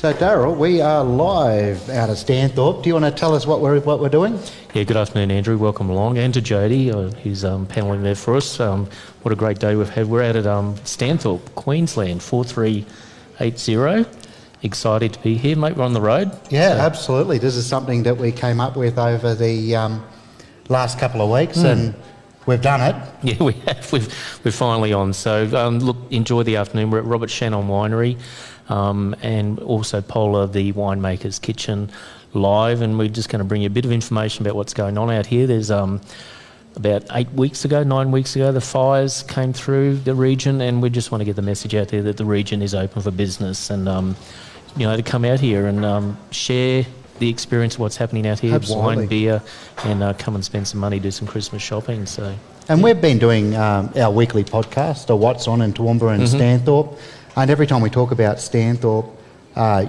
So Daryl, we are live out of Stanthorpe. Do you want to tell us what we're doing? Yeah, good afternoon, Andrew. Welcome along, and to Jody, who's panelling there for us. What a great day we've had. We're out at Stanthorpe, Queensland, 4380. Excited to be here, mate. We're on the road. Yeah, so. Absolutely. This is something that we came up with over the last couple of weeks, and we've done it. Yeah, we have. We're finally on. So look, enjoy the afternoon. We're at Robert Shannon Winery. And also Paola The Winemaker's Kitchen live, and we're just going to bring you a bit of information about what's going on out here. There's about 9 weeks ago, the fires came through the region, and we just want to get the message out there that the region is open for business, and to come out here and share the experience of what's happening out here. Absolutely. Wine, beer, and come and spend some money, do some Christmas shopping. And we've been doing our weekly podcast, or What's On in Toowoomba and Stanthorpe. And every time we talk about Stanthorpe,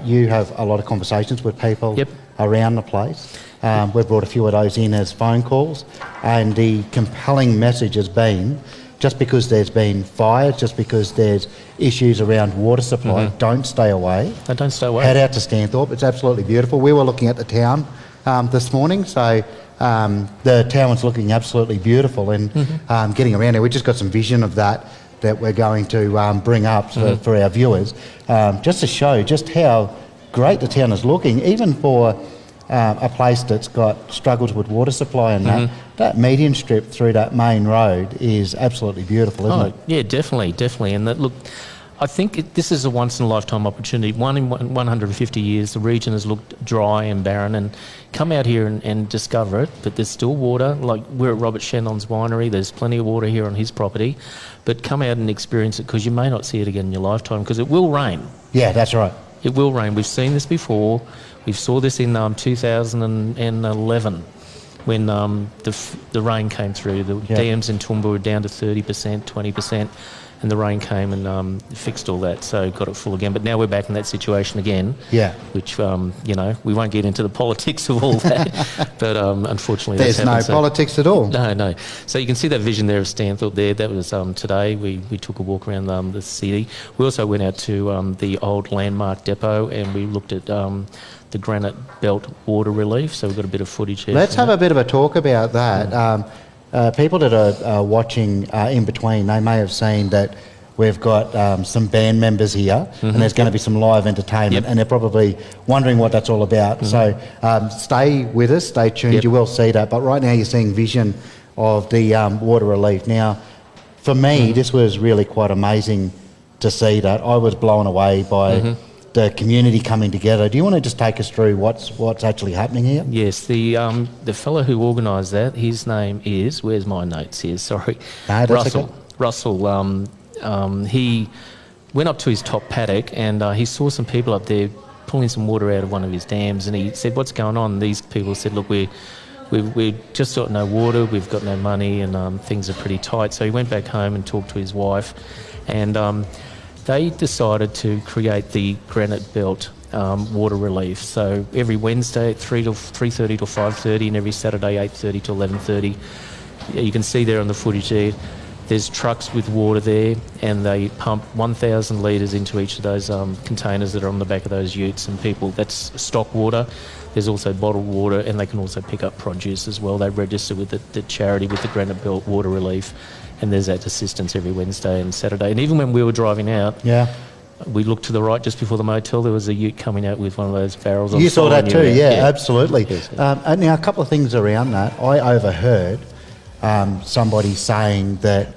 you have a lot of conversations with people around the place. We've brought a few of those in as phone calls, and the compelling message has been, just because there's been fires, just because there's issues around water supply, don't stay away. Don't stay away. Head out to Stanthorpe. It's absolutely beautiful. We were looking at the town this morning, so the town's looking absolutely beautiful, and getting around there, we just got some vision of that we're going to bring up for our viewers, just to show just how great the town is looking, even for a place that's got struggles with water supply, and that median strip through that main road is absolutely beautiful, isn't it? Yeah, definitely. And look, I think this is a once-in-a-lifetime opportunity. One in 150 years, the region has looked dry and barren, and come out here and discover it. But there's still water. Like, we're at Robert Shannon's winery. There's plenty of water here on his property. But come out and experience it, because you may not see it again in your lifetime, because it will rain. Yeah, that's right. It will rain. We've seen this before. We saw this in 2011 when the rain came through. The dams in Toowoomba were down to 30%, 20%. And the rain came and fixed all that, so got it full again. But now we're back in that situation again. Yeah. Which, we won't get into the politics of all that, but unfortunately there's no politics at all. No. So you can see that vision there of Stanthorpe there. That was today. We took a walk around the city. We also went out to the old landmark depot, and we looked at the Granite belt water relief. So we've got a bit of footage here. Let's have a bit of a talk about that. People that are watching in between, they may have seen that we've got some band members here, and there's going to be some live entertainment, and they're probably wondering what that's all about. So stay with us, stay tuned, you will see that. But right now you're seeing vision of the water relief. Now, for me, this was really quite amazing to see that. I was blown away by the community coming together. Do you want to just take us through what's actually happening here? Yes, the fellow who organised that, his name is, where's my notes here, sorry, Russell. Okay. Russell, he went up to his top paddock, and he saw some people up there pulling some water out of one of his dams, and he said, what's going on? These people said, look, we just got no water, we've got no money, and things are pretty tight. So he went back home and talked to his wife, and they decided to create the Granite Belt water relief. So every Wednesday at 3:30 to 5:30, and every Saturday 8:30 to 11:30. You can see there on the footage there's trucks with water there, and they pump 1,000 litres into each of those containers that are on the back of those utes, and people, that's stock water. There's also bottled water, and they can also pick up produce as well. They register with the charity with the Granite Belt Water Relief, and there's that assistance every Wednesday and Saturday. And even when we were driving out, we looked to the right just before the motel, there was a ute coming out with one of those barrels. You saw that too, absolutely. Yes. Now, a couple of things around that. I overheard somebody saying that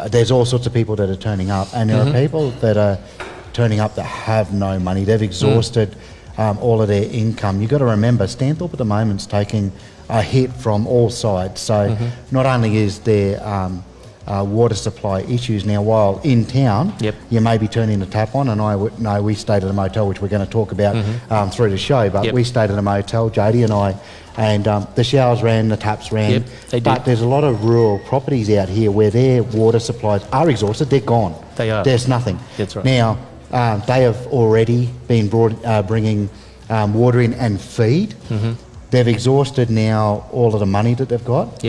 there's all sorts of people that are turning up, and there are people that are turning up that have no money. They've exhausted all of their income. You've got to remember, Stanthorpe at the moment's taking a hit from all sides. So not only is there water supply issues now, while in town you may be turning the tap on, and I would know we stayed at a motel, which we're going to talk about through the show, but we stayed at a motel, Jody and I, and the showers ran, the taps ran, but there's a lot of rural properties out here where their water supplies are exhausted. They're gone. They are. There's nothing. That's right. Now, they have already been bringing water in and feed. They've exhausted now all of the money that they've got.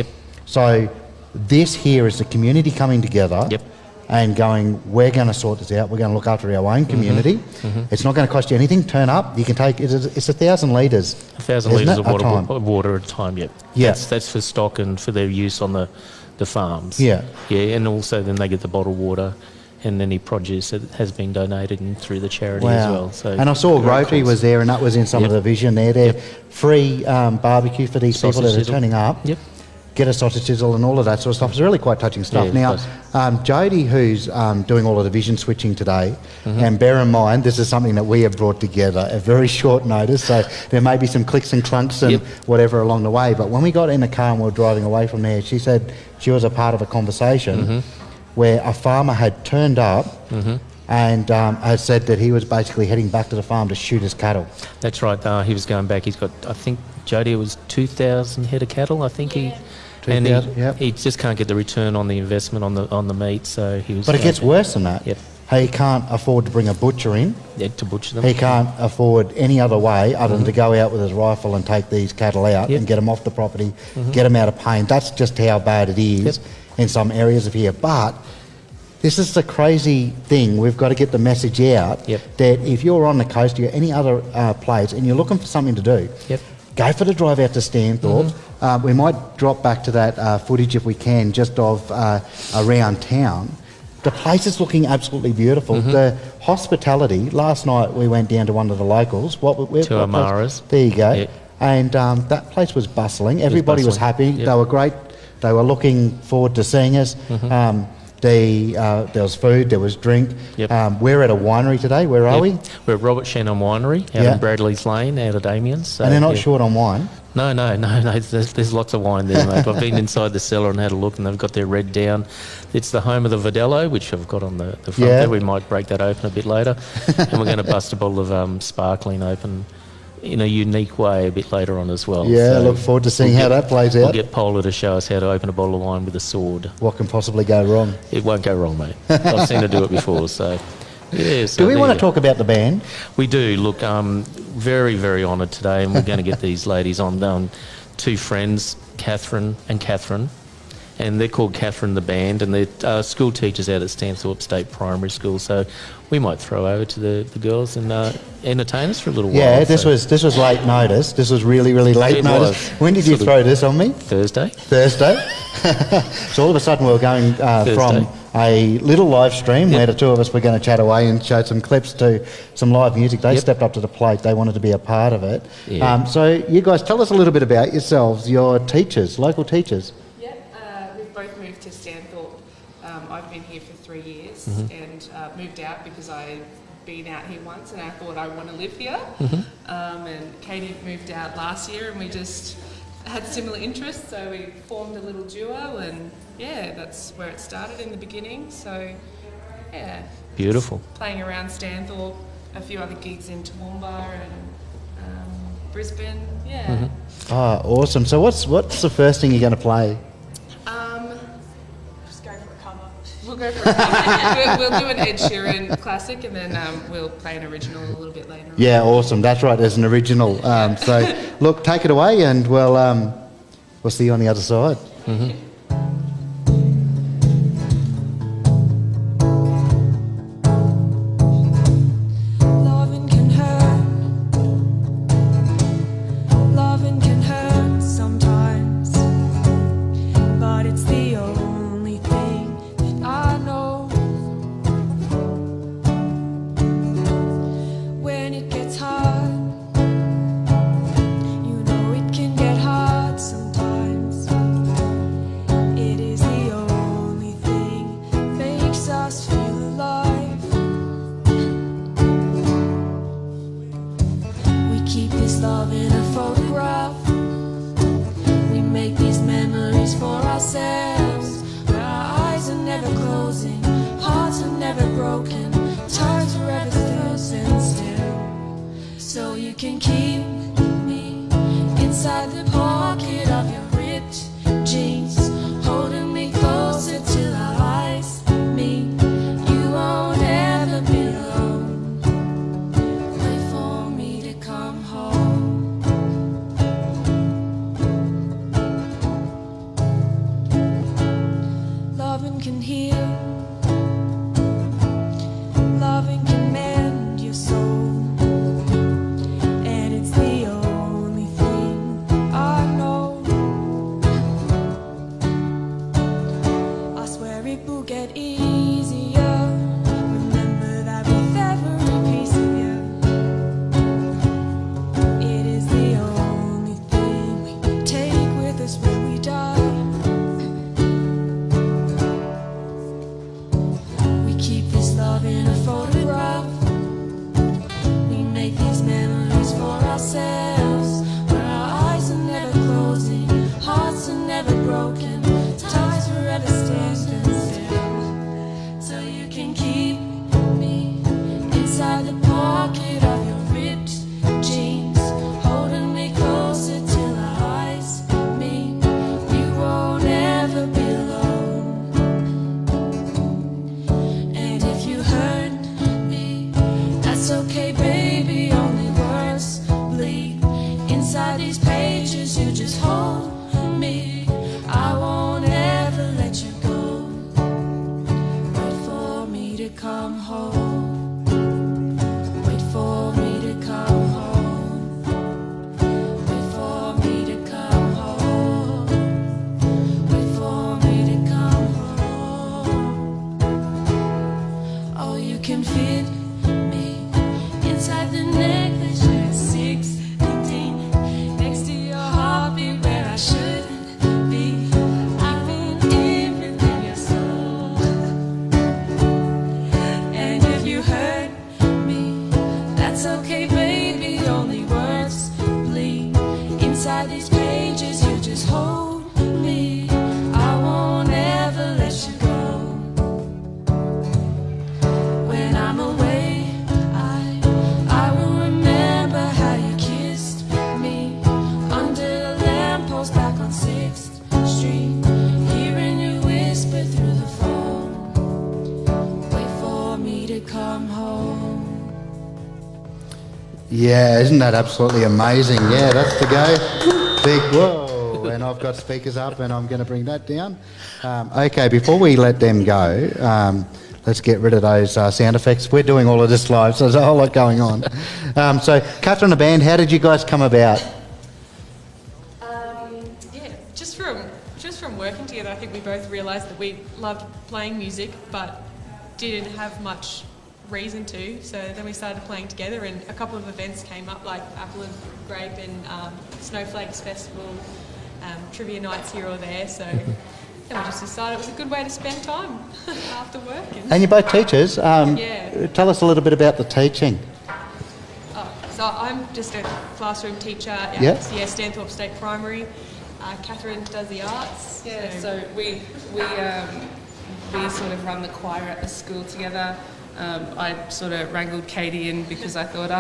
So this here is the community coming together and going, we're going to sort this out. We're going to look after our own community. It's not going to cost you anything. Turn up. You can take it's 1,000 litres. 1,000 litres of water at a time. Yeah. That's for stock and for their use on the farms. Yeah. Yeah, and also then they get the bottled water and any produce that has been donated in through the charity as well. So and I saw Rotary was there, and that was in some of the vision there. They're free barbecue for these people that are turning up. Yep. Get a sausage sizzle and all of that sort of stuff. It's really quite touching stuff. Yeah, now, Jody, who's doing all of the vision switching today, and bear in mind, this is something that we have brought together at very short notice, so there may be some clicks and clunks and whatever along the way, but when we got in the car and we were driving away from there, she said she was a part of a conversation where a farmer had turned up and had said that he was basically heading back to the farm to shoot his cattle. That's right. He was going back. He's got, I think, Jody, it was 2,000 head of cattle, I think he just can't get the return on the investment on the meat, so he was... But it gets worse than that. Yep. He can't afford to bring a butcher in. Yeah, to butcher them. He can't afford any other way other than to go out with his rifle and take these cattle out and get them off the property, get them out of pain. That's just how bad it is in some areas of here. But this is the crazy thing. We've got to get the message out that if you're on the coast, you're any other place, and you're looking for something to do, go for the drive out to Stanthorpe. We might drop back to that footage if we can, just of around town. The place is looking absolutely beautiful. The hospitality, last night we went down to one of the locals. To Amara's. There you go. And that place was bustling. Everybody was happy. They were great. They were looking forward to seeing us. There was food, there was drink. We're at a winery today. Where are we? We're at Robert Shannon Winery out in Bradley's Lane, out of Damien's. So, and they're not short on wine? No. There's lots of wine there, mate. I've been inside the cellar and had a look, and they've got their red down. It's the home of the Verdello, which I've got on the front there. We might break that open a bit later. And we're going to bust a bottle of sparkling open in a unique way a bit later on as well. Yeah, so look forward to seeing how that plays out. We'll get Paola to show us how to open a bottle of wine with a sword. What can possibly go wrong? It won't go wrong, mate. I've seen her do it before, so... Yeah, so do we want to talk about the band? We do. Look, very, very honoured today, and we're going to get these ladies on. Two friends, Catherine, and they're called Catherine the Band, and they're school teachers out at Stanthorpe State Primary School. So we might throw over to the girls and entertain us for a little while. Yeah, this was late notice. This was really, really late notice. When did you throw this on me? Thursday. So all of a sudden we were going from a little live stream where the two of us were going to chat away and show some clips to some live music. They stepped up to the plate. They wanted to be a part of it. So you guys, tell us a little bit about yourselves, your teachers, local teachers. We've both moved to Stanthorpe. I've been here for 3 years and moved out because I'd been out here once and I thought I want to live here. And Katie moved out last year and we just had similar interests, so we formed a little duo, and that's where it started in the beginning. So beautiful. Playing around Stanthorpe, a few other gigs in Toowoomba and Brisbane. Oh, awesome. So what's the first thing you're going to play? Just go for a cover. We'll go for a cover. We'll do an Ed Sheeran classic, and then we'll play an original a little bit later. Yeah, awesome. That's right. There's an original. So look, take it away, and we'll see you on the other side. Can heal to come home. Wait for me to come home. Wait for me to come home. Wait for me to come home. Oh, you can fit me inside the necklace. You're 16 next to your heartbeat where I shouldn't be. I mean everything you're so. And if you hurt me, that's okay, baby. Only words bleed inside these pages. You just hold me. I won't ever let you go. When I'm away, I will remember how you kissed me under the lamppost back on 6th Street, hearing you whisper through the phone. Wait for me to come home. Yeah, isn't that absolutely amazing? Yeah, that's the go. Big whoa, and I've got speakers up, and I'm going to bring that down. Okay, before we let them go, let's get rid of those sound effects. We're doing all of this live, so there's a whole lot going on. So, Catherine, the band, how did you guys come about? Yeah, just from working together, I think we both realised that we loved playing music, but didn't have much reason to. So then we started playing together, and a couple of events came up, like Apple and Grape and Snowflakes Festival, trivia nights here or there. So then we just decided it was a good way to spend time after work. And you're both teachers. Yeah. Tell us a little bit about the teaching. So I'm just a classroom teacher at Stanthorpe State Primary. Catherine does the arts. Yeah, so we sort of run the choir at the school together. I sort of wrangled Katie in because I thought,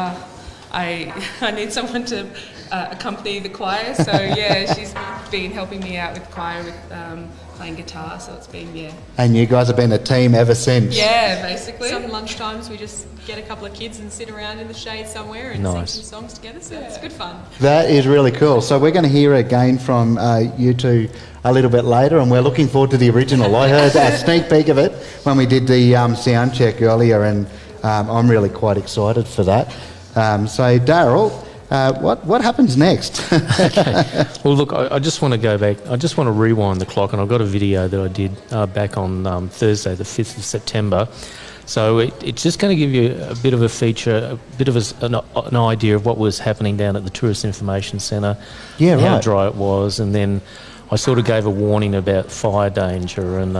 I need someone to accompany the choir. So yeah, she's been helping me out with choir with playing guitar. So it's been And you guys have been a team ever since. Yeah, basically. Some lunchtimes we just get a couple of kids and sit around in the shade somewhere and Nice. sing some songs together. So it's good fun. That is really cool. So we're going to hear again from you two a little bit later, and we're looking forward to the original. I heard a sneak peek of it when we did the sound check earlier, and I'm really quite excited for that. So Daryl, what happens next? Okay. Well, look, I just want to go back. I just want to rewind the clock, and I've got a video that I did back on Thursday, the 5th of September. So it's just going to give you a bit of a feature, a bit of an idea of what was happening down at the Tourist Information Centre, how right. dry it was, and then I sort of gave a warning about fire danger. And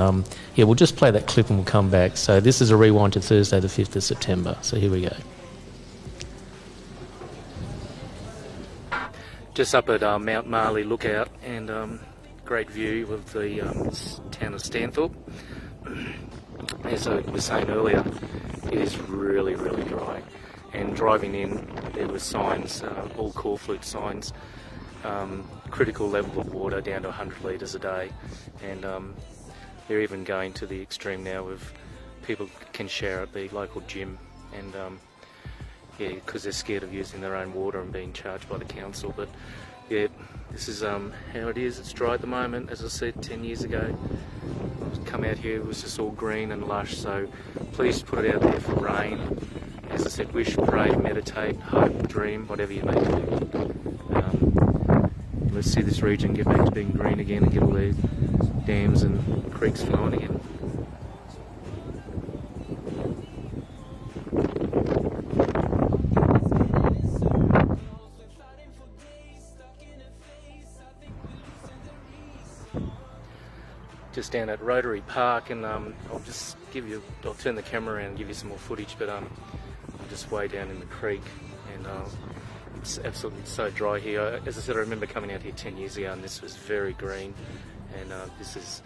we'll just play that clip and we'll come back. So this is a rewind to Thursday, the 5th of September. So here we go. Just up at Mount Marley Lookout, and great view of the town of Stanthorpe. As I was saying earlier, it is really, really dry. And driving in, there were signs, all corflute signs, critical level of water down to 100 litres a day. And they're even going to the extreme now of people can shower at the local gym, and because they're scared of using their own water and being charged by the council. But yeah, this is how it is. It's dry at the moment. As I said, 10 years ago, come out here, it was just all green and lush. So please put it out there for rain. As I said, wish, pray, meditate, hope, dream, whatever you may do. Let's see this region get back to being green again and get all the dams and creeks flowing again. Just down at Rotary Park, and I'll turn the camera around and give you some more footage, but I'm just way down in the creek, and it's absolutely so dry here. As I said, I remember coming out here 10 years ago and this was very green, and this is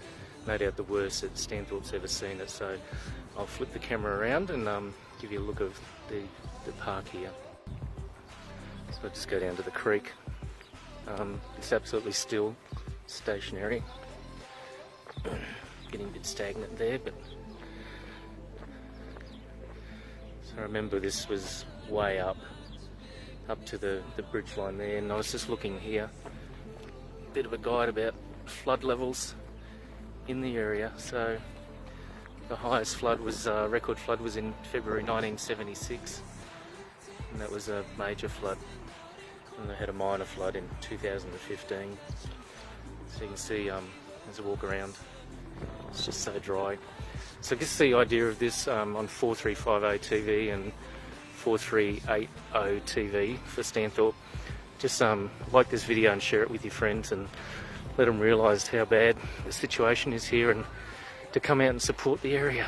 no doubt the worst that Stanthorpe's ever seen it. So I'll flip the camera around and give you a look of the park here. So I'll just go down to the creek. It's absolutely still, stationary. Getting a bit stagnant there, but so I remember this was way up to the bridge line there, and I was just looking here, bit of a guide about flood levels in the area. So The highest flood was record flood was in February 1976, and that was a major flood. And they had a minor flood in 2015. So you can see as I walk around, it's just so dry. So I guess the idea of this on 4350tv and 4380tv for Stanthorpe, just like this video and share it with your friends and let them realise how bad the situation is here and to come out and support the area.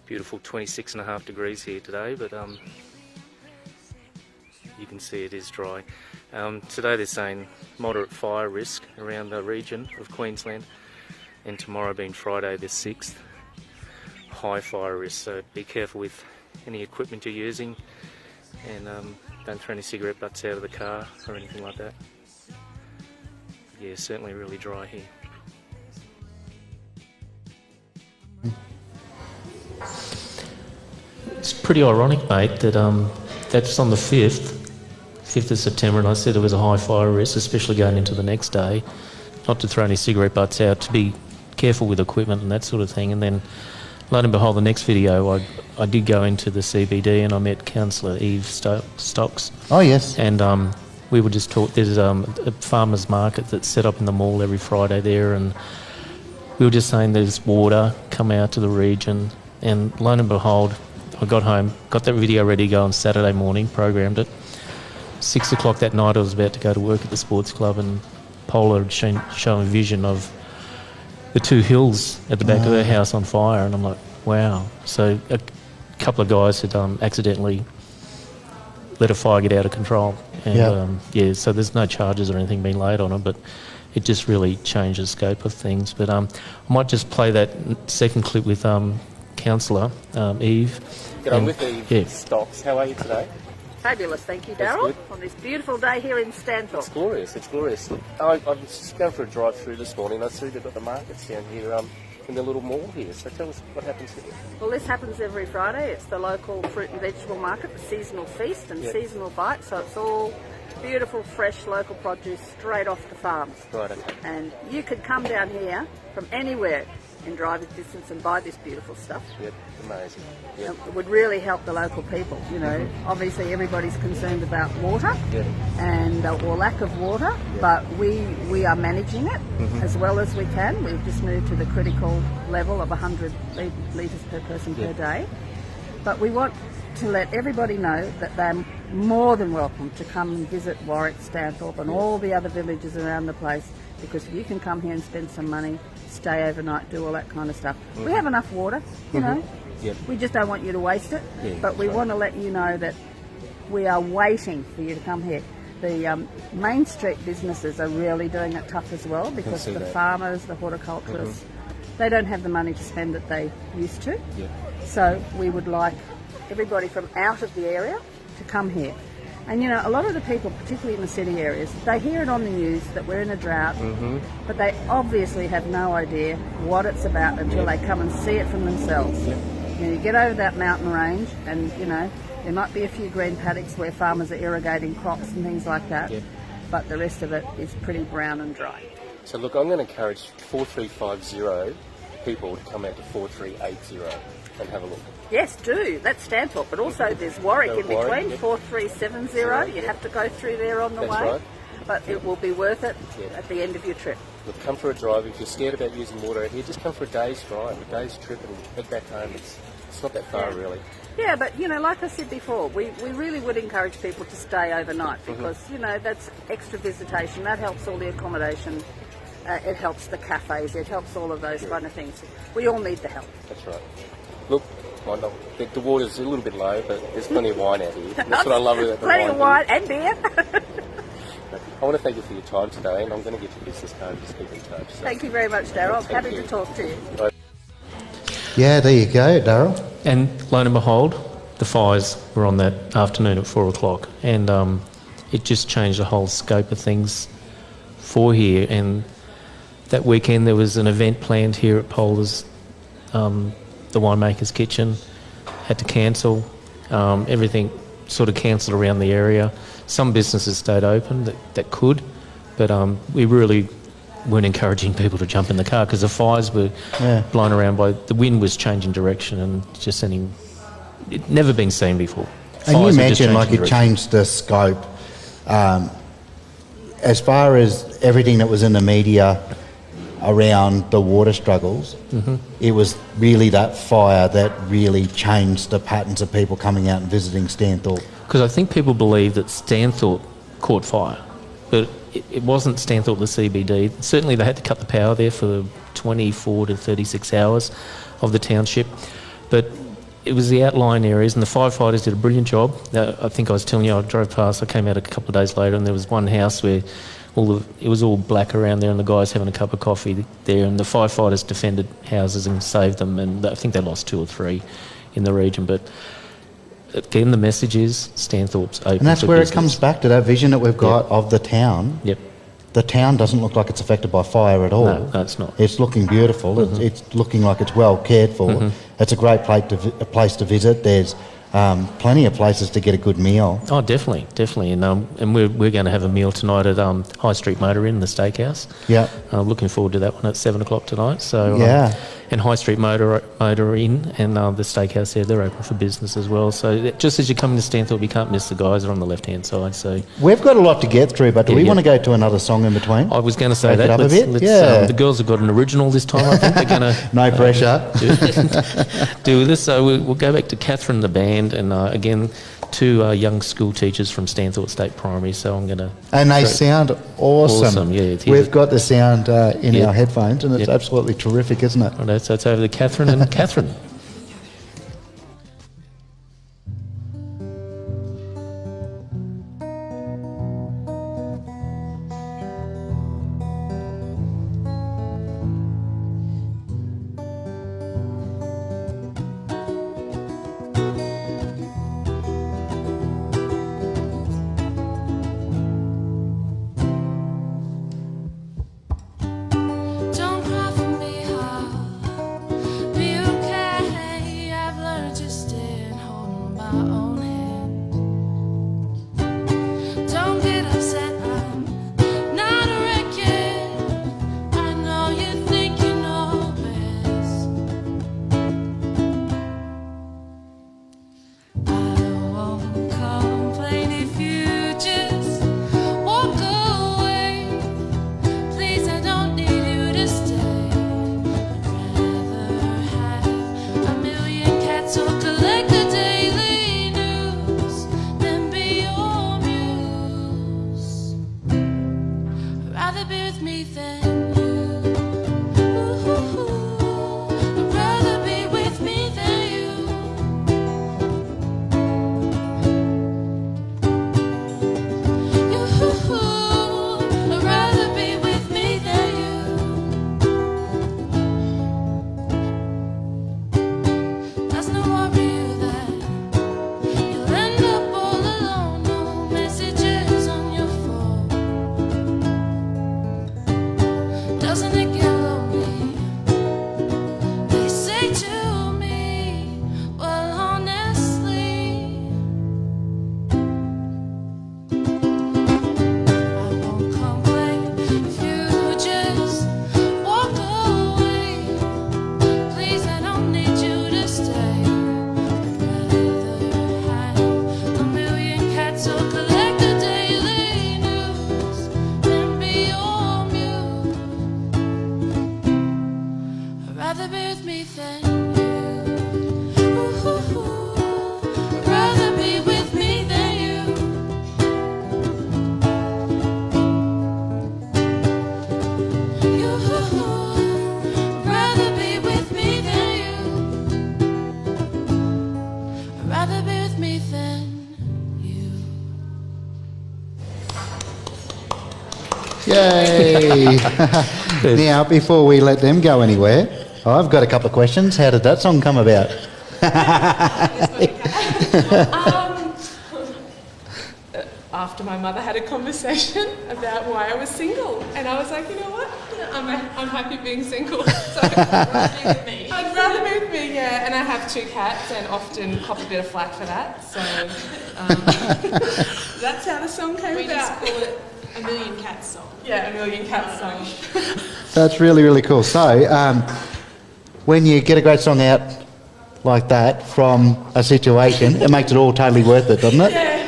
Beautiful 26.5 degrees here today, but you can see it is dry. Today they're saying moderate fire risk around the region of Queensland, and tomorrow being Friday the 6th, high fire risk, so be careful with any equipment you're using, and don't throw any cigarette butts out of the car or anything like that. Yeah, certainly really dry here. It's pretty ironic, mate, that that's on the 5th of September, and I said there was a high fire risk, especially going into the next day. Not to throw any cigarette butts out, to be careful with equipment and that sort of thing. And then, lo and behold, the next video, I did go into the CBD and I met Councillor Eve Stocks. Oh, yes. And we were just talking, there's a farmer's market that's set up in the mall every Friday there, and we were just saying there's water come out to the region, and lo and behold, I got home, got that video ready to go on Saturday morning, programmed it. 6 o'clock that night I was about to go to work at the sports club, and Paola had shown a vision of the two hills at the back of her house on fire, and I'm like, wow. So a couple of guys had accidentally let a fire get out of control. And yeah, so there's no charges or anything being laid on it, but it just really changed the scope of things. But I might just play that second clip with Councillor Eve. Get on with Eve Stocks. How are you today? Fabulous, thank you, Daryl, on this beautiful day here in Stanthorpe. It's glorious, it's glorious. I was just going for a drive through this morning. I see they've got the markets down here in the little mall here. So tell us what happens here. Well, this happens every Friday. It's the local fruit and vegetable market, the seasonal feast and seasonal bite. So it's all beautiful, fresh, local produce straight off the farms. Right, okay. And you could come down here from anywhere in driving distance and buy this beautiful stuff. Yep, amazing. Yep. It would really help the local people. You know, obviously everybody's concerned about water and or lack of water, but we are managing it as well as we can. We've just moved to the critical level of 100 litres per person per day. But we want to let everybody know that they're more than welcome to come and visit Warwick, Stanthorpe and all the other villages around the place, because if you can come here and spend some money, stay overnight, do all that kind of stuff. We have enough water, you know. We just don't want you to waste it, but we want to let you know that we are waiting for you to come here. The Main Street businesses are really doing it tough as well, because the farmers, the horticulturists, they don't have the money to spend that they used to. So we would like everybody from out of the area to come here. And you know, a lot of the people, particularly in the city areas, they hear it on the news that we're in a drought, but they obviously have no idea what it's about until they come and see it for themselves. You know, you get over that mountain range and, you know, there might be a few green paddocks where farmers are irrigating crops and things like that, but the rest of it is pretty brown and dry. So look, I'm going to encourage 4350 people to come out to 4380 and have a look. Yes, do. That's Stanthorpe, but also there's Warwick in between, 4370. You have to go through there on the way. Right. But it will be worth it at the end of your trip. Look, come for a drive. If you're scared about using water out here, just come for a day's drive, a day's trip, and head back home. It's not that far, really. Yeah, but, you know, like I said before, we really would encourage people to stay overnight because, you know, that's extra visitation. That helps all the accommodation. It helps the cafes. It helps all of those kind of things. We all need the help. That's right. Look, the water's a little bit low, but there's plenty of wine out here. That's what I love about the wine. Plenty of wine and beer. I want to thank you for your time today, and I'm going to get your business card. Just keep in touch. So. Thank you very much, Daryl. Happy to talk to you. Bye. Yeah, there you go, Daryl. And lo and behold, the fires were on that afternoon at 4 o'clock, and it just changed the whole scope of things for here. And that weekend there was an event planned here at Paola's, the winemaker's kitchen, had to cancel. Everything sort of cancelled around the area. Some businesses stayed open that could, but we really weren't encouraging people to jump in the car because the fires were blown around by the wind was changing direction and just sending. It never been seen before. And you Fires were just mentioned like changing it direction. changed the scope. As far as everything that was in the media around the water struggles, it was really that fire that really changed the patterns of people coming out and visiting Stanthorpe. Because I think people believe that Stanthorpe caught fire, but it wasn't Stanthorpe, the CBD. Certainly they had to cut the power there for 24 to 36 hours of the township, but it was the outlying areas, and the firefighters did a brilliant job. I think I was telling you, I drove past, I came out a couple of days later, and there was one house where it was all black around there, and the guys having a cup of coffee there, and the firefighters defended houses and saved them, and I think they lost 2 or 3 in the region. But again, the message is Stanthorpe's open. And that's for where business. it comes back to that vision that we've got of the town. Yep. The town doesn't look like it's affected by fire at all. No, it's not. It's looking beautiful. It's looking like it's well cared for. It's a great place to visit. There's plenty of places to get a good meal. Oh, definitely, and we're going to have a meal tonight at High Street Motor Inn, the steakhouse. Yeah. Looking forward to that one at 7 o'clock tonight. So and High Street Motor Inn and the steakhouse there, they're open for business as well. So just as you come into Stanthorpe, you can't miss the guys. They're on the left-hand side. So We've got a lot to get through, but do we want to go to another song in between? I was going to say Break that. it up a bit? The girls have got an original this time. I think they're going to No pressure. do this. So we'll go back to Catherine, the band, and again, 2 young school teachers from Stanthorpe State Primary. So I'm going to. And they sound awesome. Yeah, We've got the sound in our headphones, and it's absolutely terrific, isn't it? Right, so it's over to Catherine and Catherine. Don't cry for me, I'll be okay. I've learned to stand holding my own hand. Don't get upset, I'm not a wreck-it. I know you think you know best. I won't complain if you just walk away. Please, I don't need you to stay. I'd rather have a million cats or collect the daily news than be your muse. I'd rather be with me than you. Ooh, I'd rather be with me than you. I'd rather be with me than you. Doesn't worry you that you'll end up all alone. No messages on your phone. Doesn't it get lonely? They say to me, well, honestly, I won't complain if you just walk away. Please, I don't need you to stay. I'd rather have a million cats or collect the daily news than be your muse. I'd rather be with me than you. I'd rather be with me than you. I'd rather be with me than you. I'd rather be with me than you. Yay! Now, before we let them go anywhere, I've got a couple of questions. How did that song come about? After my mother had a conversation about why I was single, and I was like, you know what? I'm happy being single. So Be with me. I'd rather move me, yeah. And I have 2 cats and often cop a bit of flack for that. So that's how the song came We just about. call it a Million Cats song. Yeah, a Million Cats song. That's really, really cool. So, when you get a great song out like that from a situation, it makes it all totally worth it, doesn't it? Yeah.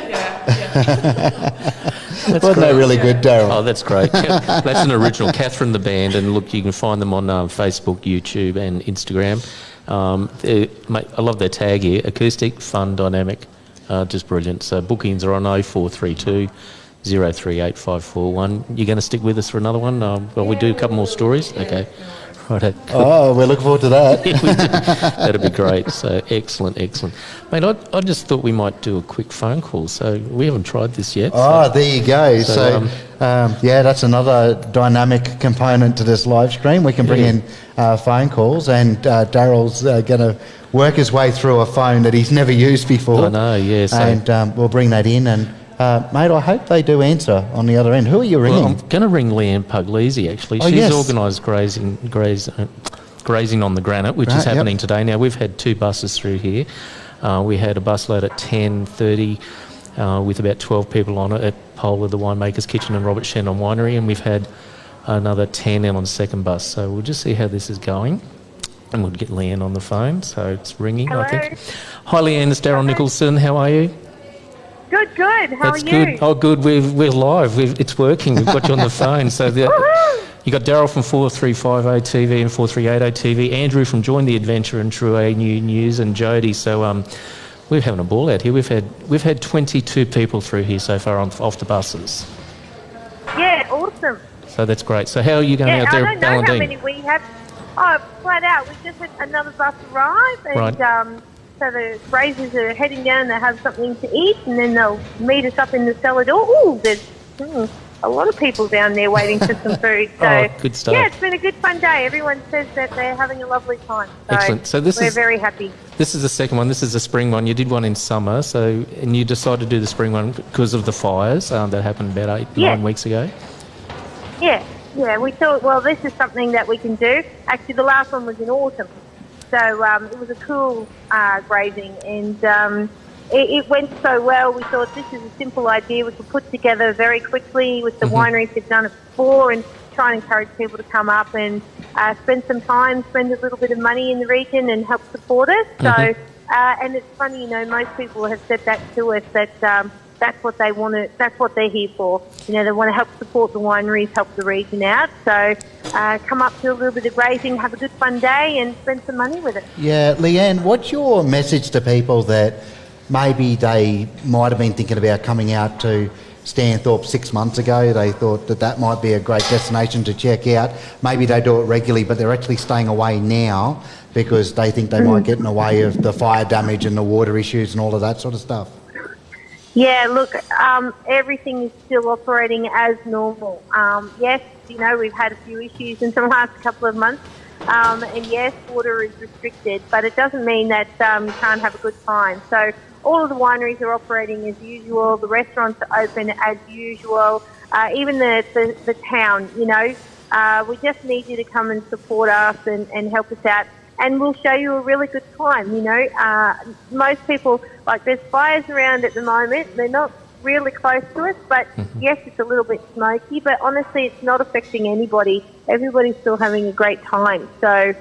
Wasn't that really good, Daryl? Oh, that's great. That's an original. Catherine the band, and look, you can find them on Facebook, YouTube, and Instagram. I love their tag here: acoustic, fun, dynamic, just brilliant. So bookings are on 0432 038 541. You're going to stick with us for another one? Well, we do a couple more stories. Okay. Right. Oh, we're looking forward to that. That'd be great. So excellent. Mate, I just thought we might do a quick phone call. So we haven't tried this yet. Oh, there you go. So, yeah, that's another dynamic component to this live stream. We can bring in phone calls, and Daryl's going to work his way through a phone that he's never used before. I know, yeah. So And we'll bring that in. And, mate, I hope they do answer on the other end. Who are you ringing? well, I'm going to ring Leanne Puglisi, actually. Oh, She's yes. organised grazing on the Granite, which is happening today. Now, we've had 2 buses through here. We had a bus load at 10:30 with about 12 people on it at Paola The Winemaker's Kitchen and Robert Shandon Winery, and we've had another 10 in on the second bus. So we'll just see how this is going, and we'll get Leanne on the phone. So it's ringing, I think. Hi, Leanne, it's Daryl Nicholson. How are you? Good. How That's are you? good. Oh, good. We're live. It's working. We've got you on the phone. So you got Daryl from 4350tv and 4380tv, Andrew from Join the Adventure and Trueau.news and Jody. So we're having a ball out here. We've had 22 people through here so far off the buses. Yeah, awesome. So that's great. So how are you going out there I at don't know how Ballandine? many we have. Oh, flat out. We just had another bus arrive, and so the grazers are heading down to have something to eat, and then they'll meet us up in the cellar door. Oh, there's a lot of people down there waiting for some food. So, good stuff. yeah, it's been a good fun day. Everyone says that they're having a lovely time. So Excellent. So we're very happy. This is the second one. This is the spring one. You did one in summer, and you decided to do the spring one because of the fires that happened about 9 weeks ago. Yeah, we thought, well, this is something that we can do. Actually, the last one was in autumn. So it was a cool grazing, and it went so well. We thought this is a simple idea we could put together very quickly with the wineries who've done it before, and try and encourage people to come up and spend some time, spend a little bit of money in the region and help support us. So, and it's funny, most people have said that to us, that that's what they want to, that's what they're here for. They want to help support the wineries, help the region out. So come up, do a little bit of grazing, have a good fun day and spend some money with it. Yeah, Leanne, what's your message to people that maybe they might have been thinking about coming out to Stanthorpe 6 months ago? They thought that might be a great destination to check out. Maybe they do it regularly, but they're actually staying away now because they think they might get in the way of the fire damage and the water issues and all of that sort of stuff. Yeah, look, everything is still operating as normal. Yes, we've had a few issues in the last couple of months, and yes, water is restricted, but it doesn't mean that you can't have a good time. So all of the wineries are operating as usual, the restaurants are open as usual, even the town, we just need you to come and support us and help us out. And we'll show you a really good time, Most people, there's fires around at the moment. They're not really close to us, but yes, it's a little bit smoky, but honestly, it's not affecting anybody. Everybody's still having a great time. So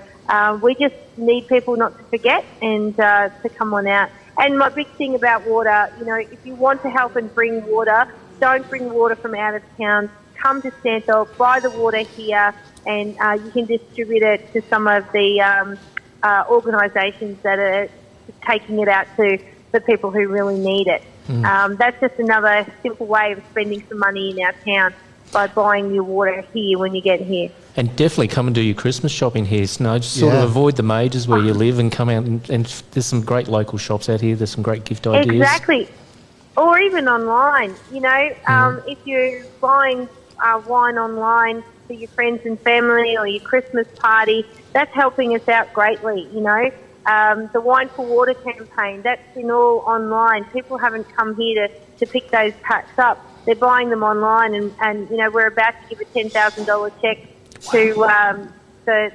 we just need people not to forget and to come on out. And my big thing about water, if you want to help and bring water, don't bring water from out of town. Come to Stanthorpe, buy the water here, and you can distribute it to some of the organisations that are taking it out to the people who really need it. That's just another simple way of spending some money in our town by buying your water here when you get here. And definitely come and do your Christmas shopping here, Snow. Just sort of avoid the majors where you live and come out and there's some great local shops out here. There's some great gift ideas. Exactly. Or even online, if you're buying wine online for your friends and family or your Christmas party, that's helping us out greatly, The Wine for Water campaign, that's been all online. People haven't come here to pick those packs up. They're buying them online and we're about to give a $10,000 cheque to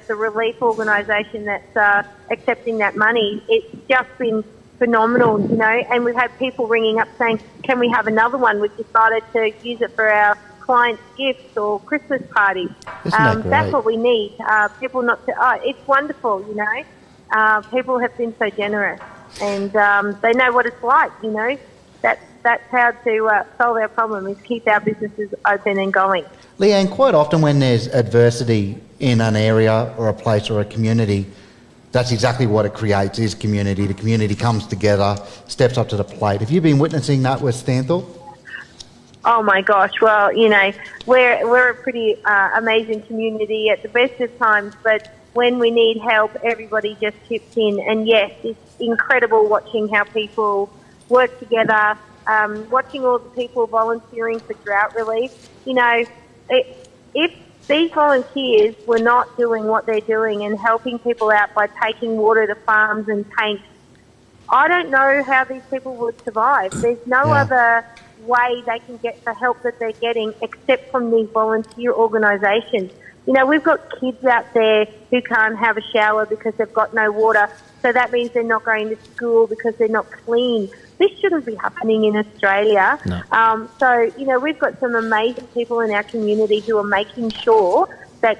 the relief organisation that's accepting that money. It's just been phenomenal, you know, and we've had people ringing up saying, can we have another one? We've decided to use it for our clients' gifts or Christmas parties. Isn't that great? That's what we need. People not to, it's wonderful, you know. People have been so generous and they know what it's like, you know. That's how to solve our problem, is keep our businesses open and going. Leanne, quite often when there's adversity in an area or a place or a community, that's exactly what it creates, is community. The community comes together, steps up to the plate. Have you been witnessing that with Stanthorpe? Oh my gosh, well, you know, we're a pretty amazing community at the best of times, but when we need help, everybody just chips in. And yes, it's incredible watching how people work together, watching all the people volunteering for drought relief. You know, if these volunteers were not doing what they're doing and helping people out by taking water to farms and tanks, I don't know how these people would survive. There's no other way they can get the help that they're getting except from these volunteer organisations. You know, we've got kids out there who can't have a shower because they've got no water, so that means they're not going to school because they're not clean. This shouldn't be happening in Australia. No. So, you know, we've got some amazing people in our community who are making sure that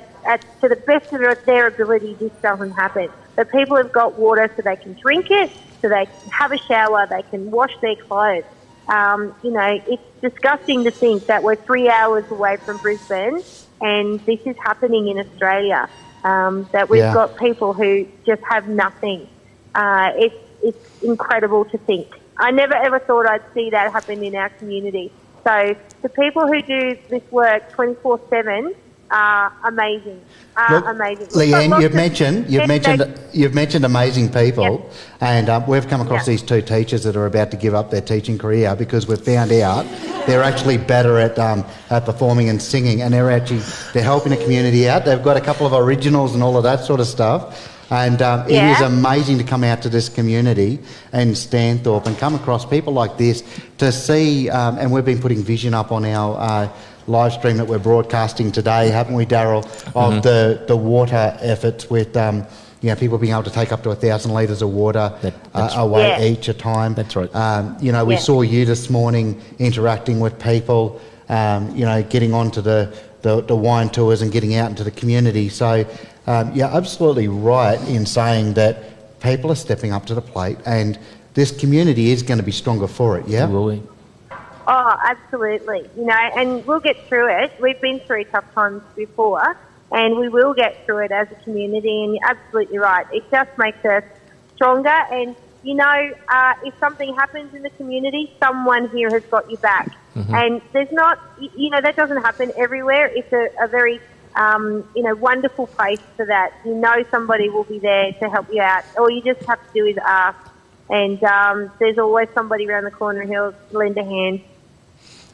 to the best of their ability, this doesn't happen. That people have got water so they can drink it, so they can have a shower, they can wash their clothes. You know, it's disgusting to think that we're 3 hours away from Brisbane and this is happening in Australia, that we've got people who just have nothing. It's incredible to think. I never ever thought I'd see that happen in our community. So the people who do this work 24/7 are amazing. Amazing. Leanne, you've mentioned amazing people, and we've come across these two teachers that are about to give up their teaching career because we've found out they're actually better at performing and singing, and they're helping the community out. They've got a couple of originals and all of that sort of stuff. And it is amazing to come out to this community in Stanthorpe and come across people like this to see, and we've been putting vision up on our live stream that we're broadcasting today, haven't we, Daryl, of the water efforts with you know, people being able to take up to 1,000 litres of water away each a time. That's right. You know, we saw you this morning interacting with people, you know, getting onto the wine tours and getting out into the community. So you're absolutely right in saying that people are stepping up to the plate and this community is going to be stronger for it, yeah? Will we? Oh, absolutely. You know, and we'll get through it. We've been through tough times before and we will get through it as a community, and you're absolutely right. It just makes us stronger, and, you know, if something happens in the community, someone here has got your back. Mm-hmm. And there's not, you know, that doesn't happen everywhere. It's a very, you know, wonderful place for that. You know somebody will be there to help you out. All you just have to do is ask. And there's always somebody around the corner who'll lend a hand.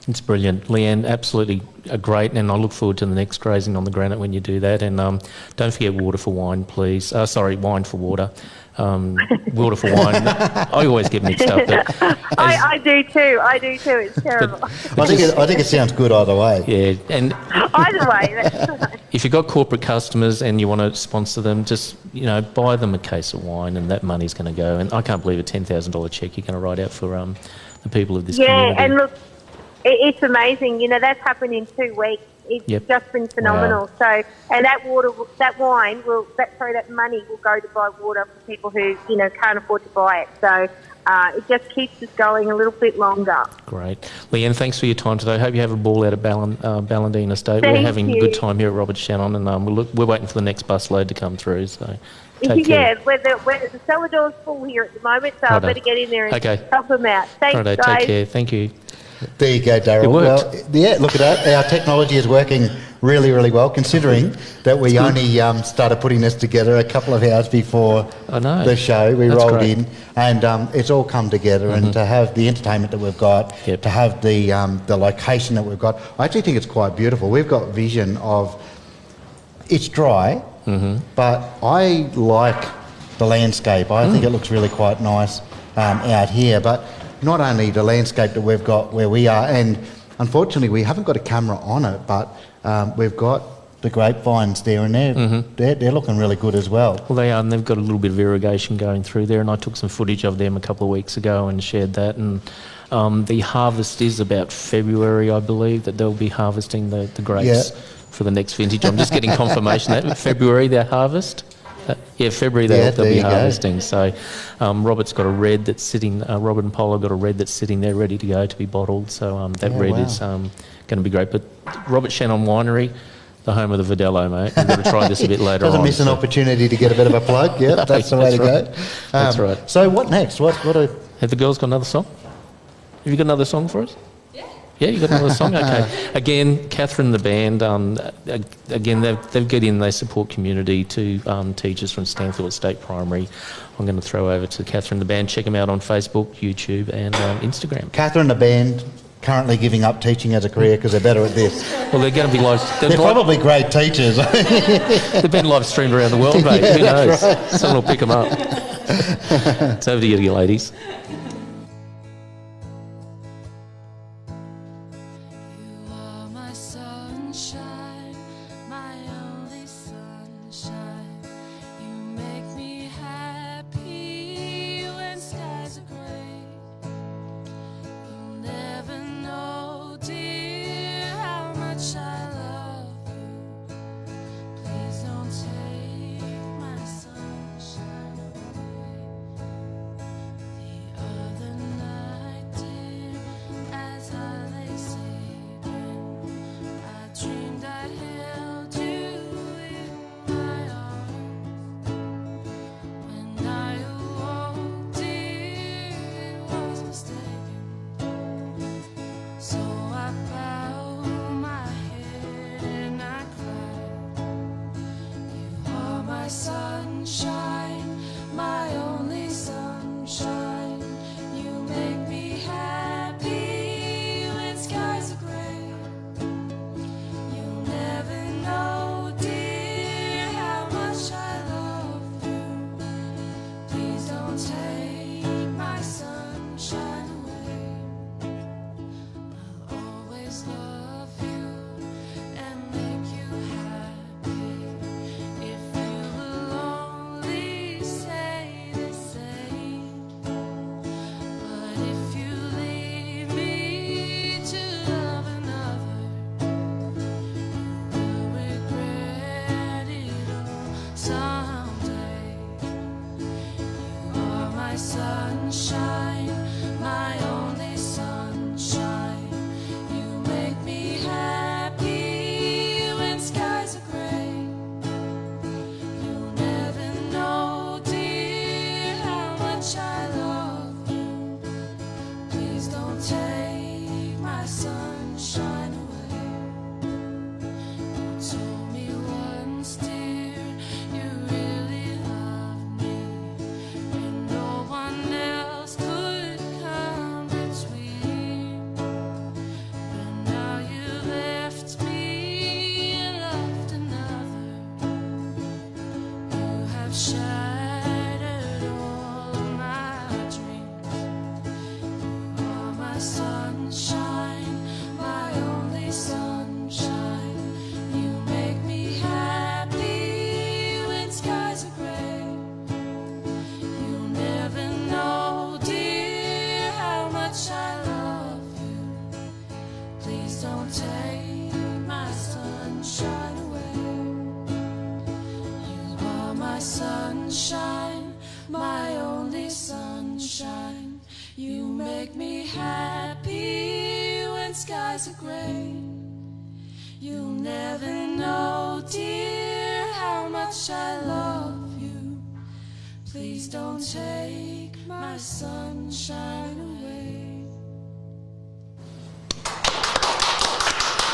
It's brilliant. Leanne, absolutely great, and I look forward to the next Grazing on the Granite when you do that. And don't forget water for wine, please. Sorry, wine for water. Water for wine. I always get mixed up. But I do too. It's terrible. I think it sounds good either way. Yeah, and either way. That's right. If you've got corporate customers and you want to sponsor them, just, you know, buy them a case of wine, and that money's going to go. And I can't believe a $10,000 cheque you're going to write out for the people of this community. Yeah, and look, it's amazing. You know, that's happened in 2 weeks. It's just been phenomenal. Wow. So, and that money will go to buy water for people who, you know, can't afford to buy it. So it just keeps us going a little bit longer. Great. Leanne, thanks for your time today. I hope you have a ball out of Ballandine Estate. Thank We're having you. a good time here at Robert Shannon, and we're waiting for the next bus load to come through. So take yeah, care. the cellar door's full here at the moment, so I better get in there and help them out. Thanks, Righto, guys. take care. Thank you. There you go, Daryl. It worked. Well, yeah, look at that. Our technology is working really, really well, considering that we only started putting this together a couple of hours before the show. We rolled in, and it's all come together. Mm-hmm. And to have the entertainment that we've got, to have the location that we've got, I actually think it's quite beautiful. We've got vision of it's dry, but I like the landscape. I think it looks really quite nice out here, but not only the landscape that we've got where we are, and unfortunately we haven't got a camera on it, but we've got the grapevines there, and they're looking really good as well. Well, they are, and they've got a little bit of irrigation going through there, and I took some footage of them a couple of weeks ago and shared that. And the harvest is about February, I believe, that they'll be harvesting the grapes for the next vintage. I'm just getting confirmation that February their harvest. February they'll be harvesting. So Robert's got a red that's sitting. Robert and Paola got a red that's sitting there ready to go to be bottled. So that red is going to be great. But Robert Shannon Winery, the home of the Vidello, mate. We've got to try this a bit later on. Doesn't miss an opportunity to get a bit of a plug. Yeah, that's the way to go. That's right. So what next? Have the girls got another song? Have you got another song for us? Yeah, you got another song? Okay. Again, Catherine, the band, again, they get in, they support community to teachers from Stanthorpe State Primary. I'm going to throw over to Catherine, the band. Check them out on Facebook, YouTube and Instagram. Catherine, the band, currently giving up teaching as a career because they're better at this. Well, they're going to be live. They're probably great teachers. They've been live streamed around the world, mate. Who knows? Right. Someone will pick them up. It's over to you ladies.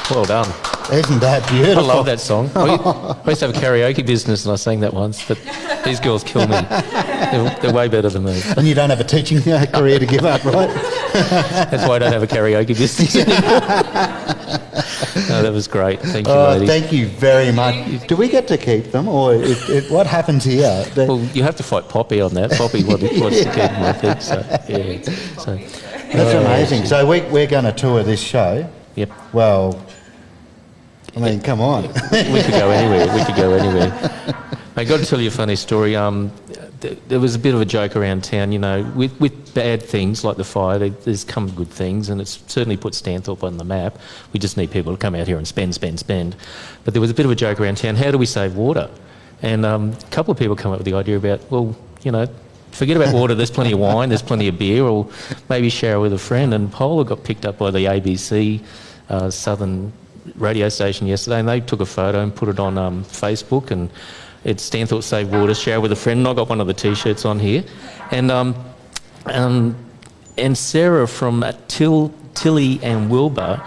Well done. Isn't that beautiful? I love that song. I used to have a karaoke business and I sang that once, but these girls kill me. They're way better than me. And you don't have a teaching career to give up, right? That's why I don't have a karaoke business anymore. No, that was great. Thank you, ladies. Thank you very much. Do we get to keep them, or what happens here? Well, you have to fight Poppy on that. Poppy wants to keep them, I think. So, yeah. So, that's amazing. So we're going to tour this show. Yep. Well, I mean, come on. We could go anywhere. We could go anywhere. I got to tell you a funny story. There was a bit of a joke around town, you know, with bad things like the fire, there's come good things, and it's certainly put Stanthorpe on the map. We just need people to come out here and spend. But there was a bit of a joke around town, how do we save water? And a couple of people come up with the idea about, well, you know, forget about water, there's plenty of wine, there's plenty of beer, or maybe shower with a friend. And Paola got picked up by the ABC Southern radio station yesterday, and they took a photo and put it on Facebook, and it's Stanthorpe Save Water, shower with a friend. And I got one of the T-shirts on here. And Sarah from Tilly and Wilbur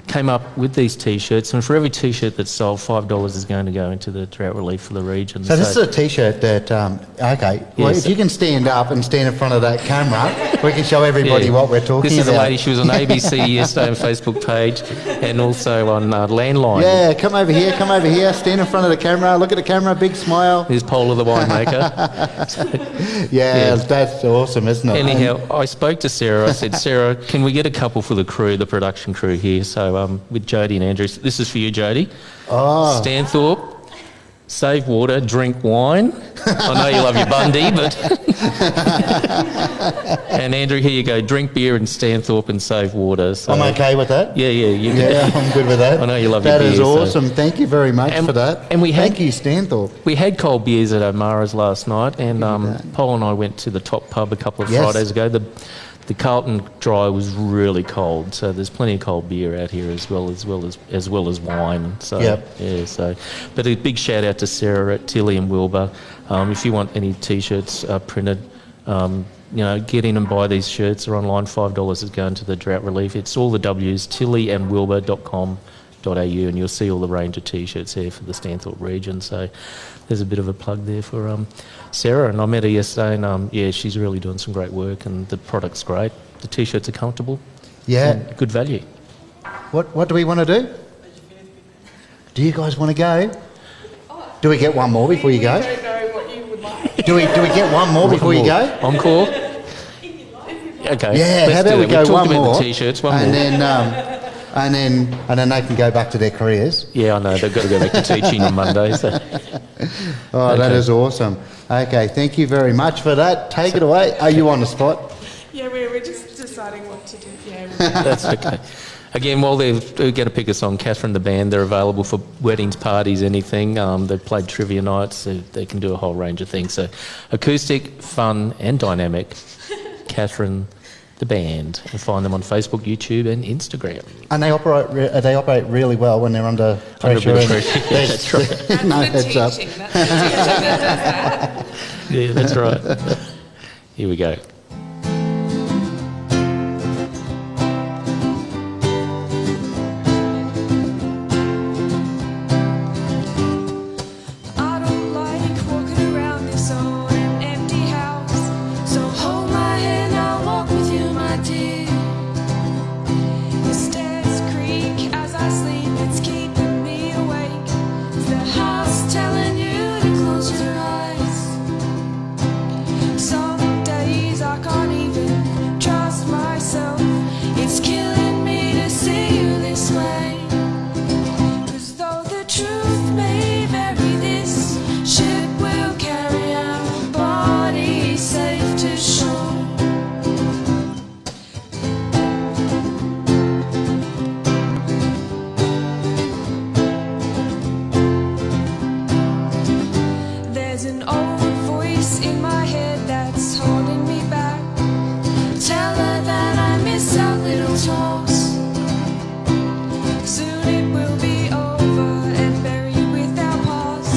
came up with these T-shirts, and for every T-shirt that's sold, $5 is going to go into the drought relief for the region. So this is a T-shirt that, okay, well, Yes. if you can stand up and stand in front of that camera, we can show everybody what we're talking about. This is a lady, she was on ABC yesterday on Facebook page, and also on Landline. Yeah, come over here, stand in front of the camera, look at the camera, big smile. There's Paola the Winemaker. Yeah, that's awesome, isn't it? Anyhow, I spoke to Sarah. I said, Sarah, can we get a couple for the crew, the production crew here? So with Jody and Andrew. This is for you, Jody. Oh. Stanthorpe, save water, drink wine. I know you love your Bundy, but... And Andrew, here you go. Drink beer in Stanthorpe and save water. So, I'm okay with that. Yeah, you can. Yeah, I'm good with that. I know you love your That beer. is so- awesome. Thank you very much for that. And we had, Thank you, Stanthorpe. We had cold beers at O'Mara's last night, and Paul and I went to the Top Pub a couple of Yes. Fridays ago. The Carlton Dry was really cold, so there's plenty of cold beer out here as well as wine. So Yep. yeah, so but a big shout out to Sarah at Tilly and Wilbur. If you want any T-shirts printed, you know, get in and buy these shirts. They're online. $5 is going to the drought relief. It's all the W's, tillyandwilbur.com.au, and you'll see all the range of T-shirts here for the Stanthorpe region. So there's a bit of a plug there for Sarah, and I met her yesterday, and yeah, she's really doing some great work, and the product's great. The T-shirts are comfortable. Yeah. And good value. What do we want to do? Do you guys want to go? Do we get one more before you go? I don't know what you would like. Do we get one more before you go? Encore? Okay. Yeah, let's how do about we that. go talked one about more, the T-shirts, one and more. then they can go back to their careers. Yeah, I know. They've got to go back to teaching on Monday. So. Oh, that Okay. is awesome. Okay, thank you very much for that. Take it away. Are you on the spot? Yeah, we're just deciding what to do. Yeah, That's okay. Again, while they're going to pick a song, Catherine the band, they're available for weddings, parties, anything. They've played trivia nights. So they can do a whole range of things. So acoustic, fun and dynamic. Catherine the band. And find them on Facebook, YouTube and Instagram. And they operate really well when they're under Under a pressure. bit of pressure. Yeah, that's right. that's No the heads up. teaching. That's the teaching that does that. Yeah, that's right. Here we go. I don't like walking around this old and empty house. So hold my hand, I'll walk with you, my dear. The stairs creak as I sleep, it's keeping me awake. It's the house telling you to close your eyes. Some days I can't even trust myself. It's killing me to see you this way. 'Cause though the truth may vary, this ship will carry our bodies safe to shore. There's an old voice in my head that's holding me back. Tell her that I miss our little talks. Soon it will be over and buried with our past.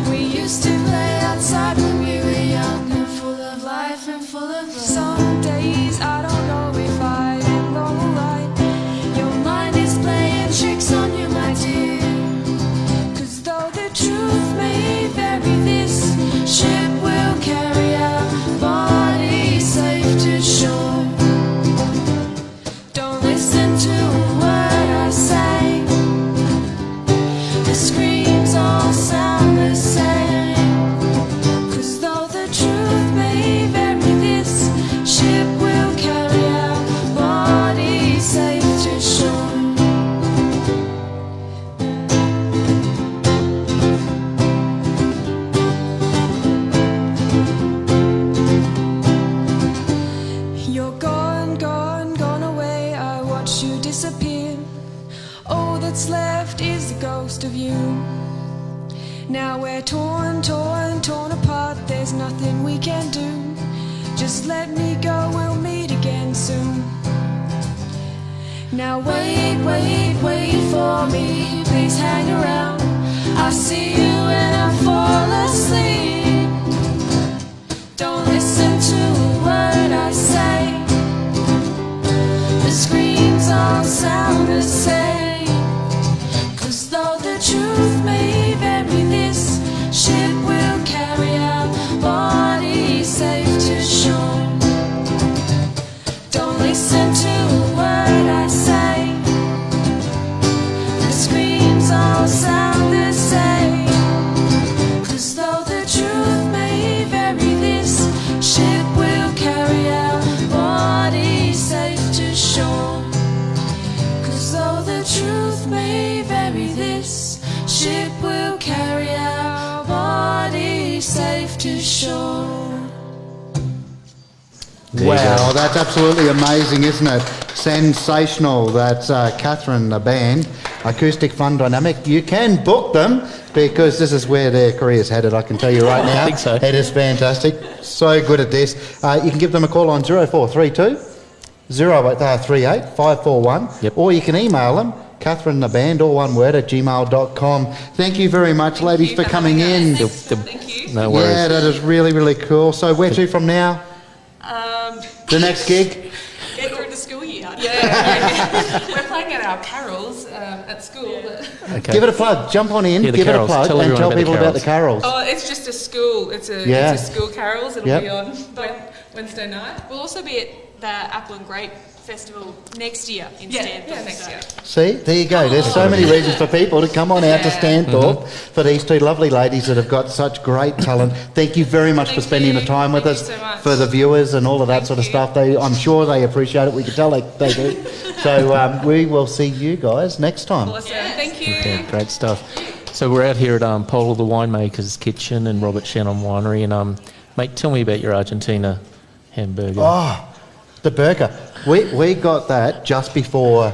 We used to play outside when we were young and full of life and full of love. Some days I don't know if I am alright. Your mind is playing tricks on you, my dear. 'Cause though the truth may vary, this ship will carry our bodies safe to shore. Don't listen that's left is the ghost of you. Now we're torn apart, there's nothing we can do. Just let me go, we'll meet again soon. Now wait for me, please hang around. I see you and I fall asleep. Don't listen to a word I say. The screams all sound the same. 'Cause though the truth may vary, this ship will carry our bodies safe to shore. Don't listen to a word I say. The screams all sound the same. 'Cause though the truth may vary, this ship will carry our bodies safe to shore. 'Cause though the truth may vary, this ship will carry our bodies safe to shore. Wow, that's absolutely amazing, isn't it? Sensational. That's Catherine, the band, Acoustic Fun Dynamic. You can book them because this is where their career's headed, I can tell you right now. I think so. It is fantastic. So good at this. You can give them a call on 0432 038 541, or you can email them, Catherine the Band, all one word, at gmail.com. Thank you very much, ladies, for coming in. Thank you. No worries. Yeah, that is really, really cool. So where to from now? The next gig? Get through the school year. Yeah. We're playing at our carols at school. Okay. Give it a plug. Jump on in, Yeah, the give carols. it a plug, Tell and everyone tell about the people about the carols. carols. Oh, it's just a school. It's a school carols. It'll Yep. be on Wednesday night. We'll also be at the Apple and Grape Festival next year in Stanthorpe. Yeah, next year. See, there you go. There's so many reasons for people to come on out to Stanthorpe for these two lovely ladies that have got such great talent. Thank you very much for spending the time with us. Thank you so much. For the viewers and all of that sort of stuff. I'm sure they appreciate it. We can tell they do. So we will see you guys next time. Awesome. Thank you. Okay, great stuff. So we're out here at Paola The Winemaker's kitchen and Robert Shannon Winery. And mate, tell me about your Argentina hamburger. Oh, the burger. We got that just before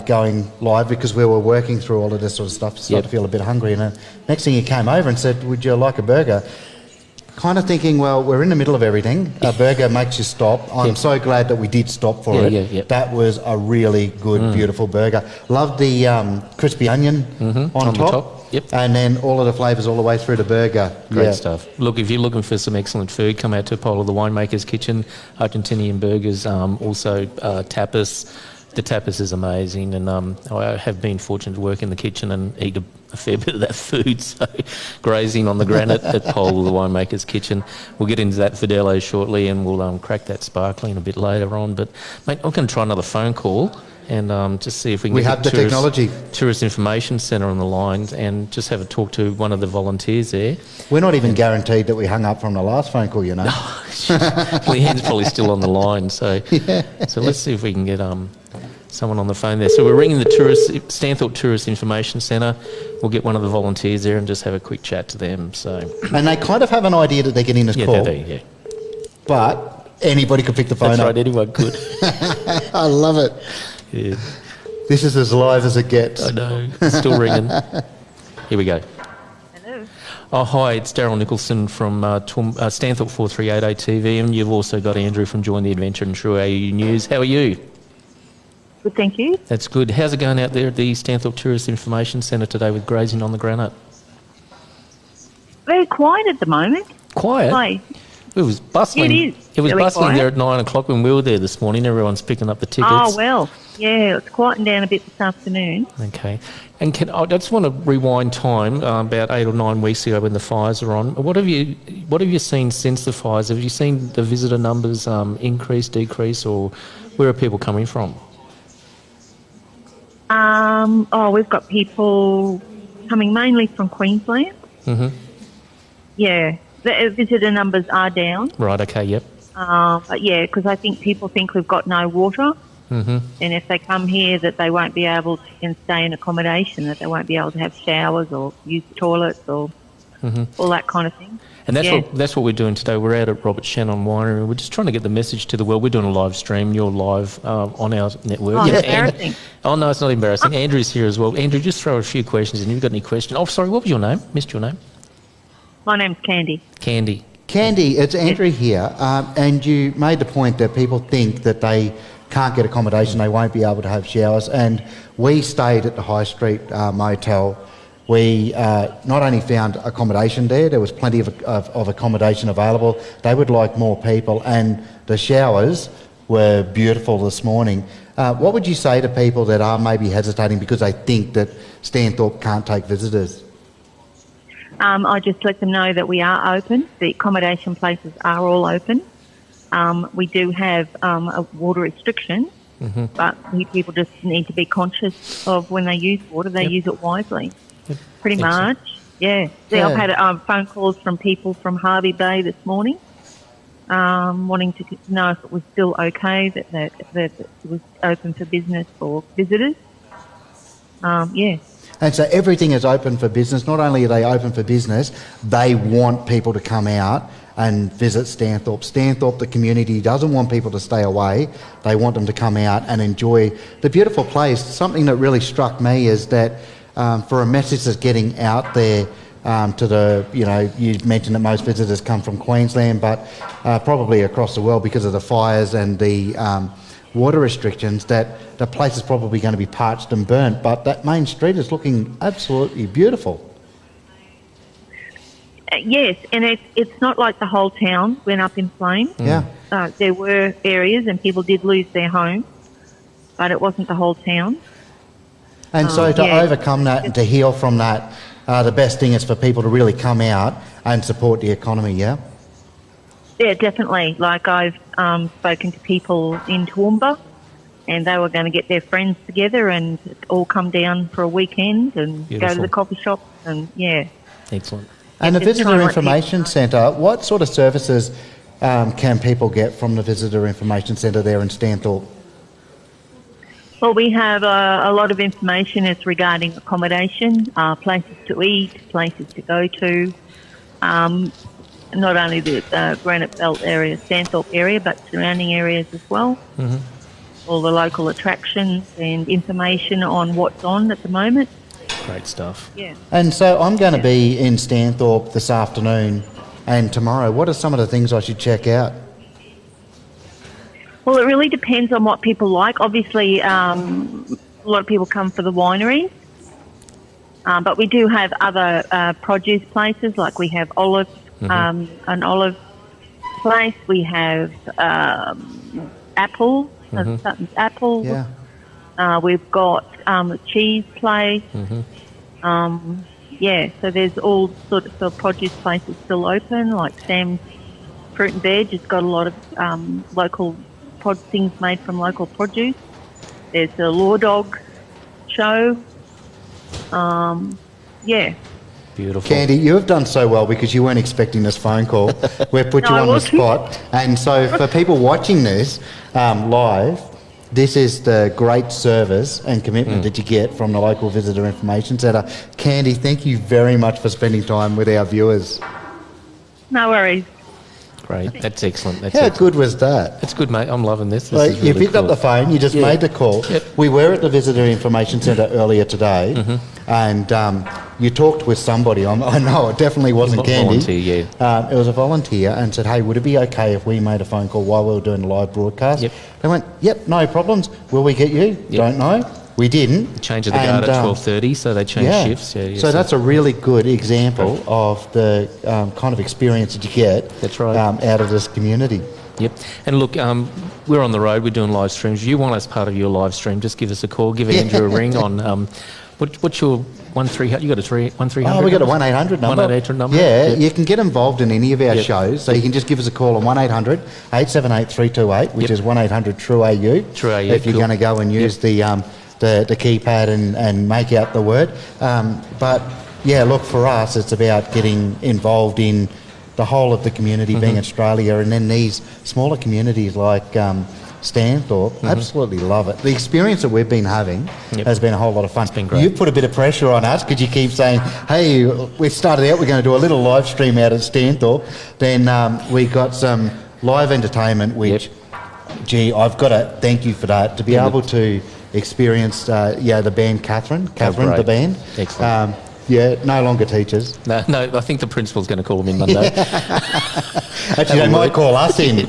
going live because we were working through all of this sort of stuff. Started to feel a bit hungry. And next thing he came over and said, would you like a burger? Kind of thinking, well, we're in the middle of everything. A burger makes you stop. I'm so glad that we did stop for it. Yeah. That was a really good, beautiful burger. Loved the crispy onion on the top. top. Yep. And then all of the flavours all the way through the burger. Great stuff. Look, if you're looking for some excellent food, come out to Paola The Winemaker's kitchen. Argentinian burgers, also tapas. The tapas is amazing, and I have been fortunate to work in the kitchen and eat a fair bit of that food. So, grazing on the Granite at Paola The Winemaker's kitchen. We'll get into that Fidelo shortly, and we'll crack that sparkling a bit later on. But, mate, I'm going to try another phone call and just see if we can get the technology. Tourist Information Centre on the line and just have a talk to one of the volunteers there. We're not even guaranteed that we hung up from the last phone call, you know. Leanne's probably still on the line, so let's see if we can get someone on the phone there. So we're ringing the Stanthorpe Tourist Information Centre. We'll get one of the volunteers there and just have a quick chat to them. So, and they kind of have an idea that they're getting this call. They do, but anybody could pick the phone up. That's right, anyone could. I love it. Yeah. This is as live as it gets. I know. It's still ringing. Here we go. Hello. Oh, hi, it's Daryl Nicholson from Stanthorpe-4380tv, and you've also got Andrew from Join the Adventure and Trueau.news. How are you? Good, thank you. That's good. How's it going out there at the Stanthorpe Tourist Information Centre today with Grazing on the Granite? Very quiet at the moment. Quiet? Like, It was bustling. It is It was really bustling quiet. there at 9 o'clock when we were there this morning. Everyone's picking up the tickets. oh, well, yeah, it's quieting down a bit this afternoon. Okay. And I just want to rewind time about 8 or 9 weeks ago when the fires were on. What have you seen since the fires? Have you seen the visitor numbers increase, decrease, or where are people coming from? We've got people coming mainly from Queensland. Mm-hmm. Yeah, the visitor numbers are down. Right, okay, yep. But yeah, because I think people think we've got no water. Mm-hmm. And if they come here, that they won't be able to and stay in accommodation, that they won't be able to have showers or use toilets or all that kind of thing. And that's Yeah. that's what we're doing today. We're out at Robert Shannon Winery, and we're just trying to get the message to the world. We're doing a live stream. You're live on our network. Oh, And- embarrassing. oh, no, it's not embarrassing. Andrew's here as well. Andrew, just throw a few questions in. If you've got any questions. Oh, sorry, what was your name? Missed your name. My name's Candy. Candy. Candy, it's Andrew here, and you made the point that people think that they can't get accommodation, they won't be able to have showers, and we stayed at the High Street Motel. We not only found accommodation there was plenty of accommodation available. They would like more people, and the showers were beautiful this morning. What would you say to people that are maybe hesitating because they think that Stanthorpe can't take visitors? I just let them know that we are open. The accommodation places are all open. We do have a water restriction, but people just need to be conscious of when they use water, they use it wisely. Pretty much, yeah. I've had phone calls from people from Harvey Bay this morning wanting to know if it was still okay, that it was open for business for visitors. Yeah. And so everything is open for business. Not only are they open for business, they want people to come out and visit Stanthorpe. Stanthorpe, the community, doesn't want people to stay away. They want them to come out and enjoy the beautiful place. Something that really struck me is that for a message that's getting out there to the, you mentioned that most visitors come from Queensland, but probably across the world because of the fires and the water restrictions, that the place is probably going to be parched and burnt, but that main street is looking absolutely beautiful. Yes, and it's not like the whole town went up in flames. Yeah. There were areas and people did lose their homes, but it wasn't the whole town. And so to overcome that and to heal from that, the best thing is for people to really come out and support the economy, yeah? Yeah, definitely. Like I've spoken to people in Toowoomba, and they were going to get their friends together and all come down for a weekend and go to the coffee shop, and yeah. Excellent. And the It's Visitor kinda like Information Centre, what sort of services can people get from the Visitor Information Centre there in Stanthorpe? Well, we have a lot of information as regarding accommodation, places to eat, places to go to. Not only the Granite Belt area, Stanthorpe area, but surrounding areas as well. Mm-hmm. All the local attractions and information on what's on at the moment. Great stuff. Yeah. And so I'm going to be in Stanthorpe this afternoon and tomorrow. What are some of the things I should check out? Well, it really depends on what people like. Obviously, a lot of people come for the wineries, but we do have other produce places, like we have olives, an olive place. We have apple, Sutton's apple. Yeah. We've got a cheese place. So there's all sorts of produce places still open, like Sam's Fruit and Veg has got a lot of local things made from local produce. There's the Law Dog show. Beautiful. Candy, you have done so well because you weren't expecting this phone call. We've put you on the spot. And so for people watching this live, this is the great service and commitment that you get from the local Visitor Information Centre. Candy, thank you very much for spending time with our viewers. No worries. Great. That's excellent. That's How excellent. good was that? That's good, mate. I'm loving this. Like, This is you really picked up cool. the phone, you just made the call. Yep. We were at the Visitor Information Centre earlier today, and you talked with somebody. I know it definitely wasn't Candy. Volunteer, It was a volunteer, and said, "Hey, would it be okay if we made a phone call while we were doing the live broadcast?" Yep. They went, "Yep, no problems. Will we get you?" Don't know. We didn't. Change of the guard at 12:30, so they changed shifts. Yeah, So that's a really good example of the kind of experience that you get. That's right. Out of this community. Yep. And look, we're on the road. We're doing live streams. If you want us part of your live stream, just give us a call. Give Andrew a ring on what's your 1300? You got a 1300? Oh, we got a 1800 number. 1800 number. Yeah, Yep. you can get involved in any of our shows. So you can just give us a call on 1-800-878-328, which is 1-800 Trueau. Trueau, if you're cool. going to go and use the keypad and make out the word. But yeah, look, for us, it's about getting involved in the whole of the community, being Australia, and then these smaller communities like Stanthorpe. Absolutely love it. The experience that we've been having has been a whole lot of fun. It's been great. You put a bit of pressure on us because you keep saying, hey, we started out, we're going to do a little live stream out at Stanthorpe. Then we got some live entertainment, which, gee, I've got to thank you for that, to be able to experience, the band Catherine the band. Excellent. No longer teachers. No, I think the principal's going to call them in Monday. Actually, they might call us in.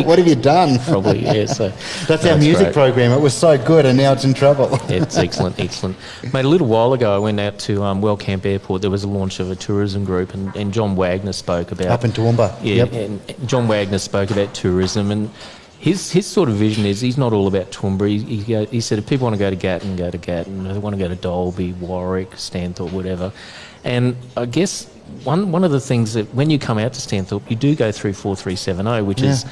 What have you done? Probably, yeah. So that's our music program. It was so good, and now it's in trouble. It's excellent. Mate, a little while ago, I went out to Wellcamp Airport. There was a launch of a tourism group, and John Wagner spoke about... Up in Toowoomba. Yeah, and John Wagner spoke about tourism, and his sort of vision is he's not all about Toowoomba. He said if people want to go to Gatton, go to Gatton. If they want to go to Dalby, Warwick, Stanthorpe, whatever. And I guess one of the things that when you come out to Stanthorpe, you do go through 4370, which is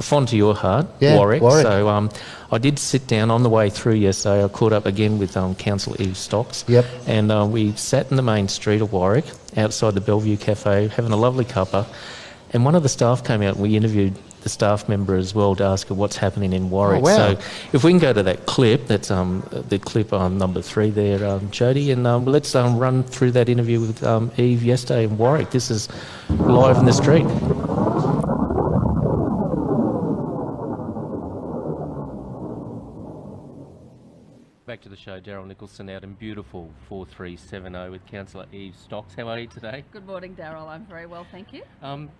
fond to your heart, Warwick. So I did sit down on the way through yesterday. I caught up again with Councillor Eve Stocks. And we sat in the main street of Warwick, outside the Bellevue Cafe, having a lovely cuppa. And one of the staff came out and we interviewed the staff member as well to ask her what's happening in Warwick. Oh, wow. So if we can go to that clip, that's the clip number 3 there, Jody, and let's run through that interview with Eve yesterday in Warwick. This is live in the street. Back to the show, Daryl Nicholson out in beautiful 4370 with Councillor Eve Stocks. How are you today? Good morning, Daryl. I'm very well, thank you.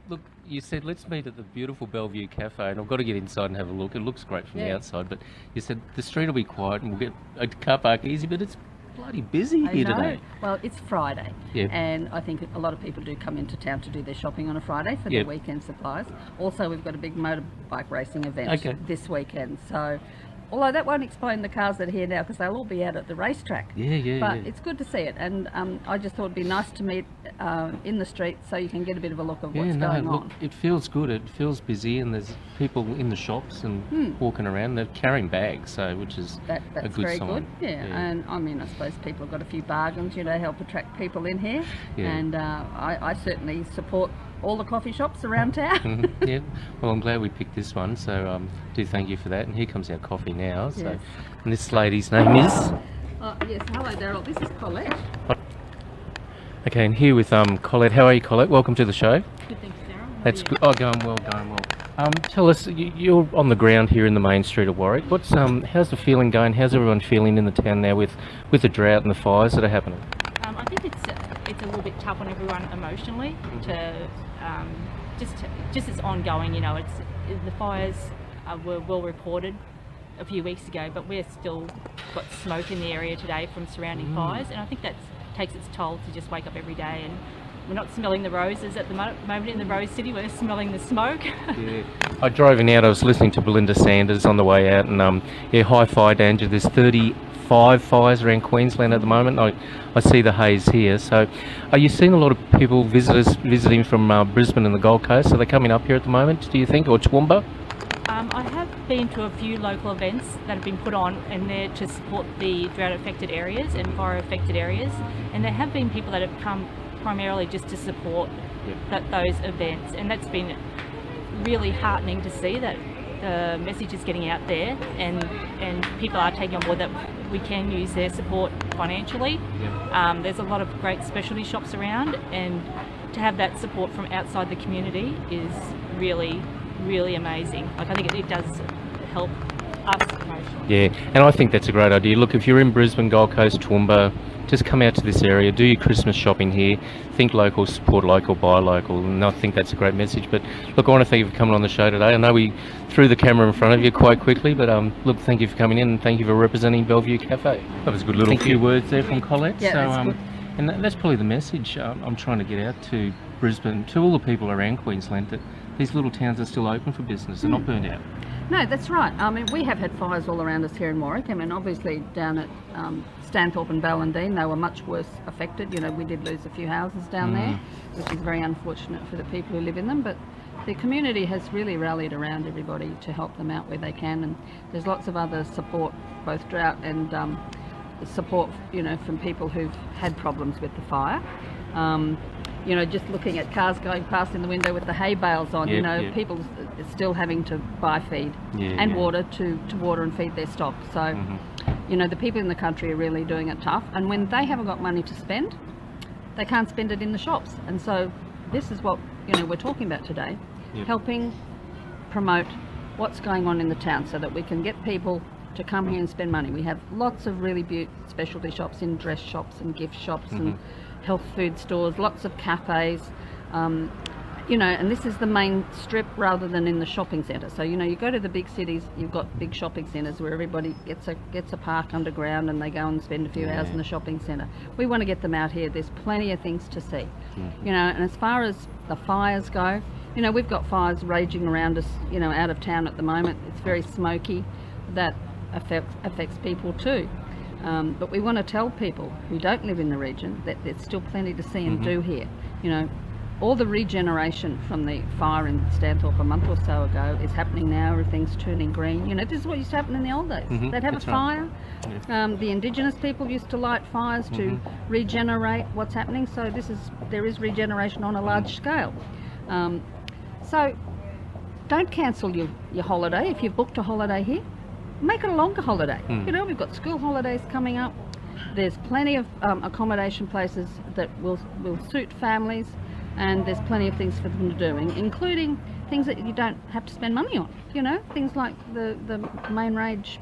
Look, you said let's meet at the beautiful Bellevue Cafe, and I've got to get inside and have a look. It looks great from the outside, but you said the street will be quiet and we'll get a car park easy, but it's bloody busy here today. Well, it's Friday, and I think a lot of people do come into town to do their shopping on a Friday for their weekend supplies. Also, we've got a big motorbike racing event this weekend, so... Although that won't explain the cars that are here now because they'll all be out at the racetrack. But it's good to see it, and I just thought it'd be nice to meet in the street so you can get a bit of a look of what's going on. Look, it feels good. It feels busy, and there's people in the shops and walking around. They're carrying bags, so which is that's a good very sign. Good. And I mean, I suppose people have got a few bargains, help attract people in here. And I certainly support all the coffee shops around town. Well, I'm glad we picked this one, so do thank you for that. And here comes our coffee now. So, and this lady's name is? Yes, hello Daryl, this is Colette. Okay, and here with Colette. How are you, Colette? Welcome to the show. Good, thanks, Daryl. That's good. Oh, going well. Tell us, you're on the ground here in the main street of Warwick. How's the feeling going? How's everyone feeling in the town now with the drought and the fires that are happening? I think it's a little bit tough on everyone emotionally to just it's ongoing. It's the fires were well reported a few weeks ago, but we're still got smoke in the area today from surrounding fires, and I think that takes its toll to just wake up every day and we're not smelling the roses at the moment in the Rose City. We're smelling the smoke. I drove in out. I was listening to Belinda Sanders on the way out, and high fire danger. There's 35 fires around Queensland at the moment. I see the haze here. So, are you seeing a lot of people, visitors visiting from Brisbane and the Gold Coast? Are they coming up here at the moment, do you think, or Toowoomba? I have been to a few local events that have been put on, and they're to support the drought-affected areas and fire-affected areas. And there have been people that have come primarily just to support those events, and that's been really heartening to see that the message is getting out there, and people are taking on board that we can use their support financially. There's a lot of great specialty shops around, and to have that support from outside the community is really, really amazing. I think it does help us emotionally. And I think that's a great idea. Look, if you're in Brisbane, Gold Coast, Toowoomba, just come out to this area, do your Christmas shopping here, think local, support local, buy local, and I think that's a great message. But look, I want to thank you for coming on the show today. I know we threw the camera in front of you quite quickly, but look, thank you for coming in, and thank you for representing Bellevue Cafe. That was a good little few words there from Colette. That's good. And that's probably the message I'm trying to get out to Brisbane, to all the people around Queensland, that these little towns are still open for business. They're not burned out. No, that's right. I mean, we have had fires all around us here in Warwick. I mean, obviously down at Stanthorpe and Ballandine, they were much worse affected. We did lose a few houses down there, which is very unfortunate for the people who live in them. But the community has really rallied around everybody to help them out where they can. And there's lots of other support, both drought and support, from people who've had problems with the fire. Just looking at cars going past in the window with the hay bales on, people, it's still having to buy feed and water to water and feed their stock. So, you know, the people in the country are really doing it tough. And when they haven't got money to spend, they can't spend it in the shops. And so this is what, you know, we're talking about today, helping promote what's going on in the town so that we can get people to come here and spend money. We have lots of really beautiful specialty shops, in dress shops and gift shops and health food stores, lots of cafes, you know, and this is the main strip rather than in the shopping centre. So, you know, you go to the big cities, you've got big shopping centres where everybody gets a park underground and they go and spend a few hours in the shopping centre. We want to get them out here. There's plenty of things to see, you know, and as far as the fires go, you know, we've got fires raging around us, you know, out of town at the moment. It's very smoky. That affects people too. But we want to tell people who don't live in the region that there's still plenty to see and do here. You know, all the regeneration from the fire in Stanthorpe a month or so ago is happening now. Everything's turning green. You know, this is what used to happen in the old days. They'd have a fire. The Indigenous people used to light fires to regenerate what's happening. So there is regeneration on a large scale. So don't cancel your holiday. If you've booked a holiday here, make it a longer holiday. You know, we've got school holidays coming up. There's plenty of accommodation places that will suit families, and there's plenty of things for them to do, including things that you don't have to spend money on. You know, things like the main range,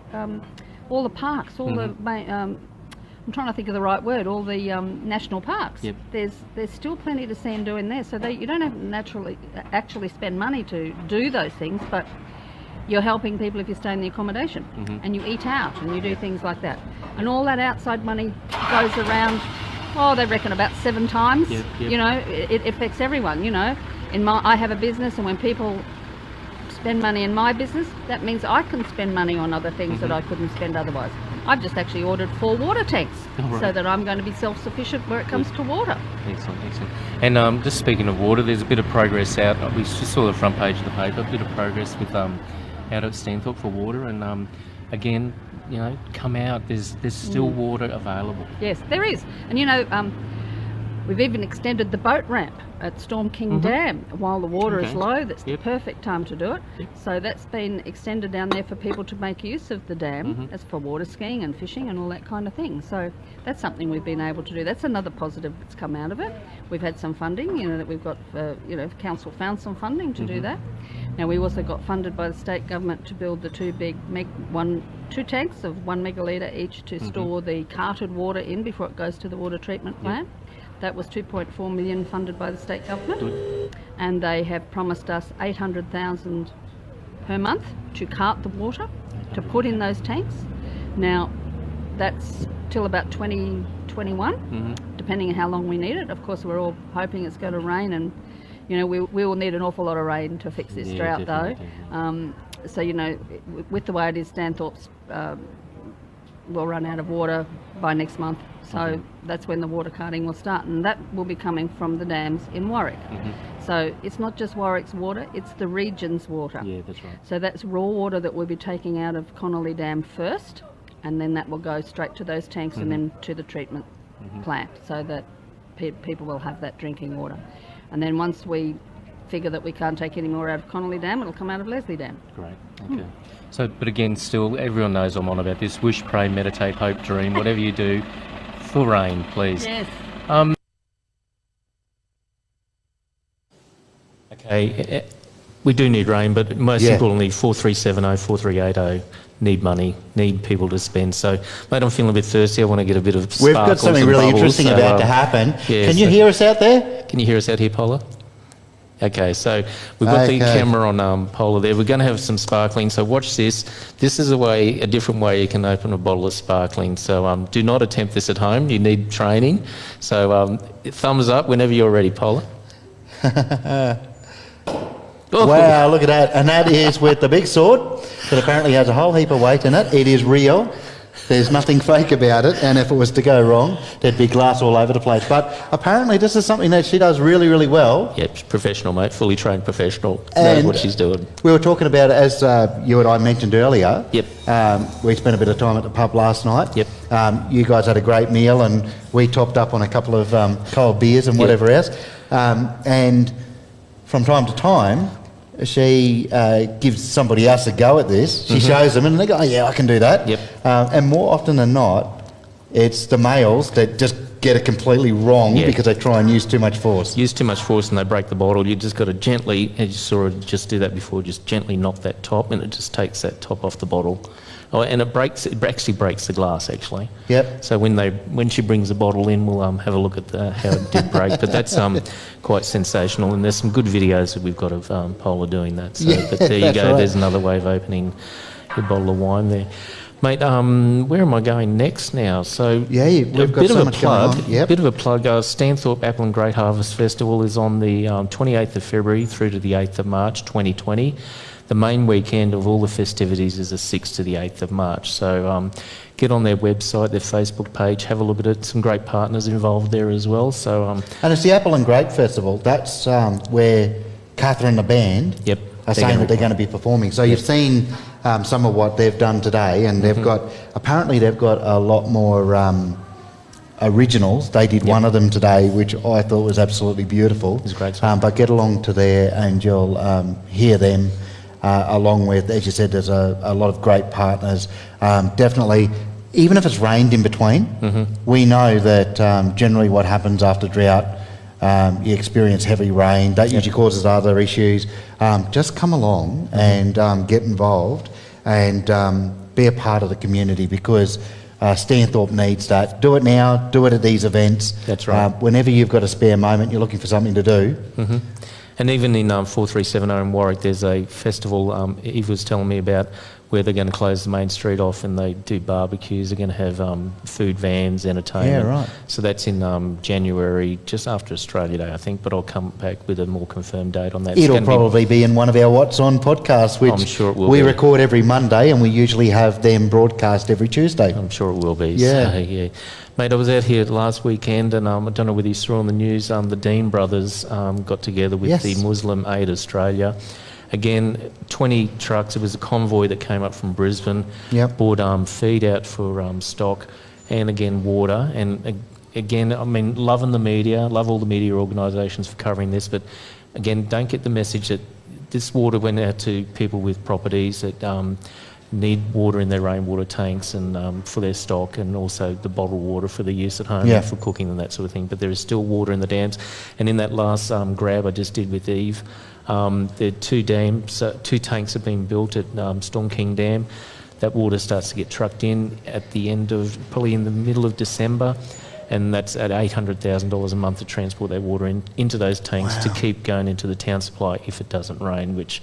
all the parks, all the I'm trying to think of the right word, all the national parks. There's still plenty to see and do in there, so you don't have to actually spend money to do those things, but you're helping people if you stay in the accommodation and you eat out and you do things like that. And all that outside money goes around, they reckon about 7 times. You know, it affects everyone, you know. I have a business, and when people spend money in my business, that means I can spend money on other things that I couldn't spend otherwise. I've just actually ordered 4 water tanks so that I'm going to be self-sufficient where it comes to water. Excellent. And just speaking of water, there's a bit of progress out. We just saw the front page of the paper, a bit of progress with out at Stanthorpe for water, and again, you know, come out. There's still water available. Yes, there is, and you know, we've even extended the boat ramp at Storm King Dam while the water is low. That's the perfect time to do it. So that's been extended down there for people to make use of the dam as for water skiing and fishing and all that kind of thing. So that's something we've been able to do. That's another positive that's come out of it. We've had some funding, you know, that we've got, you know, council found some funding to do that. Now we also got funded by the state government to build the 2 tanks of 1 megalitre each to store the carted water in before it goes to the water treatment plant. That was 2.4 million funded by the state government, and they have promised us 800,000 per month to cart the water to put in those tanks. Now that's till about 2021, depending on how long we need it. Of course, we're all hoping it's going to rain, and you know, we will need an awful lot of rain to fix this drought though. So you know, with the way it is, Stanthorpe's will run out of water by next month. So that's when the water carting will start, and that will be coming from the dams in Warwick. So it's not just Warwick's water, it's the region's water. Yeah, that's right. So that's raw water that we'll be taking out of Connolly Dam first, and then that will go straight to those tanks and then to the treatment plant, so that people will have that drinking water. And then once we figure that we can't take any more out of Connolly Dam, it'll come out of Leslie Dam. Great, okay. So, but again, still, everyone knows I'm on about this. Wish, pray, meditate, hope, dream, whatever you do, for rain, please. Yes. Okay, we do need rain, but most importantly, 4370, 4380 need money, need people to spend. So, mate, I'm feeling a bit thirsty. I want to get a bit of sparkles. We've got something really interesting about to happen. Can you hear us out there? Can you hear us out here, Paola? Okay, so we've got the camera on Paola there. We're going to have some sparkling, so watch this. This is a different way you can open a bottle of sparkling. So do not attempt this at home. You need training. So thumbs up whenever you're ready, Paola. Wow, look at that. And that is with the big sword that apparently has a whole heap of weight in it. It is real. There's nothing fake about it, and if it was to go wrong, there'd be glass all over the place. But apparently this is something that she does really, really well. Yep, she's professional, mate, fully trained professional, knows what she's doing. We were talking about it, as you and I mentioned earlier. Yep. We spent a bit of time at the pub last night. Yep. You guys had a great meal, and we topped up on a couple of cold beers and whatever else. And from time to time, she gives somebody else a go at this. She shows them and they go, oh yeah, I can do that. Yep. And more often than not, it's the males that just get it completely wrong because they try and use too much force. Use too much force and they break the bottle. You just got to gently, as you saw her just do that before, just gently knock that top, and it just takes that top off the bottle. Oh, and it actually breaks the glass, actually. Yep. So when she brings the bottle in, we'll have a look at how it did break. But that's quite sensational, and there's some good videos that we've got of Paola doing that. So, but there you go. Right. There's another way of opening your bottle of wine there. Mate, where am I going next now? So we've got so much going on. Yep. Bit of a plug. Stanthorpe Apple and Grape Harvest Festival is on the 28th of February through to the 8th of March 2020. The main weekend of all the festivities is the 6th to the 8th of March. So get on their website, their Facebook page, have a look at it. Some great partners involved there as well. So and it's the Apple and Grape Festival. That's where Catherine and the band are saying that they're going to be performing. So you've seen some of what they've done today, and they've got a lot more originals. They did one of them today, which I thought was absolutely beautiful. It's great. But get along to there and you'll hear them. Along with, as you said, there's a lot of great partners. Definitely, even if it's rained in between, we know that generally what happens after drought, you experience heavy rain. That usually causes other issues. Just come along and get involved and be a part of the community, because Stanthorpe needs that. Do it now, do it at these events. That's right. Whenever you've got a spare moment, you're looking for something to do. And even in 4370 in Warwick, there's a festival Eve was telling me about, where they're going to close the main street off and they do barbecues. They're going to have food vans, entertainment. Yeah, right. So that's in January, just after Australia Day, I think, but I'll come back with a more confirmed date on that. It'll probably be in one of our What's On podcasts, which I'm sure it will we be. record every Monday, and we usually have them broadcast every Tuesday. I'm sure it will be. Yeah. So, yeah. Mate, I was out here last weekend, and I don't know whether you saw on the news, the Dean brothers got together with the Muslim Aid Australia. Again, 20 trucks. It was a convoy that came up from Brisbane, brought feed out for stock, and again, water. And again, I mean, loving the media, love all the media organisations for covering this, but again, don't get the message that this water went out to people with properties that need water in their rainwater tanks and for their stock, and also the bottled water for the use at home and for cooking and that sort of thing. But there is still water in the dams. And in that last grab I just did with Eve, there are two dams, two tanks have been built at Storm King Dam. That water starts to get trucked in at the end of, probably in the middle of December, and that's at $800,000 a month to transport that water into those tanks to keep going into the town supply if it doesn't rain, which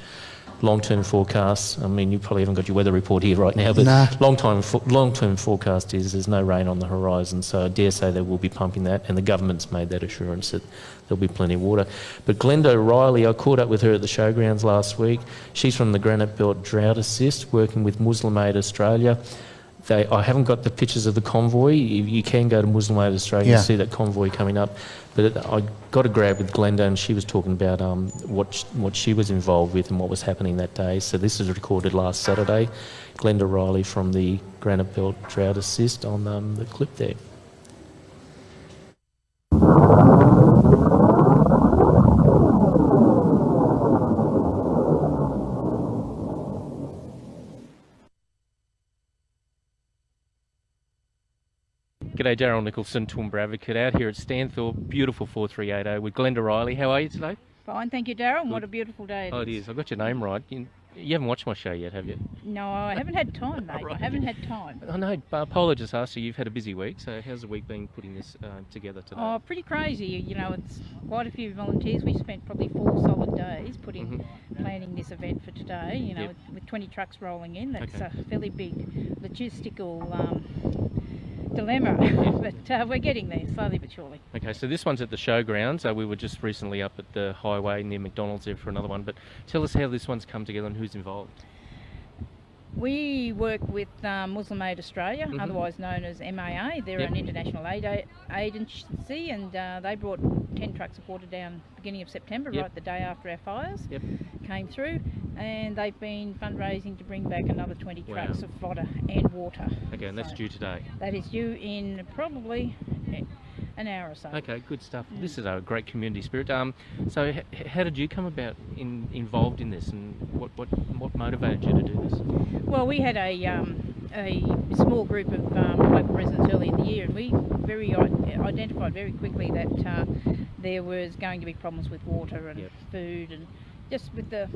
long-term forecasts, I mean, you probably haven't got your weather report here right now, but long-term forecast is there's no rain on the horizon, so I dare say they will be pumping that, and the government's made that assurance that there'll be plenty of water. But Glenda O'Reilly, I caught up with her at the showgrounds last week. She's from the Granite Belt Drought Assist, working with Muslim Aid Australia. I haven't got the pictures of the convoy. You can go to Muslim Aid Australia and see that convoy coming up. But I got a grab with Glenda, and she was talking about what she was involved with and what was happening that day. So this was recorded last Saturday. Glenda Riley from the Granite Belt Drought Assist on the clip there. G'day, Daryl Nicholson, Toowoomba Advocate, out here at Stanthorpe, beautiful 4380 with Glenda Riley. How are you today? Fine, thank you, Daryl. What a beautiful day it is. I got your name right. You haven't watched my show yet, have you? No, I haven't had time, mate. I haven't had time. I know. Paola just asked you. You've had a busy week, so how's the week been putting this together today? Oh, pretty crazy. You know, it's quite a few volunteers. We spent probably 4 solid days planning this event for today. You know, with 20 trucks rolling in. That's a fairly big logistical dilemma, but we're getting there slowly but surely. Okay, so this one's at the showgrounds. We were just recently up at the highway near McDonald's there for another one, but tell us how this one's come together and who's involved. We work with Muslim Aid Australia, otherwise known as MAA. They're an international aid agency, and they brought 10 trucks of water down beginning of September, right the day after our fires came through, and they've been fundraising to bring back another 20 trucks of fodder and water. Okay, and that's due today? That is due in probably An hour or so. Okay, good stuff. This is a great community spirit. So how did you come about involved in this, and what motivated you to do this? Well, we had a small group of local residents early in the year, and we identified very quickly that there was going to be problems with water and food, and just with the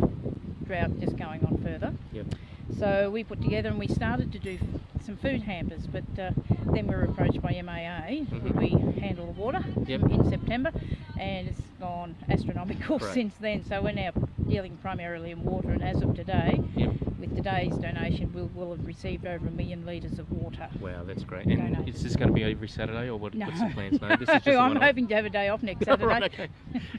drought just going on further. Yep. So we put together and we started to do some food hampers, but then we were approached by MAA. Would we handle the water in September? And it's gone astronomical since then. So we're now dealing primarily in water, and as of today, with today's donation, we'll have received over 1 million litres of water. Wow, that's great. And is this going to be every Saturday, or what's the plans? No, this is just I'm hoping to have a day off next Saturday. Right, okay.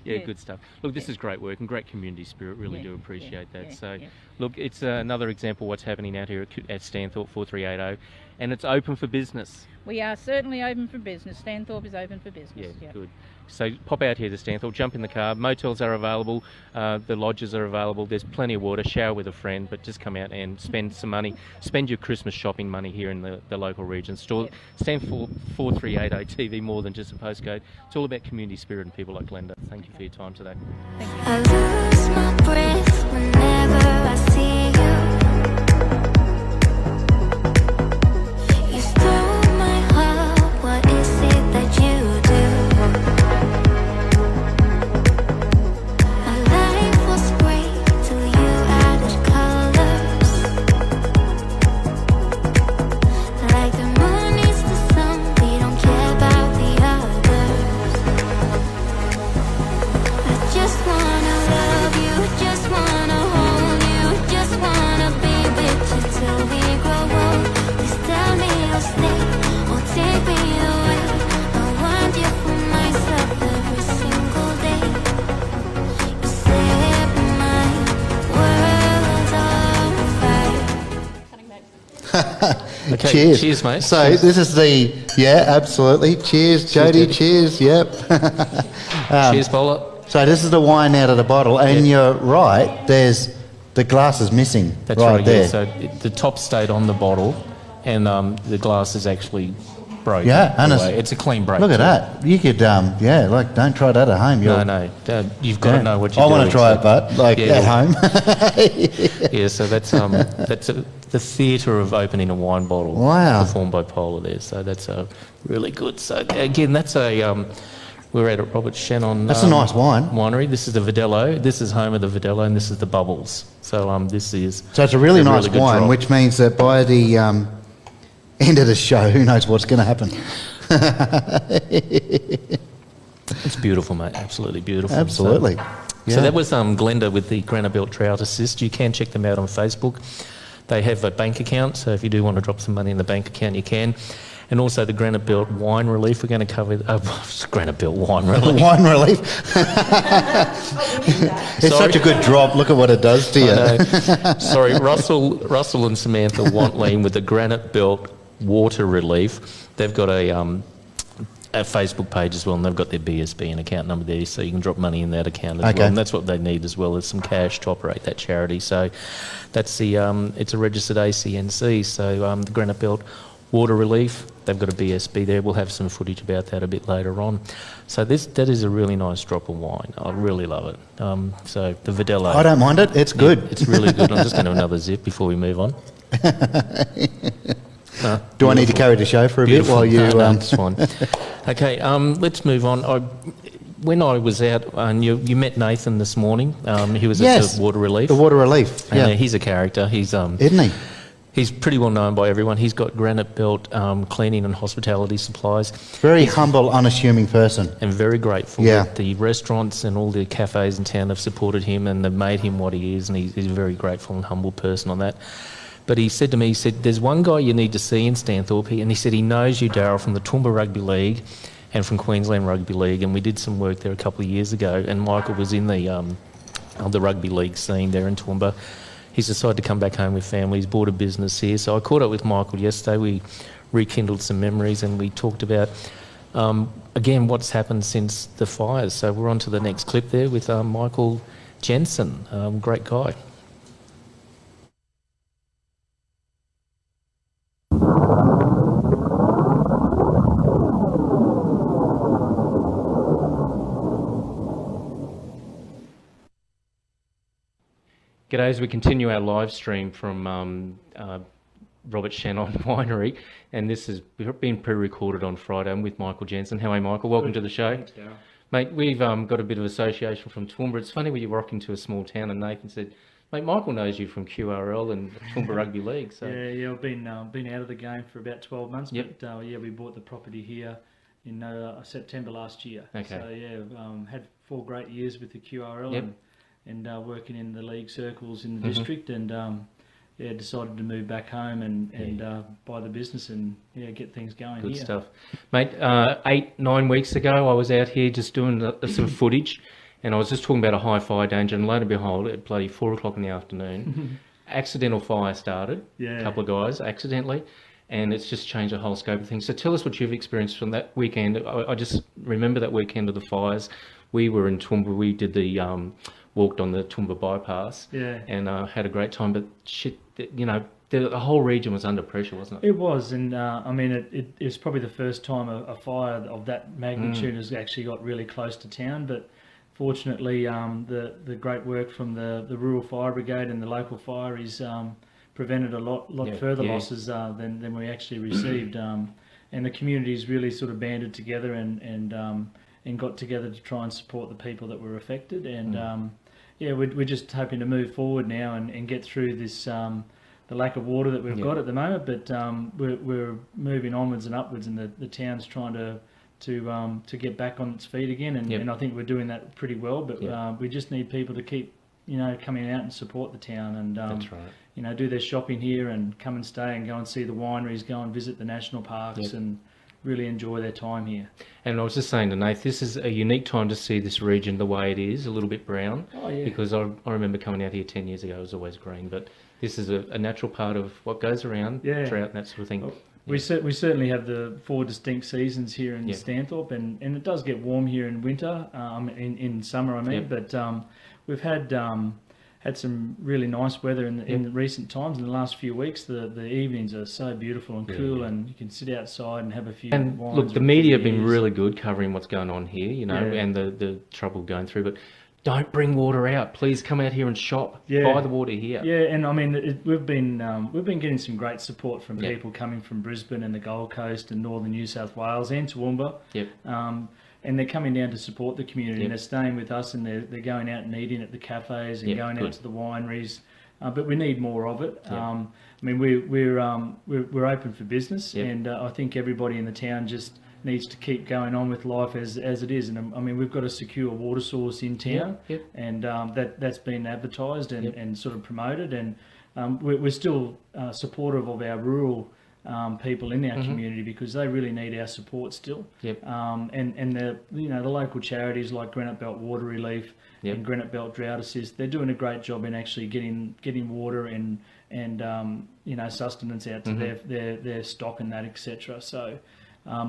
Yeah, good stuff. Look, this is great work and great community spirit. Really do appreciate that. So, look, it's another example of what's happening out here at Stanthorpe 4380, and it's open for business. We are certainly open for business. Stanthorpe is open for business. Yeah, good. So pop out here to Stanthorpe, jump in the car. Motels are available, the lodges are available. There's plenty of water. Shower with a friend, but just come out and spend some money. Spend your Christmas shopping money here in the local region. Stanthorpe 4380tv, more than just a postcode. It's all about community spirit and people like Glenda. Thank you for your time today. Thank you. I lose my breath whenever I see you. You stole my heart. What is it that you do? My life was great till you added colors. Like the moon is the sun, we don't care about the others. I just wanna love you, just wanna hold you, just wanna be with you till we grow old. Please tell me you'll stay or take me away. I want you for myself every single day. You set my world on fire. Okay, Cheers. cheers, mate. So this is absolutely. Cheers, Jody. Cheers. Yep. Cheers, Paola. So this is the wine out of the bottle, and you're right. There's the glass is missing. That's right right. there. Yeah. So the top stayed on the bottle, and the glass is actually broken. Yeah, and away. It's a clean break. Look at too. that. You could, don't try that at home. No, you've got to know what you're I doing. want to try it, but at home. Yeah, so that's the theatre of opening a wine bottle. Wow. Performed by Paola there. So that's really good. So again, that's we're at Robert Shannon. That's a nice wine. Winery. This is the Vidello. This is home of the Vidello, and this is the Bubbles. So this is. So it's a really nice good wine, drop. which means that by the end of the show, who knows what's going to happen? It's beautiful, mate. Absolutely beautiful. Absolutely. So that was Glenda with the Granite Belt Trout Assist. You can check them out on Facebook. They have a bank account, so if you do want to drop some money in the bank account, you can. And also the Granite Belt Wine Relief. We're going to cover Granite Belt Wine Relief. Wine relief. It's such a good drop. Look at what it does to you. Sorry, Russell and Samantha Wantleen with the Granite Belt Water Relief. They've got a Facebook page as well, and they've got their BSB and account number there, so you can drop money in that account as well. And that's what they need as well as some cash to operate that charity. So that's the it's a registered ACNC. So the Granite Belt Water Relief. They've got a BSB there. We'll have some footage about that a bit later on. So that is a really nice drop of wine. I really love it. So the Vidello. I don't mind it. It's good. Yeah, it's really good. I'm just going to another zip before we move on. Do I need to carry the show for a bit while you... No, it's fine. Okay, let's move on. When I was out, you met Nathan this morning. He was at the Water Relief. The Water Relief, and he's a character. He's isn't he? He's pretty well known by everyone. He's got Granite Belt cleaning and hospitality supplies. Very humble, unassuming person. And very grateful that the restaurants and all the cafes in town have supported him and they've made him what he is, and he's a very grateful and humble person on that. But he said to me, there's one guy you need to see in Stanthorpe, and he said he knows you, Darryl, from the Toowoomba Rugby League and from Queensland Rugby League, and we did some work there a couple of years ago, and Michael was in the rugby league scene there in Toowoomba. He's decided to come back home with family. He's bought a business here. So I caught up with Michael yesterday. We rekindled some memories and we talked about, again, what's happened since the fires. So we're on to the next clip there with Michael Jensen, great guy. G'day, as we continue our live stream from Robert Shannon Winery, and this has been pre-recorded on Friday. I'm with Michael Jensen. How are you, Michael? Welcome to the show. Thanks, Darryl. Mate, we've got a bit of association from Toowoomba. It's funny when you rock into a small town and Nathan said, mate, Michael knows you from QRL and Toowoomba Rugby League. So Yeah, I've been out of the game for about 12 months, Yep. but we bought the property here in September last year. Okay. So had 4 great years with the QRL Yep. and working in the league circles in the district, and decided to move back home and buy the business and get things going good here. stuff. Mate, 8-9 weeks ago, I was out here just doing some footage, and I was just talking about a high fire danger, and lo and behold, at bloody 4 o'clock in the afternoon, accidental fire started, a couple of guys accidentally, and it's just changed the whole scope of things. So tell us what you've experienced from that weekend. I just remember that weekend of the fires. We were in Toowoomba, we did the walked on the Toowoomba bypass, and had a great time, but shit, the whole region was under pressure, wasn't it? It was, and it's probably the first time a fire of that magnitude has actually got really close to town, but fortunately the great work from the Rural Fire Brigade and the local fire is prevented a lot further losses than we actually received, and the community's really sort of banded together and got together to try and support the people that were affected, and we're just hoping to move forward now and get through this the lack of water that we've got at the moment, but we're moving onwards and upwards, and the town's trying to get back on its feet again, and I think we're doing that pretty well, but we just need people to keep coming out and support the town, and that's right. Do their shopping here and come and stay and go and see the wineries, go and visit the national parks, and really enjoy their time here. And I was just saying to Nath, this is a unique time to see this region the way it is, a little bit brown. Oh, yeah. Because I remember coming out here 10 years ago, it was always green, but this is a natural part of what goes around, drought and that sort of thing. Well, we certainly have the 4 distinct seasons here in Stanthorpe, and it does get warm here in winter, in summer I mean, but we've had some really nice weather in recent times. In the last few weeks, the evenings are so beautiful and cool, and you can sit outside and have a few and wines. look, the media have been really good covering what's going on here, and the trouble going through, but don't bring water out. Please come out here and shop. Buy the water here. Yeah, and I mean, we've been getting some great support from people coming from Brisbane and the Gold Coast and northern New South Wales and Toowoomba. And they're coming down to support the community, and they're staying with us, and they're going out and eating at the cafes and going out to the wineries. But we need more of it. I mean, we're open for business, and I think everybody in the town just needs to keep going on with life as it is. And I mean, we've got a secure water source in town, and that's been advertised and sort of promoted. And we're still supportive of our rural people in our community, because they really need our support still. And the local charities like Granite Belt Water Relief and Granite Belt Drought Assist, they're doing a great job in actually getting water and sustenance out to their stock and that, etc. So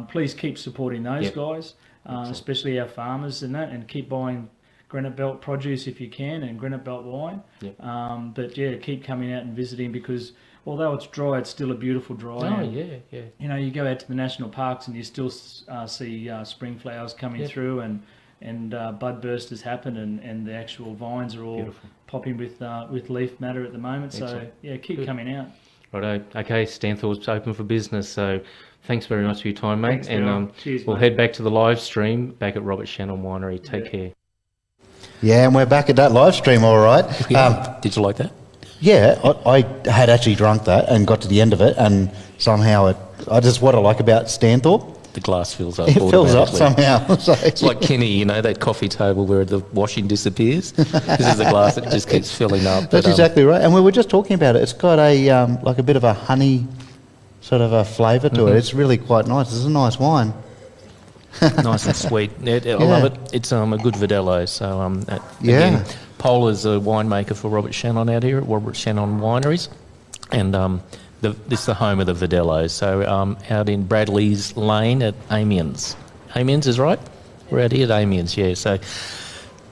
please keep supporting those guys, especially our farmers and that, and keep buying Granite Belt produce if you can, and Granite Belt wine. But keep coming out and visiting, because although it's dry, it's still a beautiful dry. Oh, you go out to the national parks and you still see spring flowers coming through, and bud burst has happened, and the actual vines are all popping with leaf matter at the moment. So keep coming out. Righto. Okay, Stanthorpe's open for business, so thanks very much for your time, mate. Thanks, and cheers, we'll mate. head back to the live stream back at Robert Shannon Winery. Take care. Yeah, and we're back at that live stream, all right. Did you like that? Yeah, I had actually drunk that and got to the end of it, and somehow what I like about Stanthorpe, the glass fills up. It fills up somehow. So, it's like Kenny, that coffee table where the washing disappears. This is the glass that just keeps filling up. That's exactly right. And we were just talking about it. It's got a like a bit of a honey sort of a flavour to it. It's really quite nice. It's a nice wine. Nice and sweet. I love it. It's a good Verdelho. So again, Paola's a winemaker for Robert Shannon out here at Robert Shannon Wineries, and this is the home of the Verdelho. So out in Bradley's Lane at Amiens. Amiens is right. We're out here at Amiens. Yeah. So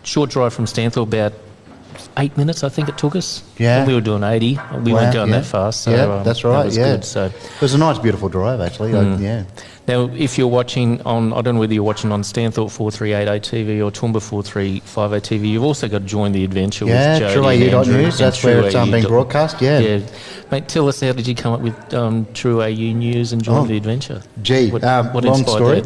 short drive from Stanthorpe, about 8 minutes, I think it took us. Yeah. And we were doing 80. We weren't going that fast. So, yeah, that's right. That was good. So it was a nice, beautiful drive, actually. Yeah. now, if you're watching on, I don't know whether you're watching on Stanthorpe-4380tv or Toowoomba-4350tv, you've also got to join the adventure with Jody Trueau.news. That's where it's being broadcast. Yeah. Mate, tell us, how did you come up with Trueau News and join the adventure? What long story.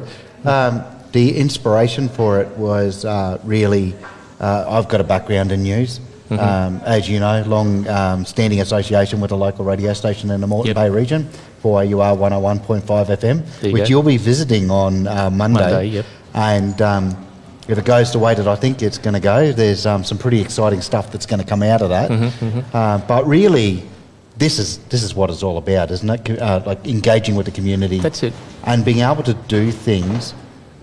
The inspiration for it was really, I've got a background in news. As you know, long standing association with a local radio station in the Moreton Bay region, 4AUR 101.5 FM, which you'll be visiting on Monday. And if it goes the way that I think it's going to go, there's some pretty exciting stuff that's going to come out of that. But really, this is what it's all about, isn't it? Like engaging with the community. That's it. And being able to do things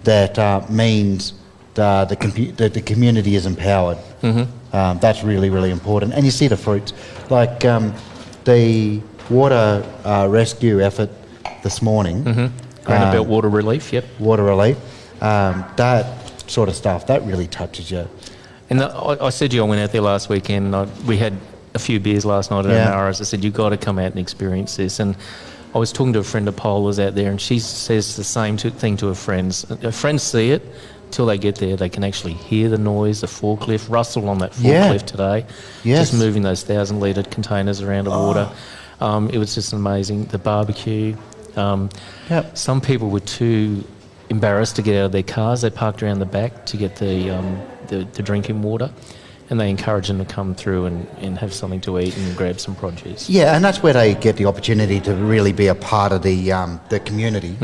that means that the community is empowered. That's really, really important. And you see the fruits. Like the water rescue effort this morning. Granite Belt Water Relief, Water relief. That sort of stuff, that really touches you. And I said to you, I went out there last weekend. We had a few beers last night at Amara's. I said, you've got to come out and experience this. And I was talking to a friend of Paola's out there, and she says the same thing to her friends. Her friends see it. Till they get there, they can actually hear the noise, the forklift, Russell on that forklift today, just moving those 1,000-litre containers around the water. It was just amazing. The barbecue. Some people were too embarrassed to get out of their cars. They parked around the back to get the drinking water, and they encouraged them to come through and have something to eat and grab some produce. Yeah, and that's where they get the opportunity to really be a part of the community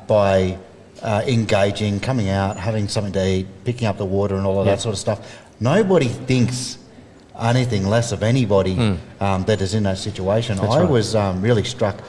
by engaging, coming out, having something to eat, picking up the water and all of that sort of stuff. Nobody thinks anything less of anybody that is in that situation. I was really struck.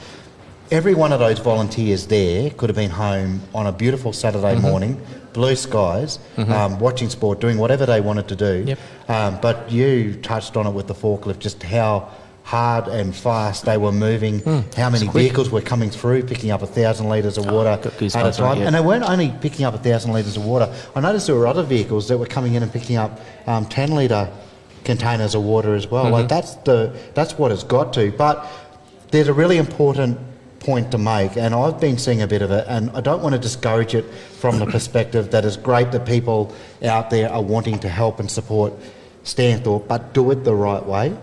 Every one of those volunteers there could have been home on a beautiful Saturday morning, blue skies, watching sport, doing whatever they wanted to do. But you touched on it with the forklift, just how hard and fast they were moving, how many vehicles were coming through, picking up 1,000 litres of water at a time. And they weren't only picking up 1,000 litres of water. I noticed there were other vehicles that were coming in and picking up 10-litre containers of water as well. Like that's what it's got to. But there's a really important point to make, and I've been seeing a bit of it, and I don't want to discourage it from the perspective that it's great that people out there are wanting to help and support Stanthorpe, but do it the right way.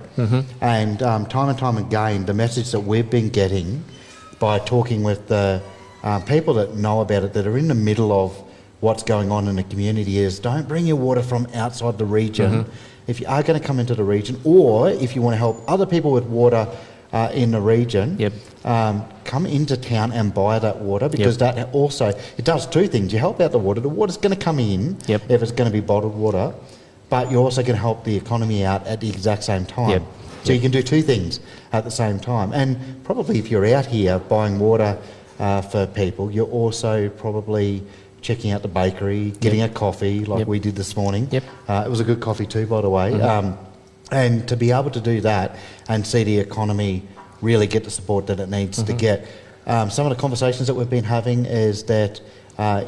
And time and time again, the message that we've been getting by talking with the people that know about it, that are in the middle of what's going on in the community, is don't bring your water from outside the region. If you are going to come into the region, or if you want to help other people with water in the region, come into town and buy that water, because that also, it does two things. You help out the water's going to come in if it's going to be bottled water, but you're also going to help the economy out at the exact same time. So you can do two things at the same time. And probably if you're out here buying water for people, you're also probably checking out the bakery, getting a coffee like we did this morning. It was a good coffee too, by the way. And to be able to do that and see the economy really get the support that it needs to get. Some of the conversations that we've been having is that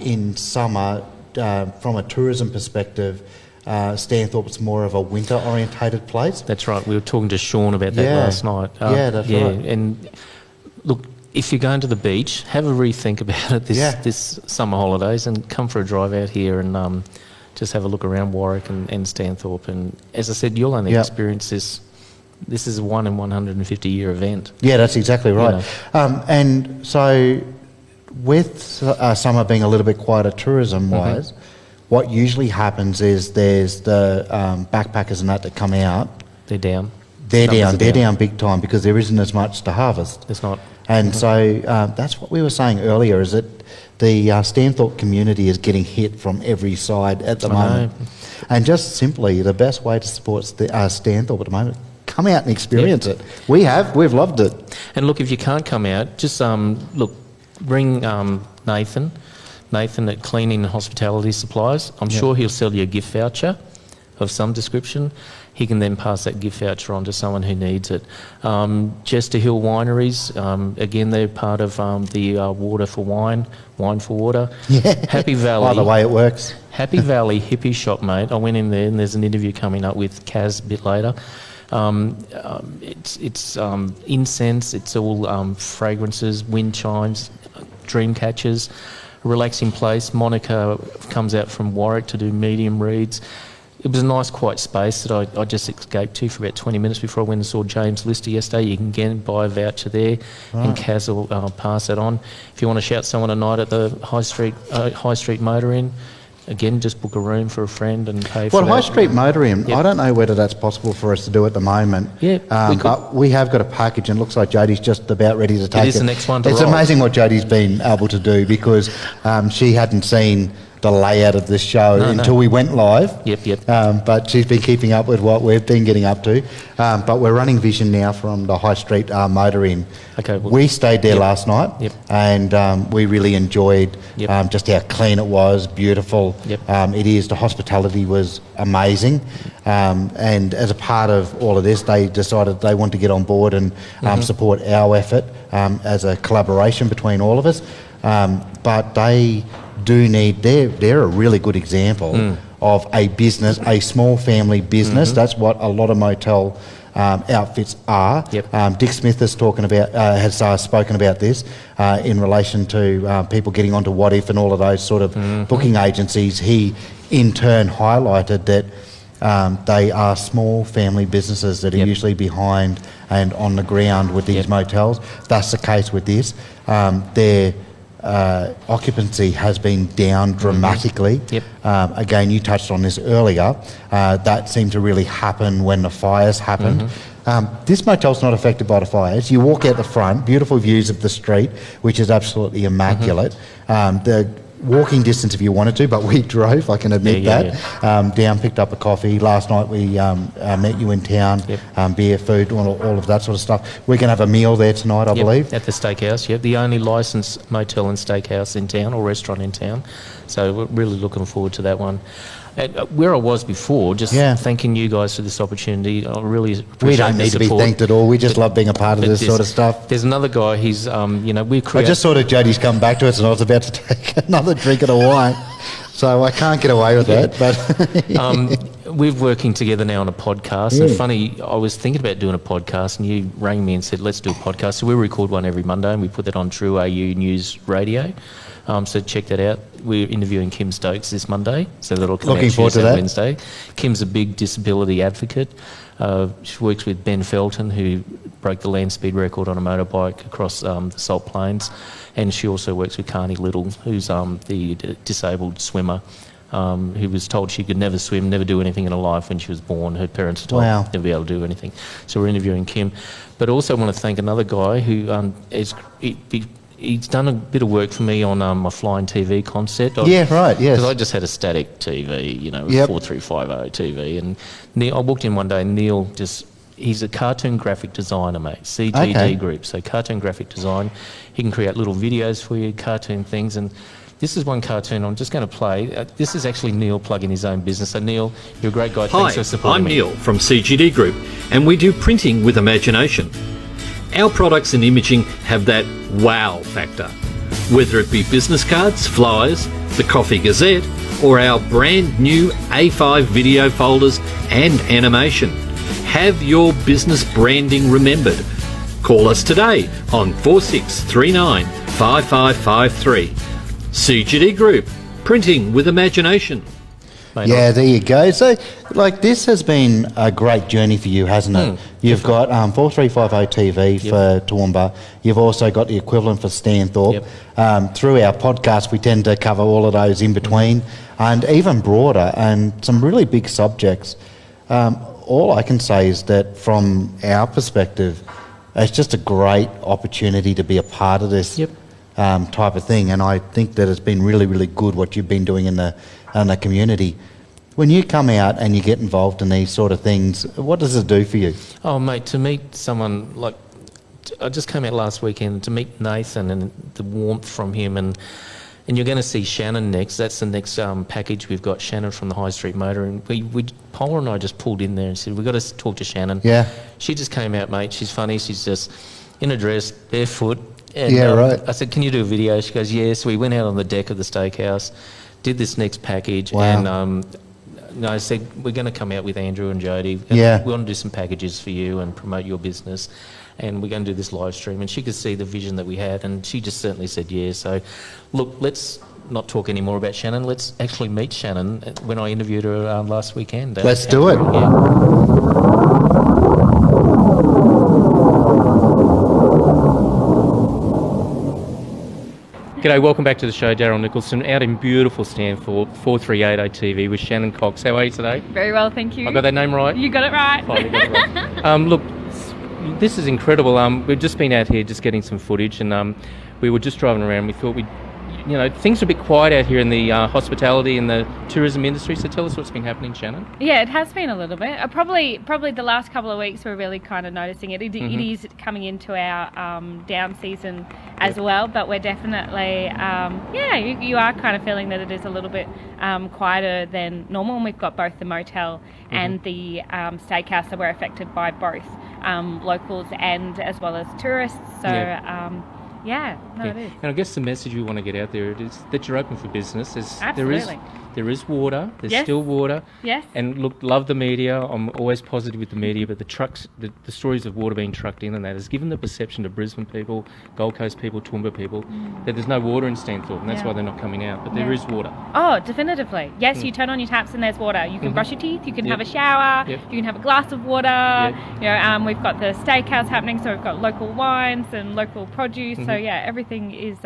in summer, from a tourism perspective, Stanthorpe's more of a winter-orientated place. That's right. We were talking to Sean about that last night. That's right. And look, if you're going to the beach, have a rethink about it this summer holidays, and come for a drive out here and just have a look around Warwick and Stanthorpe. And as I said, you'll only experience this. This is a 1 in 150-year event. Yeah, that's exactly right. And so with summer being a little bit quieter tourism-wise, what usually happens is there's the backpackers and that come out. They're down. They're down big time, because there isn't as much to harvest. There's not. And so that's what we were saying earlier, is that the Stanthorpe community is getting hit from every side at the moment. And just simply, the best way to support Stanthorpe at the moment, come out and experience it. We've loved it. And look, if you can't come out, just bring Nathan at Cleaning and Hospitality Supplies. I'm sure he'll sell you a gift voucher of some description. he can then pass that gift voucher on to someone who needs it. Jester Hill Wineries, again, they're part of the Water for Wine for Water. Yeah. Happy Valley. By the way it works. Happy Valley Hippie Shop, mate. I went in there and there's an interview coming up with Kaz a bit later. It's incense, it's all fragrances, wind chimes, dream catchers, relaxing place. Monica comes out from Warwick to do medium reads. It was a nice quiet space that I just escaped to for about 20 minutes before I went and saw James Lister yesterday. You can again buy a voucher there, and Kaz will pass it on. If you want to shout someone a night at the High Street Motor Inn, again, just book a room for a friend and pay for Well, that. High Street Motor Inn, Yep. I don't know whether that's possible for us to do at the moment. Yeah, we could. But we have got a package, and it looks like Jodie's just about ready to take it. It is the next one to It's roll. amazing what Jodie's been able to do, because she hadn't seen the layout of this show until we went live. Yep. But she's been keeping up with what we've been getting up to. But we're running vision now from the High Street Motor Inn. Okay. Well, We stayed there last night, Yep. and we really enjoyed Yep. just how clean it was, beautiful. Yep. It is. The hospitality was amazing, and as a part of all of this, they decided they want to get on board and support our effort as a collaboration between all of us. But they do need. They're a really good example of a business, a small family business. That's what a lot of motel outfits are. Yep. Dick Smith has spoken about this in relation to people getting onto What If and all of those sort of booking agencies. He in turn highlighted that they are small family businesses that are usually behind and on the ground with these motels. That's the case with this. Their occupancy has been down dramatically. Again, you touched on this earlier. That seemed to really happen when the fires happened. This motel's not affected by the fires. You walk out the front, beautiful views of the street, which is absolutely immaculate. The walking distance if you wanted to, but we drove, I can admit that. Down, picked up a coffee. Last night we met you in town, beer, food, all of that sort of stuff. We're going to have a meal there tonight, I believe. At the steakhouse, the only licensed motel and steakhouse in town, or restaurant in town. So we're really looking forward to that one. Where I was before, just thanking you guys for this opportunity. I really appreciate We don't need to be thanked at all. We just love being a part of this sort of stuff. There's another guy, he's, we create... I just saw that Jodie's come back to us and I was about to take another drink of the wine. So I can't get away with that. But we're working together now on a podcast. And funny, I was thinking about doing a podcast and you rang me and said, let's do a podcast. So we record one every Monday and we put that on Trueau.news Radio. So check that out. We're interviewing Kim Stokes this Monday, so that'll come Looking out forward to Tuesday, that. Wednesday. Kim's a big disability advocate. She works with Ben Felton, who broke the land speed record on a motorbike across the Salt Plains, and she also works with Carney Little, who's the disabled swimmer, who was told she could never swim, never do anything in her life when she was born. Her parents were told never be able to do anything. So we're interviewing Kim. But also want to thank another guy who he's done a bit of work for me on my flying TV concept. Because I just had a static TV, 4350 TV. And Neil, I walked in one day and Neil he's a cartoon graphic designer, mate. CGD Group, so cartoon graphic design. He can create little videos for you, cartoon things. And this is one cartoon I'm just going to play. This is actually Neil plugging his own business. So Neil, you're a great guy. Thanks for supporting me. I'm Neil from CGD Group, and we do printing with imagination. Our products and imaging have that wow factor. Whether it be business cards, flyers, the Coffee Gazette, or our brand new A5 video folders and animation. Have your business branding remembered. Call us today on 4639 5553. CGD Group, printing with imagination. Yeah, there you go. So, this has been a great journey for you, hasn't it? You've got 4350 TV for Toowoomba. You've also got the equivalent for Stanthorpe. Through our podcast, we tend to cover all of those in between and even broader and some really big subjects. All I can say is that from our perspective, it's just a great opportunity to be a part of this type of thing. And I think that it's been really, really good what you've been doing in the community. When you come out and you get involved in these sort of things, what does it do for you? Oh, mate, to meet someone I just came out last weekend to meet Nathan and the warmth from him, and And you're going to see Shannon next. That's the next package we've got, Shannon from the High Street Motor. And Paula and I just pulled in there and said, we've got to talk to Shannon. Yeah. She just came out, mate. She's funny. She's just in a dress, barefoot. And, Yeah, right. I said, can you do a video? She goes, yes. So we went out on the deck of the steakhouse, did this next package. Wow. And I said, we're going to come out with Andrew and Jody. Yeah. We want to do some packages for you and promote your business. And we're going to do this live stream. And she could see the vision that we had. And she just certainly said, yeah. So, look, let's not talk any more about Shannon. Let's actually meet Shannon when I interviewed her last weekend. Let's do it. G'day, welcome back to the show. Daryl Nicholson out in beautiful Stanthorpe, 4380 TV with Shannon Cox. How are you today? Very well, thank you. I got that name right? You got it right. Finally got it right. Look, this is incredible. We've just been out here just getting some footage, and we were just driving around. We thought things are a bit quiet out here in the hospitality and the tourism industry. So tell us what's been happening, Shannon. Yeah, it has been a little bit. Probably the last couple of weeks we're really kind of noticing it. It is coming into our down season as well, but we're definitely, you are kind of feeling that it is a little bit quieter than normal. And we've got both the motel and the steakhouse, so we're affected by both locals and as well as tourists. So. It is. And I guess the message we want to get out there is that you're open for business. Absolutely. There is water. There's Yes. still water. Yes. And look, love the media. I'm always positive with the media, but the trucks, the stories of water being trucked in and that has given the perception to Brisbane people, Gold Coast people, Toowoomba people, that there's no water in Stanthorpe, and that's why they're not coming out. But there is water. Oh, definitively. Yes, you turn on your taps and there's water. You can brush your teeth, you can have a shower, you can have a glass of water. We've got the steakhouse happening, so we've got local wines and local produce. So everything is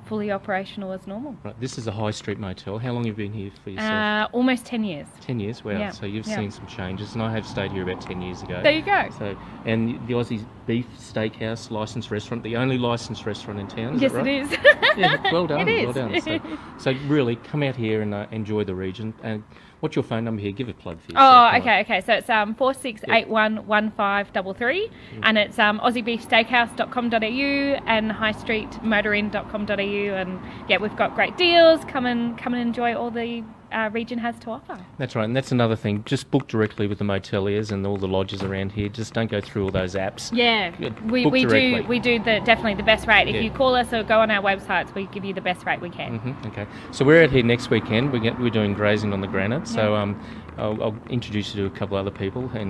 fully operational as normal. Right. This is a high street motel. How long have you been here for yourself? Almost 10 years. 10 years? Wow. Yeah. So you've seen some changes, and I have stayed here about 10 years ago. There you go. So, and the Aussie Beef Steakhouse licensed restaurant, the only licensed restaurant in town, is Yes, that right? it is. Yeah, well done. It is. Well done. So really, come out here and enjoy the region. And what's your phone number here? Give a plug for yourself. Oh, okay. So it's 46811533, and it's AussieBeefSteakhouse.com.au and HighStreetMotorin.com.au, and we've got great deals. Come and enjoy all the region has to offer. That's right, and that's another thing. Just book directly with the moteliers and all the lodges around here. Just don't go through all those apps. Yeah, we do definitely the best rate. If you call us or go on our websites, we give you the best rate we can. Okay, so we're out here next weekend. We're doing Grazing on the Granite. So I'll introduce you to a couple other people, and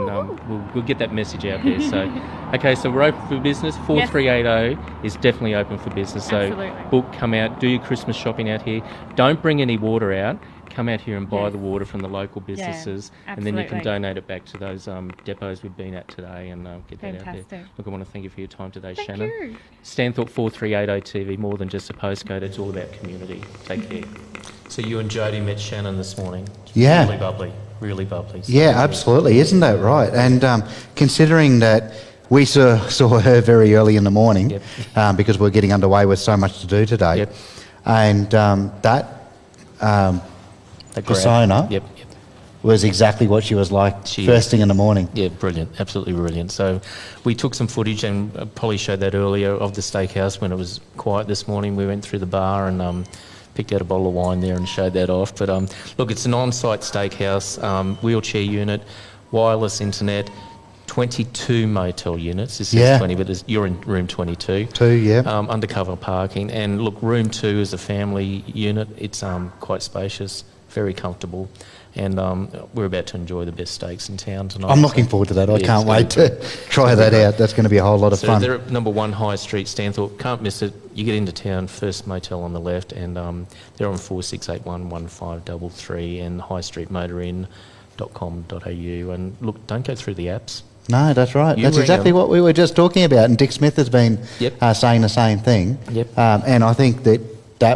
we'll get that message out there. So, okay, so we're open for business. 4380 is definitely open for business. So Absolutely. book, come out, do your Christmas shopping out here. Don't bring any water out. Come out here and buy the water from the local businesses, and then you can donate it back to those depots we've been at today, and get that out there. Look, I want to thank you for your time today, Shannon. You. Stanthorpe 4380 TV, more than just a postcode. It's all about community. Take care. So you and Jody met Shannon this morning. Yeah. Really bubbly. Really bubbly. Yeah, absolutely. Isn't that right? And considering that we saw her very early in the morning because we're getting underway with so much to do today, and that persona was exactly what she was like first thing in the morning. Yeah, brilliant, absolutely brilliant. So we took some footage, and Polly showed that earlier, of the steakhouse when it was quiet this morning. We went through the bar and picked out a bottle of wine there and showed that off. But look, it's an on-site steakhouse, wheelchair unit, wireless internet, 22 motel units. This is 20, but you're in room 22. Undercover parking. And look, room 2 is a family unit. It's quite spacious, very comfortable, and we're about to enjoy the best steaks in town tonight. I'm looking forward to that. I can't wait to try that out. That's going to be a whole lot of fun. They're at number 1 High Street, Stanthorpe. Can't miss it. You get into town, first motel on the left, and they're on 46811533 and highstreetmotorin.com.au. And look, don't go through the apps. No, that's right. That's exactly what we were just talking about, and Dick Smith has been saying the same thing. And I think that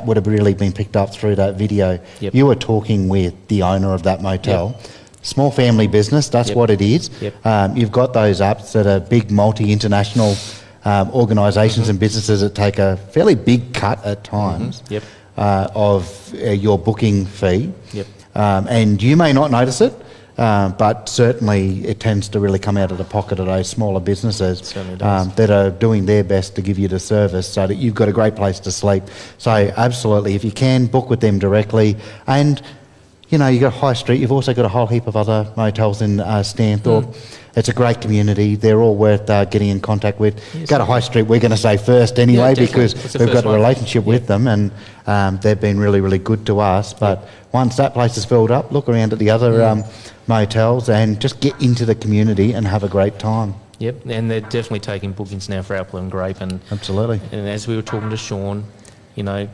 would have really been picked up through that video. You were talking with the owner of that motel. Small family business, that's what it is. You've got those apps that are big multi-international organisations and businesses that take a fairly big cut at times of your booking fee. And you may not notice it, but certainly it tends to really come out of the pocket of those smaller businesses that are doing their best to give you the service so that you've got a great place to sleep. So absolutely, if you can, book with them directly. And you know, you've got High Street, you've also got a whole heap of other motels in Stanthorpe. It's a great community. They're all worth getting in contact with. Yes, go to High Street, we're going to say first anyway, because we've got a relationship with them, and they've been really, really good to us. But once that place is filled up, look around at the other motels and just get into the community and have a great time. Yep, and they're definitely taking bookings now for apple and grape. And absolutely. And as we were talking to Sean, you know,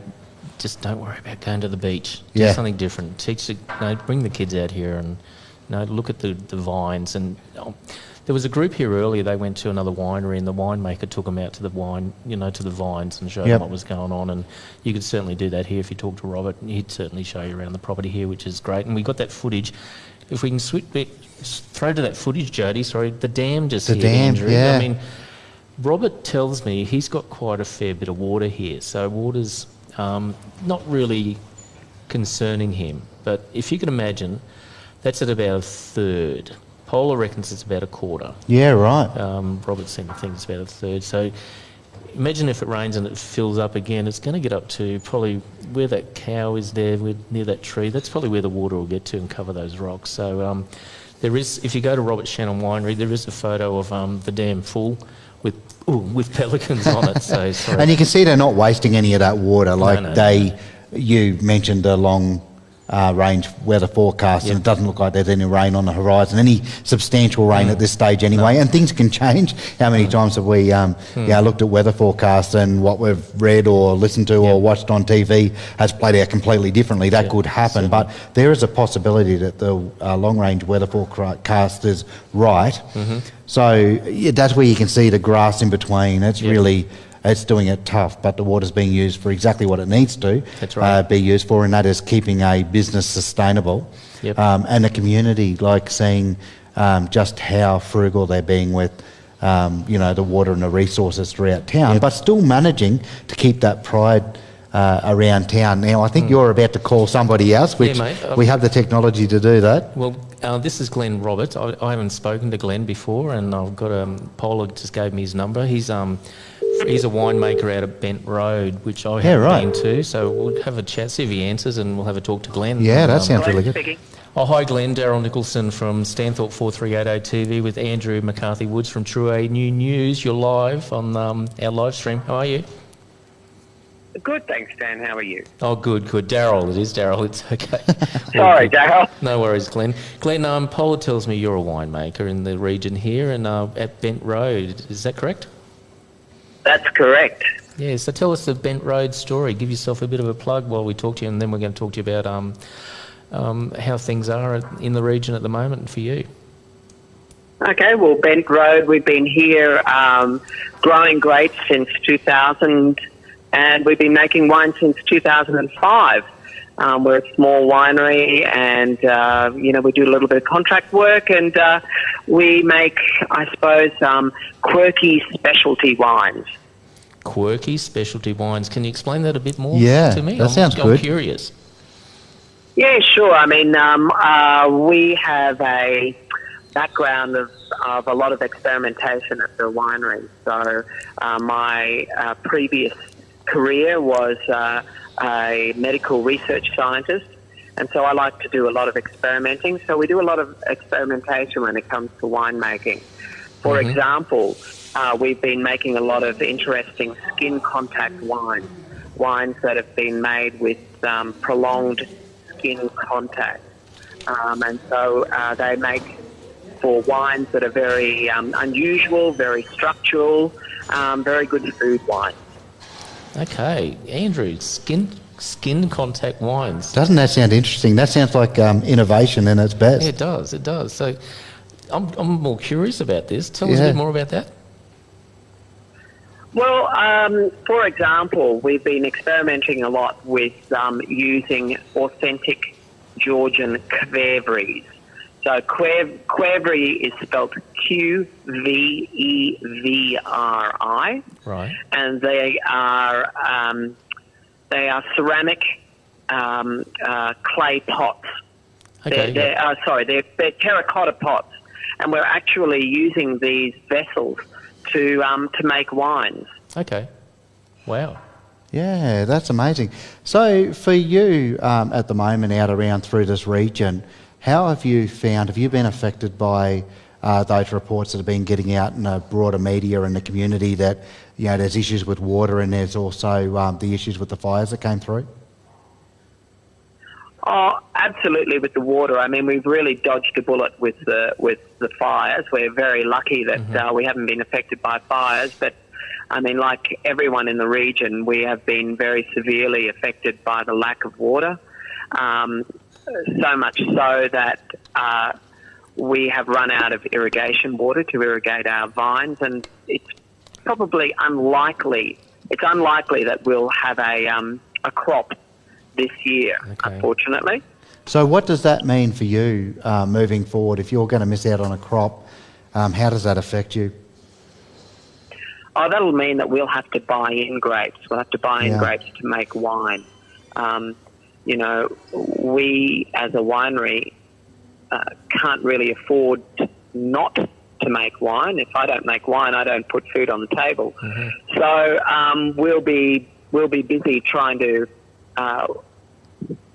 just don't worry about going to the beach. Do something different. Bring the kids out here and look at the vines. And there was a group here earlier. They went to another winery, and the winemaker took them out to the to the vines and showed them what was going on. And you could certainly do that here if you talk to Robert. He'd certainly show you around the property here, which is great. And we got that footage. If we can throw to that footage, Jody. Sorry, the dam just here. The dam, Andrew. I mean, Robert tells me he's got quite a fair bit of water here. So water's not really concerning him, but if you can imagine, that's at about a third. Paola reckons it's about a quarter. Yeah, right. Robert seems to think it's about a third. So imagine if it rains and it fills up again, it's going to get up to probably where that cow is there, near that tree. That's probably where the water will get to and cover those rocks. So there is, if you go to Robert Shannon Winery, there is a photo of the dam full with pelicans on it. So sorry. And you can see they're not wasting any of that water. You mentioned the long range weather forecast, and it doesn't look like there's any rain on the horizon, any substantial rain at this stage anyway. And things can change. How many times have we looked at weather forecasts, and what we've read or listened to or watched on TV has played out completely differently? That could happen, but there is a possibility that the long range weather forecast is right. So that's where you can see the grass in between. It's really, it's doing it tough, but the water's being used for exactly what it needs to be used for, and that is keeping a business sustainable. And the community, like seeing just how frugal they're being with the water and the resources throughout town, but still managing to keep that pride around town. Now, I think you're about to call somebody else, which we have the technology to do that. Well, this is Glenn Roberts. I haven't spoken to Glenn before, and I've got Paula just gave me his number. He's a winemaker out of Bent Road, which I haven't been to, so we'll have a chat, see if he answers, and we'll have a talk to Glenn. Yeah, that sounds really good. Speaking. Oh, hi Glenn, Daryl Nicholson from Stanthorpe-4380tv with Andrew Mccarthy-Woods from Trueau.news. You're live on our live stream. How are you? Good, thanks, Dan. How are you? Oh, good. Daryl, it is Daryl. It's okay. Sorry, Daryl. No worries, Glenn. Glenn, Paula tells me you're a winemaker in the region here and at Bent Road. Is that correct? That's correct. Yeah, so tell us the Bent Road story. Give yourself a bit of a plug while we talk to you, and then we're going to talk to you about how things are in the region at the moment for you. Okay, well, Bent Road, we've been here growing grapes since 2000, and we've been making wine since 2005. We're a small winery, and we do a little bit of contract work, and we make, I suppose, quirky specialty wines. Quirky specialty wines. Can you explain that a bit more to me? That sounds good. I'm curious. Yeah, sure. I mean, we have a background of a lot of experimentation at the winery. So my previous career was a medical research scientist, and so I like to do a lot of experimenting. So we do a lot of experimentation when it comes to winemaking. For example, we've been making a lot of interesting skin contact wines that have been made with prolonged skin contact. And so they make for wines that are very unusual, very structural, very good food wines. Okay, Andrew, skin contact wines. Doesn't that sound interesting? That sounds like innovation in its best. Yeah, it does. So I'm more curious about this. Tell us a bit more about that. Well, for example, we've been experimenting a lot with using authentic Georgian Qvevris. So Qvevri is spelled Qvevri, right? And they are ceramic clay pots. Okay. They're terracotta pots, and we're actually using these vessels to make wines. Okay. Wow. Yeah, that's amazing. So for you at the moment out around through this region, how have you been affected by those reports that have been getting out in the broader media and the community that, you know, there's issues with water and there's also the issues with the fires that came through? Oh, absolutely with the water. I mean, we've really dodged a bullet with the fires. We're very lucky that we haven't been affected by fires, but I mean, like everyone in the region, we have been very severely affected by the lack of water, so much so that we have run out of irrigation water to irrigate our vines, and it's probably unlikely that we'll have a crop this year, unfortunately. So what does that mean for you moving forward? If you're going to miss out on a crop, how does that affect you? Oh, that'll mean that we'll have to buy in grapes. We'll have to buy in grapes to make wine. You know, we as a winery can't really afford not to make wine. If I don't make wine, I don't put food on the table. So we'll be busy trying to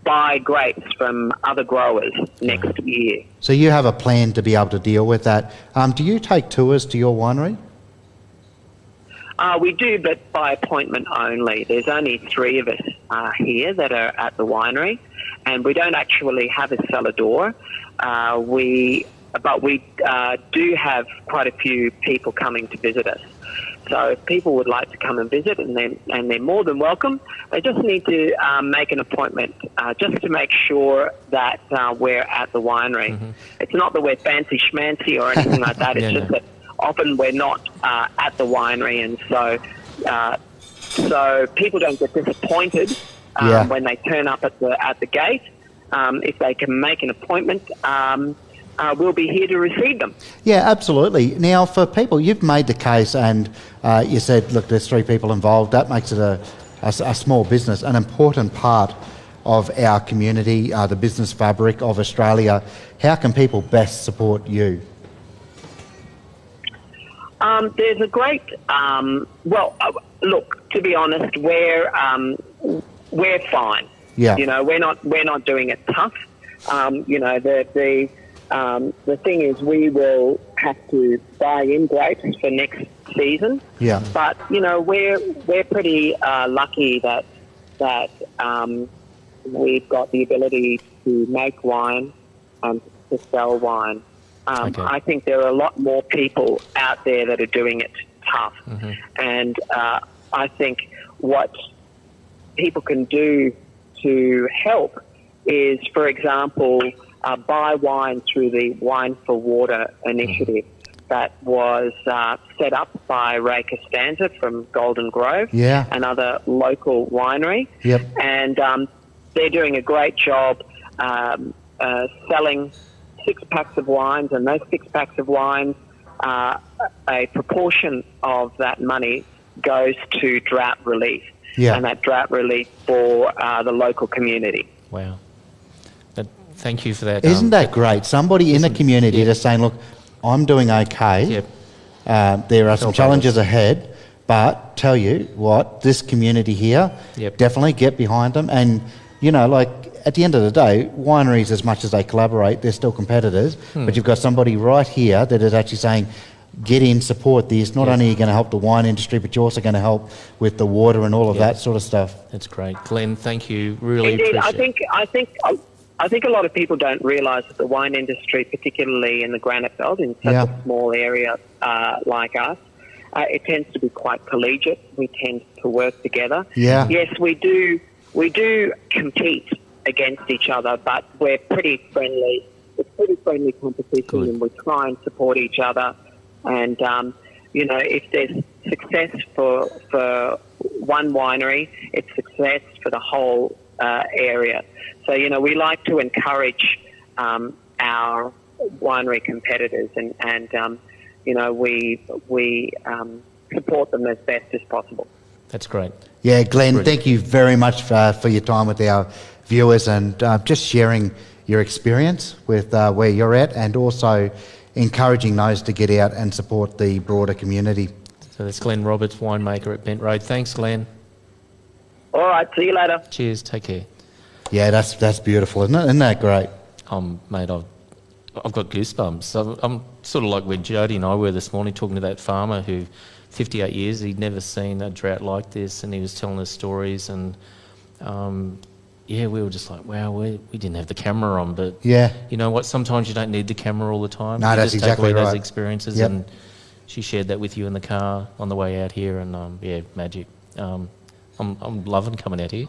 buy grapes from other growers next year. So you have a plan to be able to deal with that. Do you take tours to your winery? We do, but by appointment only. There's only 3 of us here that are at the winery, and we don't actually have a cellar door. We do have quite a few people coming to visit us. So if people would like to come and visit, and they're more than welcome, they just need to make an appointment just to make sure that we're at the winery. It's not that we're fancy schmancy or anything like that. It's just that often we're not at the winery, and so people don't get disappointed when they turn up at the gate. If they can make an appointment, we'll be here to receive them. Yeah, absolutely. Now, for people, you've made the case, and you said, look, there's 3 people involved. That makes it a small business, an important part of our community, the business fabric of Australia. How can people best support you? There's a great, look, to be honest, we're fine. Yeah. You know, we're not doing it tough. You know, the thing is, we will have to buy in grapes for next season. Yeah. But you know, we're pretty lucky that we've got the ability to make wine and to sell wine. I think there are a lot more people out there that are doing it tough. And I think what people can do to help is, for example, buy wine through the Wine for Water initiative that was set up by Ray Costanza from Golden Grove, another local winery. And they're doing a great job selling 6 packs of wines, and those 6 packs of wines, a proportion of that money goes to drought relief, and that drought relief for the local community. Wow. Thank you for that. Isn't that great? Somebody in the community just saying, look, I'm doing okay. There are some challenges ahead, but tell you what, this community here, definitely get behind them. And, you know, like, at the end of the day, wineries, as much as they collaborate, they're still competitors. But you've got somebody right here that is actually saying, get in, support this. Not only are you going to help the wine industry, but you're also going to help with the water and all of that sort of stuff. That's great. Glenn, thank you. Really Indeed, appreciate it. I think a lot of people don't realise that the wine industry, particularly in the Granite Belt, in such a small area like us, it tends to be quite collegiate. We tend to work together. Yes, we do compete against each other, but we're pretty friendly. It's pretty friendly competition, and we try and support each other. And you know, if there's success for one winery, it's success for the whole area. So, you know, we like to encourage our winery competitors, and you know, we support them as best as possible. That's great. Yeah, Glenn, thank you very much for your time with our viewers and just sharing your experience with where you're at, and also encouraging those to get out and support the broader community. So that's Glenn Roberts, winemaker at Bent Road. Thanks, Glenn. All right, see you later. Cheers, take care. Yeah, that's beautiful, isn't it? Isn't that great? Mate, I've got goosebumps. I'm sort of like where Jody and I were this morning, talking to that farmer who, 58 years, he'd never seen a drought like this, and he was telling us stories, and we were just like, wow, we didn't have the camera on, but yeah, you know what? Sometimes you don't need the camera all the time. No, you that's just exactly take away right. those experiences, Yep. and she shared that with you in the car on the way out here, and magic. I'm loving coming out here.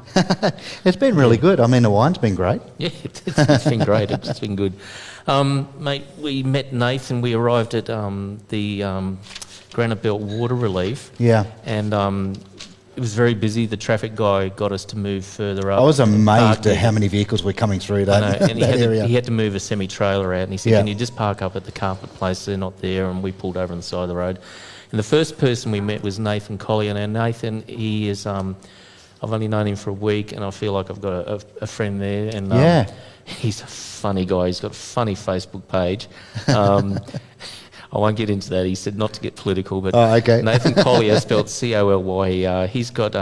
It's been really good. I mean, the wine's been great. Yeah, it's been great. It's been good. Mate, we met Nathan. We arrived at the Granite Belt Water Relief. Yeah. And it was very busy. The traffic guy got us to move further up. I was amazed at how many vehicles were coming through that, and that area. He had to move a semi-trailer out, and he said, Yeah. can you just park up at the carpet place? They're not there. And we pulled over on the side of the road. And the first person we met was Nathan Collier. Now, Nathan, he is... I've only known him for a week, and I feel like I've got a friend there. And he's a funny guy. He's got a funny Facebook page. I won't get into that. He said not to get political, but Nathan Collier, spelled C-O-L-Y. He's got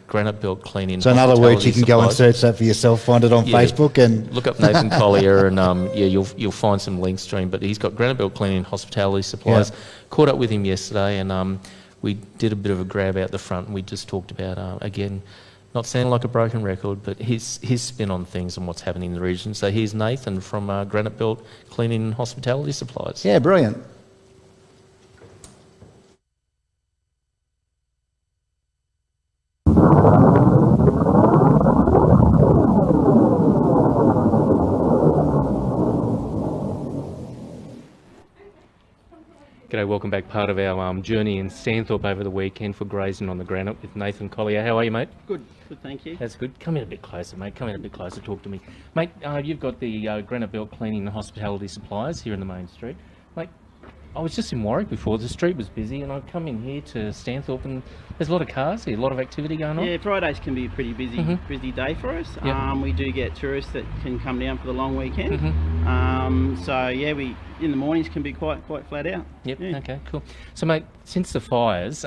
Granite Belt Cleaning. So in other words, you can go and search that for yourself, find it on Facebook, and look up Nathan Collier, and you'll find some links to him. But he's got Granite Belt Cleaning Hospitality Supplies. Caught up with him yesterday, and we did a bit of a grab out the front, and we just talked about again. Not sounding like a broken record, but his spin on things and what's happening in the region. So here's Nathan from Granite Belt Cleaning and Hospitality Supplies. Yeah, brilliant. G'day, welcome back. Part of our journey in Stanthorpe over the weekend for Grazing on the Granite with Nathan Collier. How are you, mate? Good, thank you. That's good. Come in a bit closer, mate. Come in a bit closer. Talk to me. Mate, you've got the Granite Belt Cleaning and Hospitality Supplies here in the main street. Mate, I was just in Warwick before. The street was busy, and I've come in here to Stanthorpe, and there's a lot of cars here, a lot of activity going on. Yeah, Fridays can be a pretty busy day for us. Yep. We do get tourists that can come down for the long weekend. We in the mornings can be quite flat out. Yep. Yeah. Okay. Cool. So, mate, since the fires,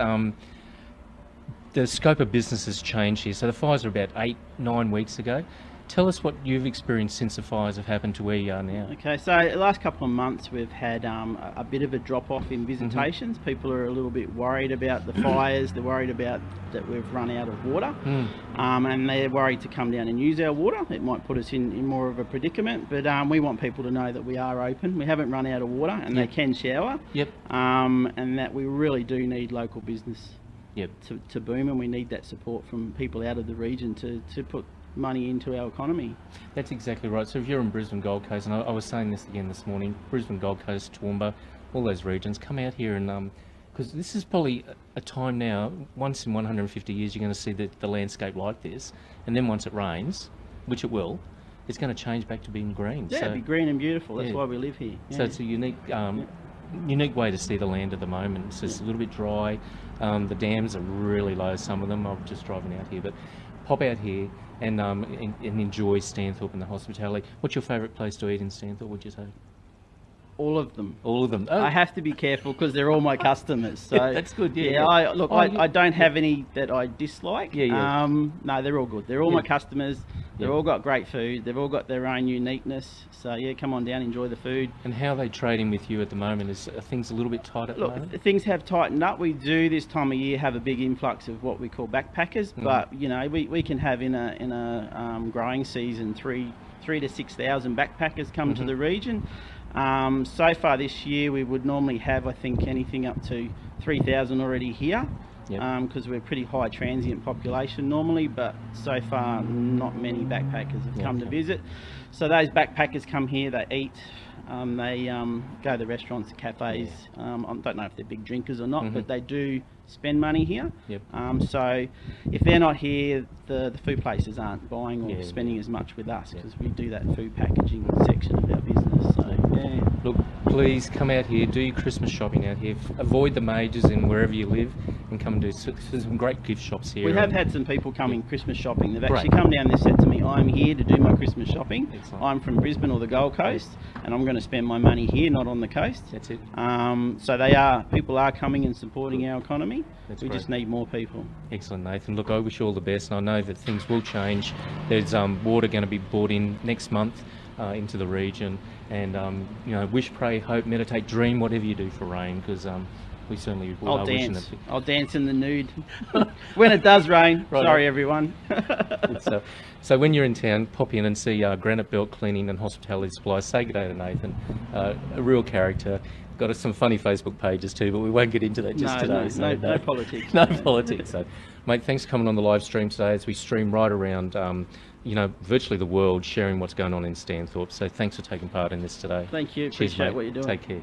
the scope of business has changed here. So the fires are about 8-9 weeks ago. Tell us what you've experienced since the fires have happened to where you are now. Okay, so the last couple of months we've had a bit of a drop-off in visitations. People are a little bit worried about the fires. They're worried about that we've run out of water. And they're worried to come down and use our water. It might put us in more of a predicament, but we want people to know that we are open. We haven't run out of water, and they can shower. And that we really do need local business to boom, and we need that support from people out of the region to put money into our economy. That's exactly right. So if you're in Brisbane, Gold Coast, and I was saying this again this morning, Brisbane, Gold Coast, Toowoomba, all those regions, come out here and because this is probably a time now, once in 150 years, you're going to see the landscape like this, and then once it rains, which it will, it's going to change back to being green. Yeah, it'll be green and beautiful. That's why we live here. So it's a unique way to see the land at the moment. It's just a little bit dry. The dams are really low, some of them. I'm just driving out here, but pop out here and enjoy Stanthorpe and the hospitality. What's your favourite place to eat in Stanthorpe, would you say? All of them. All of them. Oh. I have to be careful because they're all my customers. So that's good. I don't have any that I dislike. No, they're all good. They're all my customers. They've all got great food. They've all got their own uniqueness. So come on down, enjoy the food. And how are they trading with you at the moment? Are things a little bit tight at the moment? Things have tightened up. We do this time of year have a big influx of what we call backpackers, but we can have in a growing season 3,000 to 6,000 backpackers come to the region. So far this year we would normally have, I think, anything up to 3,000 already here, because we're a pretty high transient population normally, but so far not many backpackers have come to visit. So those backpackers come here, they eat, they go to the restaurants, cafes. I don't know if they're big drinkers or not, but they do spend money here. So if they're not here, the food places aren't buying or spending as much with us, because we do that food packaging section of our business. So Look, please come out here, do your Christmas shopping out here. Avoid the majors in wherever you live, and come and do some great gift shops here. We have had some people coming Christmas shopping. They've actually Great. come down and said to me, I'm here to do my Christmas shopping. Excellent. I'm from Brisbane or the Gold Coast, and I'm going to spend my money here, not on the coast. That's it. So people are coming and supporting our economy. That's we great. just need more people. Excellent, Nathan. Look, I wish you all the best, and I know that things will change. There's water going to be brought in next month into the region, and wish, pray, hope, meditate, dream, whatever you do for rain, because we certainly are wishing that. I'll dance in the nude when it does rain. Right. Sorry, everyone. So when you're in town, pop in and see Granite Belt Cleaning and Hospitality Supplies. Say good day to Nathan, a real character. Got some funny Facebook pages too, but we won't get into that just today. No politics. No politics. So, mate, thanks for coming on the live stream today as we stream right around, virtually the world, sharing what's going on in Stanthorpe. So thanks for taking part in this today. Thank you. Cheers, Appreciate mate. what you're doing. Take care.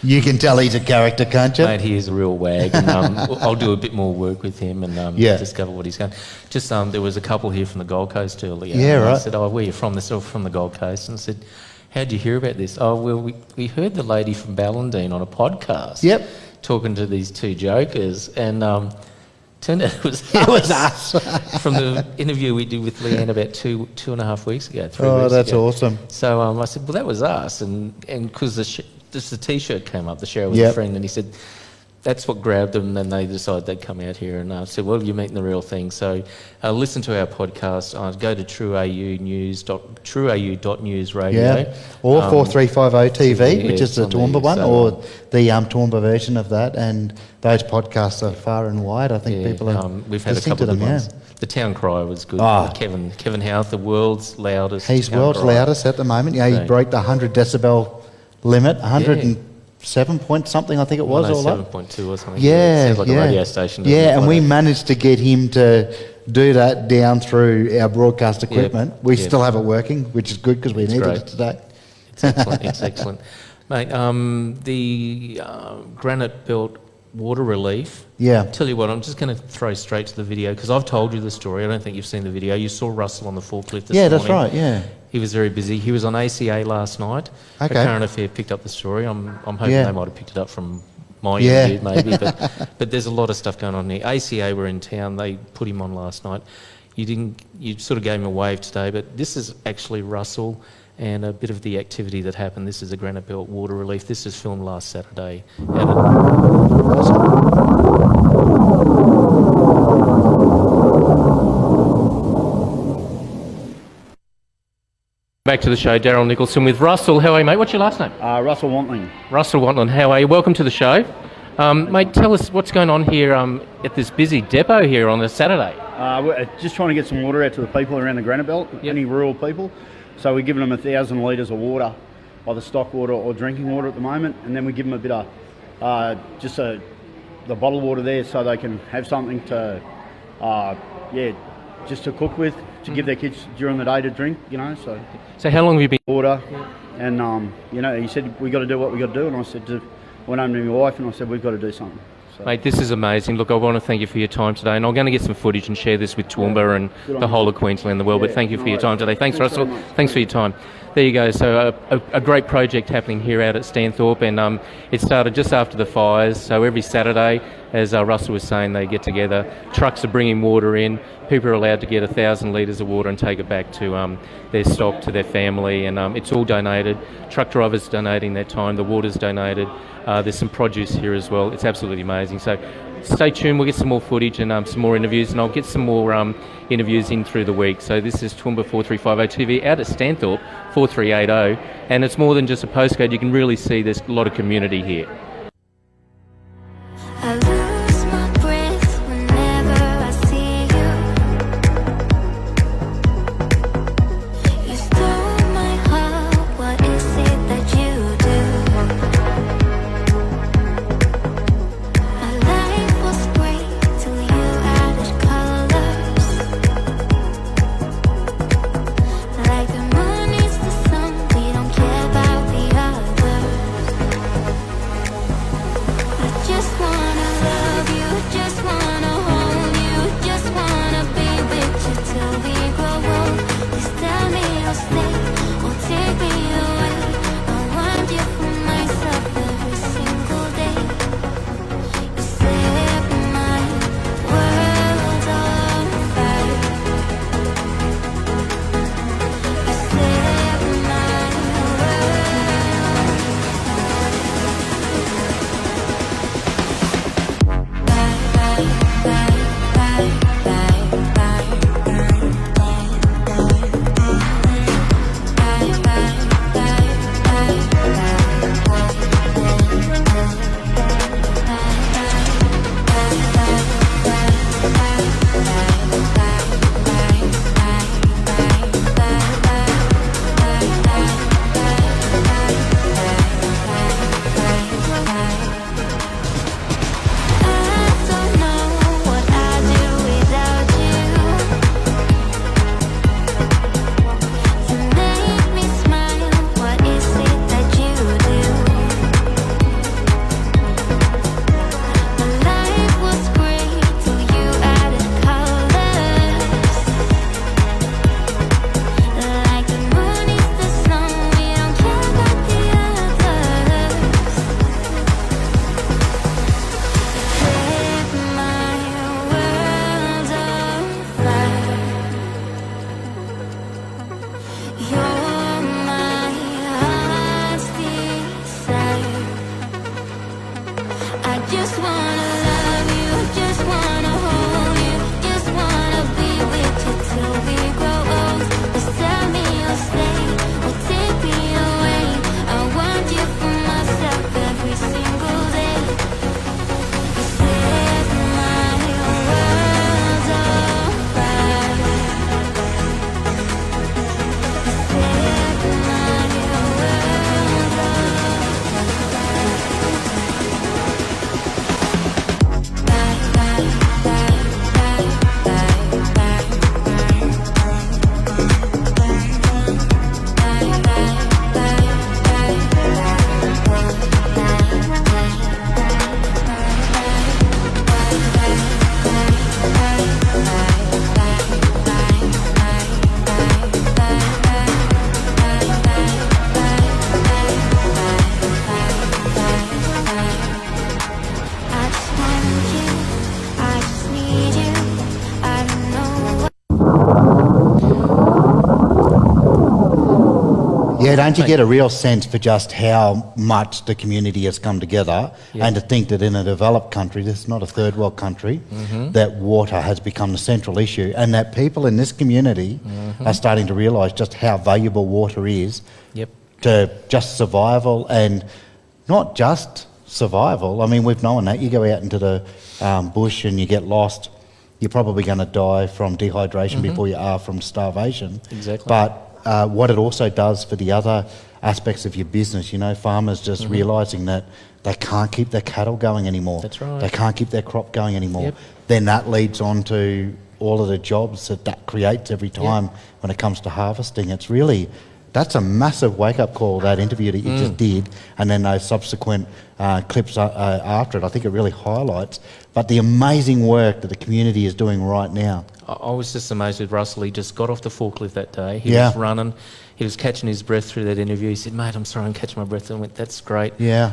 You can tell he's a character, can't you? Mate, he is a real wag, and I'll do a bit more work with him and discover what he's going. Just there was a couple here from the Gold Coast earlier. Yeah, right. I said, "Oh, where are you from?" They're all from the Gold Coast, and I said, "How'd you hear about this?" "Oh, well, we heard the lady from Ballindine on a podcast. Yep. Talking to these two jokers, and turned out it was us from the interview we did with Leanne about 2.5 weeks ago. 3 weeks Oh, that's ago. awesome. So I said, "Well, that was us," and because the T-shirt came up, the share with Yep. a friend, and he said that's what grabbed them, and then they decided they'd come out here, and I said, "Well, you're meeting the real thing." So listen to our podcast. Go to Trueau.news radio. Yeah, or 4350 TV, yeah, which is the it's on Toowoomba there, one, so, or the Toowoomba version of that, and those podcasts are far and wide. I think people are we've had a listening couple to of them. good ones. The Town Crier was good. Ah. Kevin Houth, the world's loudest. He's town world's crier. loudest at the moment. Yeah, he So- broke the 100 decibel limit, 107 point something, I think it was, all up. 7.2 or something. Yeah, Sounds like a radio station. doesn't it? Yeah, and Like we that. managed to get him to do that down through our broadcast equipment. We still have it working, which is good because we needed great. it today. It's excellent. It's excellent, mate. The Granite Belt water relief. Yeah. Tell you what, I'm just going to throw straight to the video because I've told you the story. I don't think you've seen the video. You saw Russell on the forklift this morning. Yeah, that's right. Yeah. He was very busy. He was on ACA last night. Okay. The Current Affair picked up the story. I'm hoping Yeah. they might have picked it up from my Yeah. interview, maybe. But there's a lot of stuff going on here. ACA were in town. They put him on last night. You sort of gave him a wave today, but this is actually Russell and a bit of the activity that happened. This is the Granite Belt water relief. This is filmed last Saturday. Back to the show, Daryl Nicholson with Russell. How are you, mate? What's your last name? Russell Wantling. Russell Wantling, how are you? Welcome to the show. Mate, tell us what's going on here at this busy depot here on a Saturday. We're just trying to get some water out to the people around the Granite Belt, any rural people. So we're giving them 1,000 litres of water, either stock water or drinking water at the moment, and then we give them a bit of the bottled water there so they can have something to, just to cook with, to give their kids during the day to drink, So how long have you been? Water, and he said, we got to do what we got to do, and I said went home to my wife and I said, we've got to do something. Mate, this is amazing. Look, I want to thank you for your time today, and I'm going to get some footage and share this with Toowoomba and the whole of Queensland and the world, but thank you for your time today. Thanks, Russell. Thanks for your time. There you go. So a great project happening here out at Stanthorpe, and it started just after the fires. So every Saturday, as Russell was saying, they get together. Trucks are bringing water in. People are allowed to get 1,000 litres of water and take it back to their stock, to their family, and it's all donated. Truck drivers donating their time. The water's donated. There's some produce here as well. It's absolutely amazing. So stay tuned. We'll get some more footage and some more interviews, and I'll get some more interviews in through the week. So this is Toowoomba 4350 TV out at Stanthorpe 4380, and it's more than just a postcode. You can really see there's a lot of community here. I lose my breath whenever I see you. You stole my heart, what is it that you do? My life was great till you added colors. Like the moon is the sun, we don't care about the others. Yeah, don't you get a real sense for just how much the community has come together, and to think that in a developed country, this is not a third world country, that water has become the central issue, and that people in this community are starting to realise just how valuable water is to just survival, and not just survival. I mean, we've known that. You go out into the bush and you get lost, you're probably going to die from dehydration before you are from starvation. Exactly. But what it also does for the other aspects of your business, you know, farmers just realising that they can't keep their cattle going anymore. That's right. They can't keep their crop going anymore. Then that leads on to all of the jobs that creates every time when it comes to harvesting. It's really, that's a massive wake-up call, that interview that you just did, and then those subsequent clips after it. I think it really highlights but the amazing work that the community is doing right now. I was just amazed with Russell. He just got off the forklift that day. He was running. He was catching his breath through that interview. He said, "Mate, I'm sorry, I'm catching my breath." And I went, "That's great." Yeah.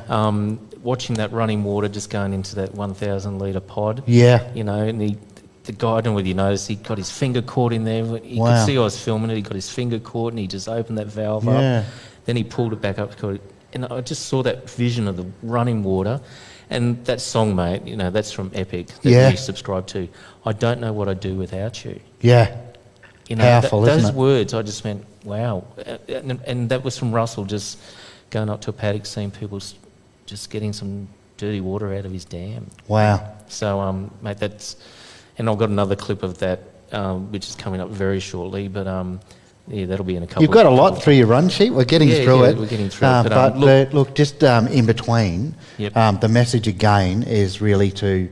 Watching that running water just going into that 1,000 litre pod. Yeah. You know, and the guy, I don't know whether you noticed, he got his finger caught in there. He Wow. could see I was filming it. He got his finger caught and he just opened that valve Yeah. up. Then he pulled it back up. And I just saw that vision of the running water. And that song, mate, you know, that's from Epic that we subscribe to. I don't know what I'd do without you. Yeah. You know, Powerful, isn't those it? words, I just went, wow. And that was from Russell, just going up to a paddock, seeing people just getting some dirty water out of his dam. Wow. So, mate, that's... And I've got another clip of that, which is coming up very shortly, but yeah, that'll be in a couple. You've got a lot through your run sheet. We're getting through it. We're getting through it. But look, just in between, the message again is really to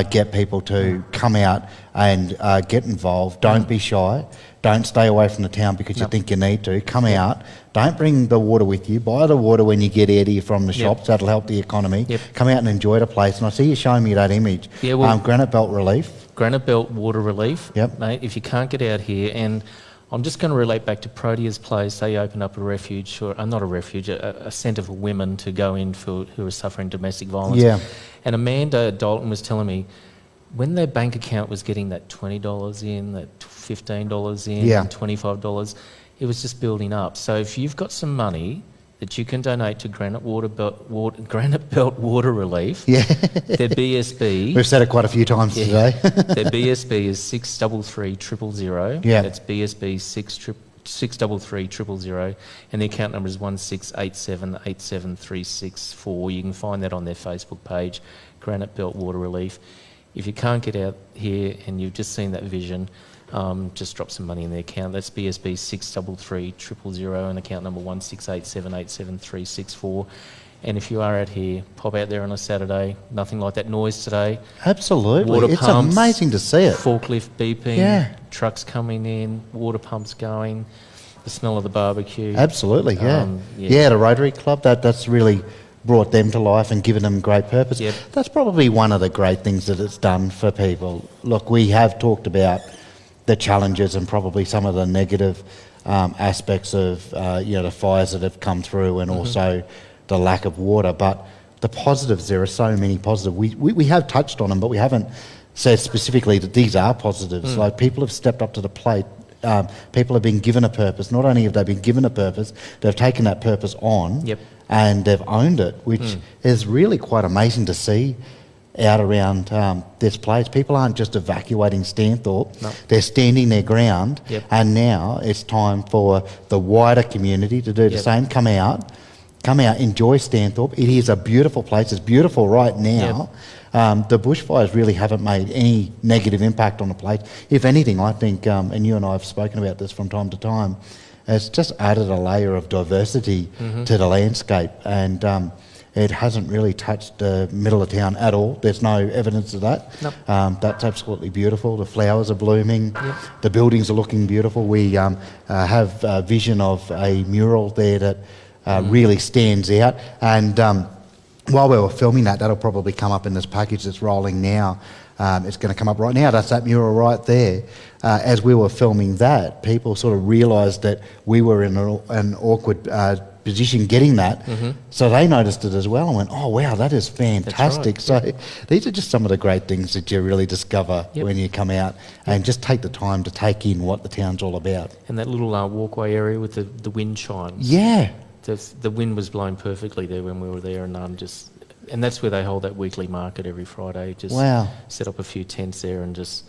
get people to come out and get involved. Don't be shy. Don't stay away from the town because you think you need to. Come out. Don't bring the water with you. Buy the water when you get out here from the shops. That'll help the economy. Come out and enjoy the place. And I see you showing me that image. Yeah, well, Granite Belt Relief. Granite Belt Water Relief. Mate, if you can't get out here, and I'm just going to relate back to Protea's place. They opened up a refuge, or not a refuge, a centre for women to go in who are suffering domestic violence. Yeah. And Amanda Dalton was telling me, when their bank account was getting that $20 in, that $15 in, and $25, it was just building up. So if you've got some money that you can donate to Granite Belt Water Relief, their BSB... We've said it quite a few times today. Their BSB is 633 000. Yeah. That's BSB 633 000, and the account number is 1687873664. You can find that on their Facebook page, Granite Belt Water Relief. If you can't get out here and you've just seen that vision, just drop some money in the account. That's BSB 633 000 and account number 1687873664. And if you are out here, pop out there on a Saturday. Nothing like that noise today. Absolutely. Water It's pumps, amazing to see it. Forklift beeping, trucks coming in, water pumps going, the smell of the barbecue. Absolutely, the Rotary Club, that's really brought them to life and given them great purpose. That's probably one of the great things that it's done for people. Look, we have talked about the challenges and probably some of the negative aspects of the fires that have come through, and also the lack of water, but the positives, there are so many positives. We have touched on them, but we haven't said specifically that these are positives. Like, people have stepped up to the plate. People have been given a purpose. Not only have they been given a purpose, they've taken that purpose on and they've owned it, which is really quite amazing to see out around this place. People aren't just evacuating Stanthorpe, they're standing their ground, and now it's time for the wider community to do the same. Come out, enjoy Stanthorpe. It is a beautiful place. It's beautiful right now. The bushfires really haven't made any negative impact on the place. If anything, I think, and you and I have spoken about this from time to time, it's just added a layer of diversity to the landscape, and it hasn't really touched the middle of town at all. There's no evidence of that. That's absolutely beautiful. The flowers are blooming. The buildings are looking beautiful. We have a vision of a mural there that really stands out. And while we were filming that'll probably come up in this package that's rolling now. It's going to come up right now. That's that mural right there. As we were filming that, people sort of realised that we were in an awkward position getting that. So they noticed it as well and went, oh, wow, that is fantastic. That's So right. these are just some of the great things that you really discover when you come out and just take the time to take in what the town's all about. And that little walkway area with the wind chimes. Yeah. The wind was blowing perfectly there when we were there, and and that's where they hold that weekly market every Friday. Just set up a few tents there and just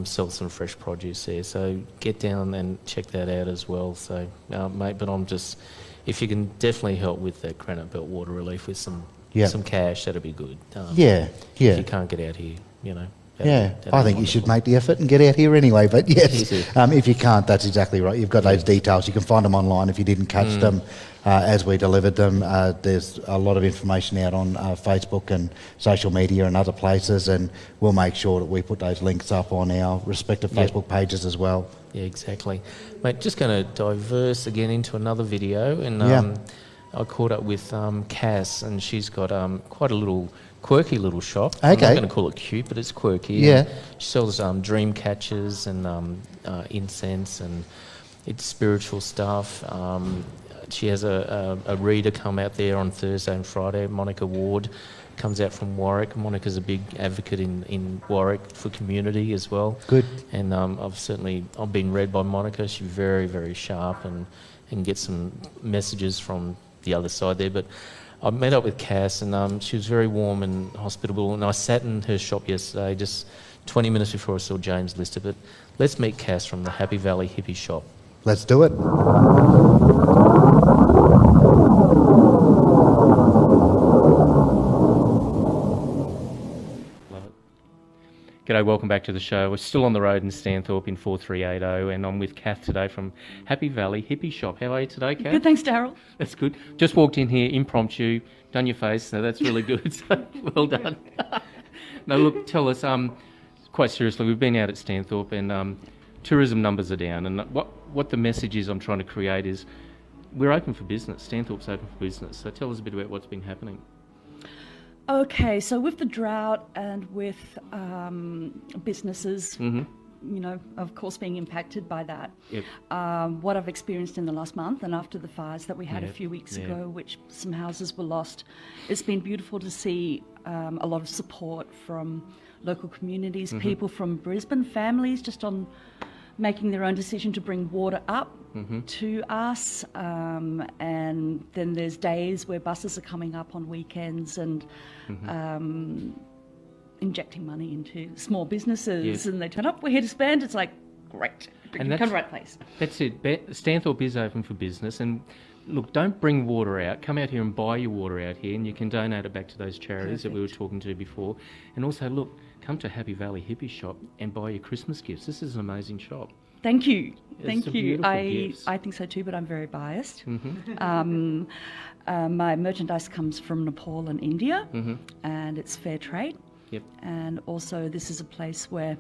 sell some fresh produce there. So get down and check that out as well. So, mate, but if you can definitely help with that Granite Belt water relief with some cash, that'd be good. If you can't get out here, I think you should make the effort and get out here anyway. But yes, if you can't, that's exactly right. You've got those details. You can find them online if you didn't catch them as we delivered them. There's a lot of information out on Facebook and social media and other places, and we'll make sure that we put those links up on our respective Facebook pages as well. Yeah, exactly. Mate, just going to diverse again into another video, and I caught up with Cass, and she's got quite a quirky little shop. I'm not going to call it cute, but it's quirky. Yeah. She sells dream catchers and incense, and it's spiritual stuff. She has a reader come out there on Thursday and Friday. Monica Ward comes out from Warwick. Monica's a big advocate in Warwick for community as well. Good. And I've been read by Monica. She's very, very sharp and get some messages from the other side there. But I met up with Cass, and she was very warm and hospitable, and I sat in her shop yesterday, just 20 minutes before I saw James listed it. Let's meet Cass from the Happy Valley Hippie Shop. Let's do it. G'day, welcome back to the show. We're still on the road in Stanthorpe in 4380, and I'm with Kath today from Happy Valley Hippie Shop. How are you today, Kath? Good, thanks, Daryl. That's good. Just walked in here, impromptu, done your face, so that's really good. So, well done. Now, look, tell us, quite seriously, we've been out at Stanthorpe, and tourism numbers are down, and what the message is I'm trying to create is we're open for business. Stanthorpe's open for business. So tell us a bit about what's been happening. Okay, so with the drought and with businesses, of course, being impacted by that. Yep. What I've experienced in the last month and after the fires that we had a few weeks ago, which some houses were lost, it's been beautiful to see a lot of support from local communities, people from Brisbane, families just on making their own decision to bring water up to us, and then there's days where buses are coming up on weekends and injecting money into small businesses, and they turn up, we're here to spend. It's like, great, come to the right place. That's it. Stanthorpe is open for business, and look, don't bring water out. Come out here and buy your water out here, and you can donate it back to those charities that we were talking to before. And also, look, come to Happy Valley Hippie Shop and buy your Christmas gifts. This is an amazing shop. Thank you. Thank you. I think so too, but I'm very biased. My merchandise comes from Nepal and India, and it's fair trade. Yep. And also, this is a place where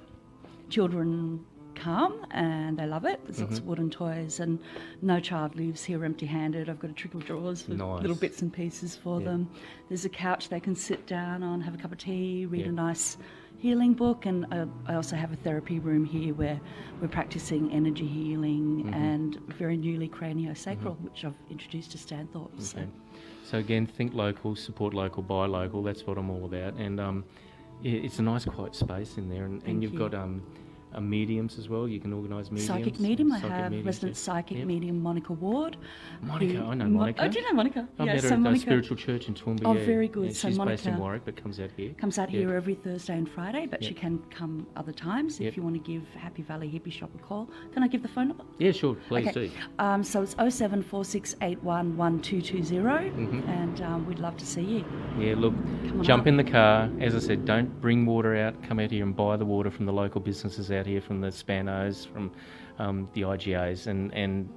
children come and they love it. There's lots of wooden toys, and no child leaves here empty-handed. I've got a trickle drawers with little bits and pieces for them. There's a couch they can sit down on, have a cup of tea, read a nice healing book, and I also have a therapy room here where we're practicing energy healing and very newly craniosacral, which I've introduced to Stanthorpe. Okay. So again, think local, support local, buy local. That's what I'm all about. And it's a nice quiet space in there, and you've got mediums as well. You can organise mediums. Psychic medium. I have resident psychic medium Monica Ward. Monica, I know Monica. Oh, do you know Monica? I met her at the spiritual church in Toowoomba. Oh, very good. Yeah, so she's Monica based in Warwick, but comes out here. Comes out here every Thursday and Friday, but she can come other times if you want to give Happy Valley Hippie Shop a call. Can I give the phone number? Yeah, sure. Please do. So it's 0746811220, and we'd love to see you. Yeah, look, jump in the car. As I said, don't bring water out. Come out here and buy the water from the local businesses out here, from the Spanos, from the IGAs, and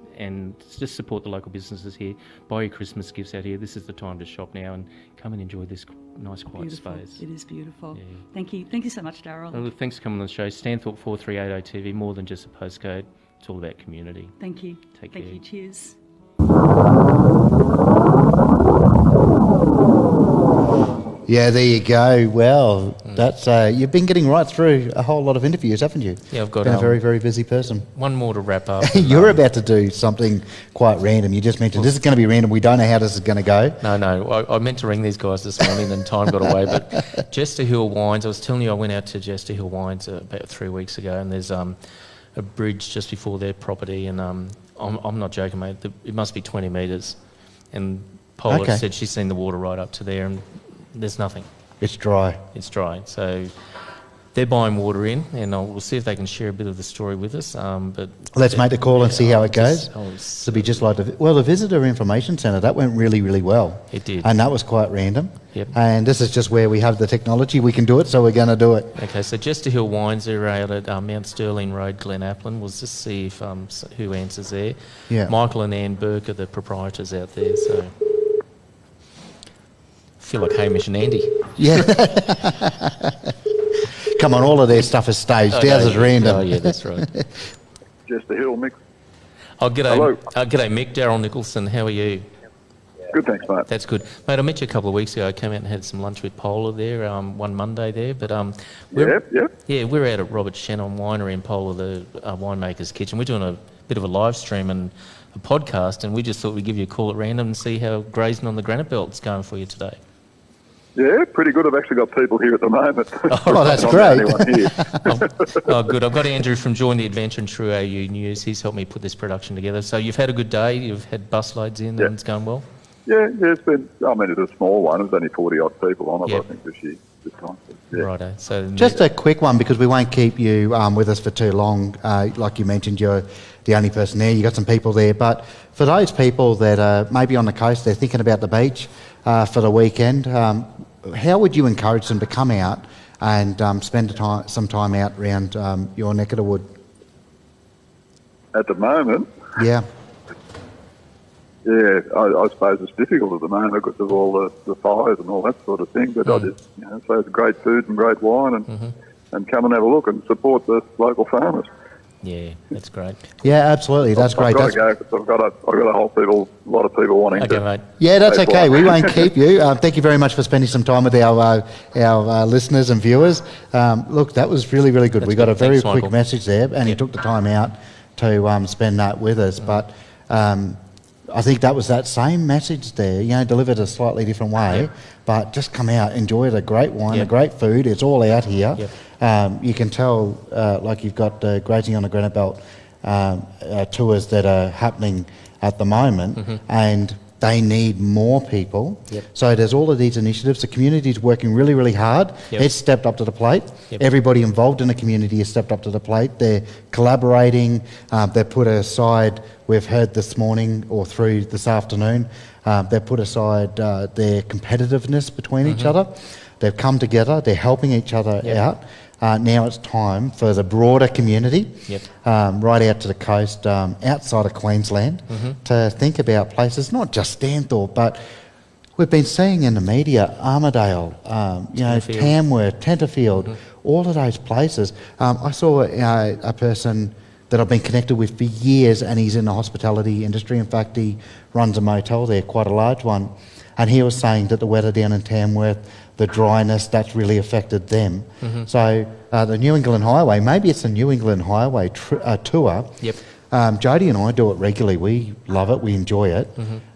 just support the local businesses here. Buy your Christmas gifts out here. This is the time to shop now, and come and enjoy this nice quiet space. It is beautiful. Yeah. Thank you. Thank you so much, Daryl. Well, look, thanks for coming on the show. Stanthorpe-4380tv, more than just a postcode. It's all about community. Thank you. Take care. Thank you. Cheers. Yeah, there you go. Well, that's you've been getting right through a whole lot of interviews, haven't you? Yeah, I've got been a very, very busy person. one more to wrap up. You're about to do something quite random. You just mentioned this is going to be random. We don't know how this is going to go. No. I meant to ring these guys this morning and time got away. But Jester Hill Wines, I was telling you I went out to Jester Hill Wines about 3 weeks ago, and there's a bridge just before their property, and I'm not joking, mate. It must be 20 metres. And Paola said she's seen the water right up to there, and there's nothing. It's dry. It's dry. So they're buying water in, and we'll see if they can share a bit of the story with us. But let's make the call and see how it goes. To be just like the visitor information centre, that went really, really well. It did, and that was quite random. Yep. And this is just where we have the technology. We can do it, so we're going to do it. Okay, so Jester Hill Wines are out at Mount Sterling Road, Glen Applin. We'll just see if who answers there. Yeah. Michael and Anne Burke are the proprietors out there. So. Feel like Hamish and Andy. Yeah. Come on, all of their stuff is staged. Ours is random. Oh, yeah, that's right. Just the hill, Mick. Oh, g'day. Hello. G'day, Mick. Darryl Nicholson. How are you? Good, thanks, mate. That's good. Mate, I met you a couple of weeks ago. I came out and had some lunch with Paola there one Monday there. But we're out at Robert Shannon Winery in Paola the Winemaker's Kitchen. We're doing a bit of a live stream and a podcast, and we just thought we'd give you a call at random and see how grazing on the Granite Belt's going for you today. Yeah, pretty good. I've actually got people here at the moment. Oh, that's great. Oh, good. I've got Andrew from Join the Adventure and Trueau.news. He's helped me put this production together. So you've had a good day. You've had busloads in and it's going well? Yeah, it's been, I mean, it's a small one. There's only 40-odd people on it, I think, this year. Righto. So just a quick one, because we won't keep you with us for too long. Like you mentioned, you're the only person there. You've got some people there. But for those people that are maybe on the coast, they're thinking about the beach for the weekend, how would you encourage them to come out and spend some time out around your neck of the wood? At the moment? Yeah. Yeah, I suppose it's difficult at the moment because of all the fires and all that sort of thing. But I just, so it's great food and great wine, and come and have a look and support the local farmers. Yeah, that's great. Yeah, absolutely. That's great. I've got to go because I've got a lot of people wanting to. Mate. Yeah, that's okay. We won't keep you. Thank you very much for spending some time with our listeners and viewers. Look, that was really, really good. We got a very quick message there, and he took the time out to spend that with us. But I think that was that same message there, delivered a slightly different way, but just come out, enjoy the great wine, the great food. It's all out here. You can tell, like you've got Grazing on the Granite Belt tours that are happening at the moment, and they need more people. So there's all of these initiatives. The community's working really, really hard. It's stepped up to the plate. Everybody involved in the community has stepped up to the plate. They're collaborating. They've put aside, we've heard this morning or through this afternoon, they've put aside their competitiveness between each other. They've come together. They're helping each other out. Now it's time for the broader community, right out to the coast, outside of Queensland, to think about places, not just Stanthorpe, but we've been seeing in the media, Armidale, Tamworth, Tenterfield, all of those places. I saw a person that I've been connected with for years, and he's in the hospitality industry. In fact, he runs a motel there, quite a large one, and he was saying that the weather down in Tamworth, the dryness, that's really affected them. So the New England Highway, maybe it's a New England Highway tour. Jody and I do it regularly. We love it. We enjoy it.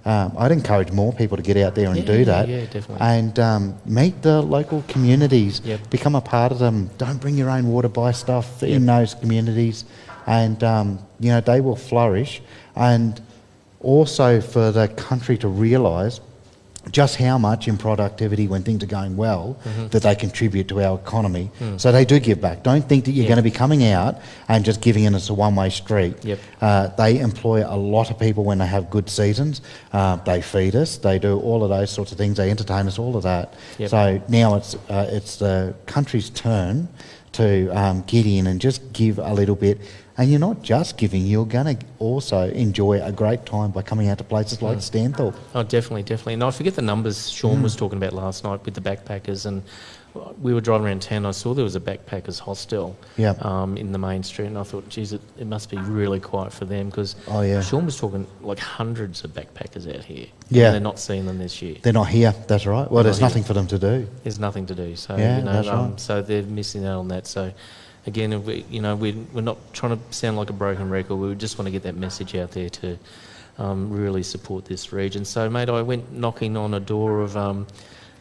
I'd encourage more people to get out there and do that. Yeah, definitely. And meet the local communities. Become a part of them. Don't bring your own water. Buy stuff in those communities, and they will flourish. And also for the country to realise just how much in productivity, when things are going well, that they contribute to our economy. So they do give back. Don't think that you're going to be coming out and just giving in as a one-way street. They employ a lot of people when they have good seasons. They feed us. They do all of those sorts of things. They entertain us, all of that. So now it's the country's turn to get in and just give a little bit. And you're not just giving, you're going to also enjoy a great time by coming out to places like Stanthorpe. Oh, definitely. And I forget the numbers Sean was talking about last night with the backpackers, and we were driving around town, I saw there was a backpackers hostel Yep. in the main street, and I thought, geez, it must be really quiet for them, because yeah. Sean was talking like hundreds of backpackers out here. Yeah. And they're not seeing them this year. They're not here, that's right. Well, They're there's not nothing here. for them to do. There's nothing to do, so Yeah, you know, that's right. so they're missing out on that. So again, we're not trying to sound like a broken record. We just want to get that message out there to really support this region. So, mate, I went knocking on a door of an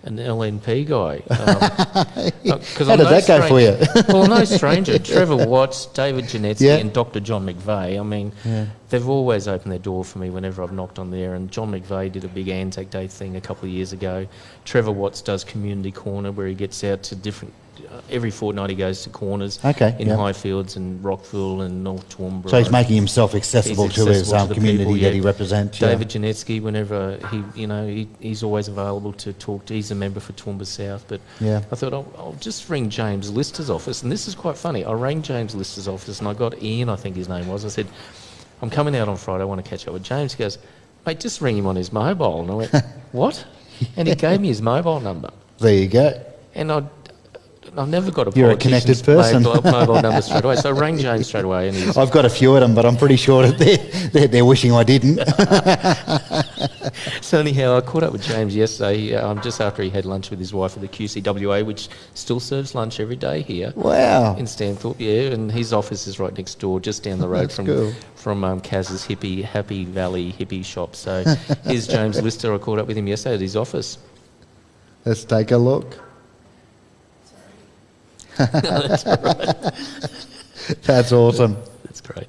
LNP guy. How did that go for you? Well, I'm no stranger. Trevor Watts, David Janetsky, Yeah. and Dr. John McVeigh. I mean, Yeah. they've always opened their door for me whenever I've knocked on there. And John McVeigh did a big Anzac Day thing a couple of years ago. Trevor Watts does Community Corner, where he gets out to different... every fortnight he goes to corners in yeah. Highfields and Rockville and North Toowoomba. So he's making himself accessible to his the community people, that he represents. Yeah. David Janetsky, whenever he's always available to talk to. He's a member for Toowoomba South, but Yeah. I thought I'll just ring James Lister's office, and this is quite funny. I rang James Lister's office, and I got Ian, I think his name was. I said, I'm coming out on Friday, I want to catch up with James. He goes, mate, just ring him on his mobile. And I went, what? And he gave me his mobile number. There you go. And I've never got a You're a connected politician's person. mobile number straight away. So I rang James straight away. And he's, I've got a few of them, but I'm pretty sure that they're wishing I didn't. So anyhow, I caught up with James yesterday, just after he had lunch with his wife at the QCWA, which still serves lunch every day here. Wow. In Stanthorpe, yeah, and his office is right next door, just down the road That's from cool. Kaz's Happy Valley hippie shop. So here's James Lister. I caught up with him yesterday at his office. Let's take a look. That's all right. That's awesome. That's great.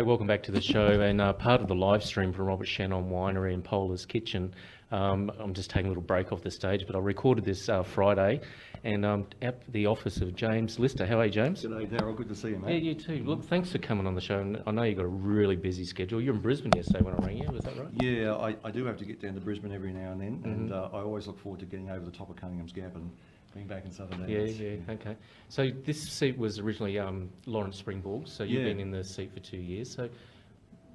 Welcome back to the show, and part of the live stream from Robert Shannon Winery and Paola's Kitchen. I'm just taking a little break off the stage, but I recorded this Friday, and at the office of James Lister. How are you, James? G'day, Darryl. Good to see you, mate. Yeah, you too. Look, thanks for coming on the show. And I know you've got a really busy schedule. You're in Brisbane yesterday when I rang you, was that right? Yeah, I do have to get down to Brisbane every now and then, and I always look forward to getting over the top of Cunningham's Gap and being back in Southern Downs. Yeah, okay. So this seat was originally Lawrence Springborg, so you've been in the seat for 2 years. So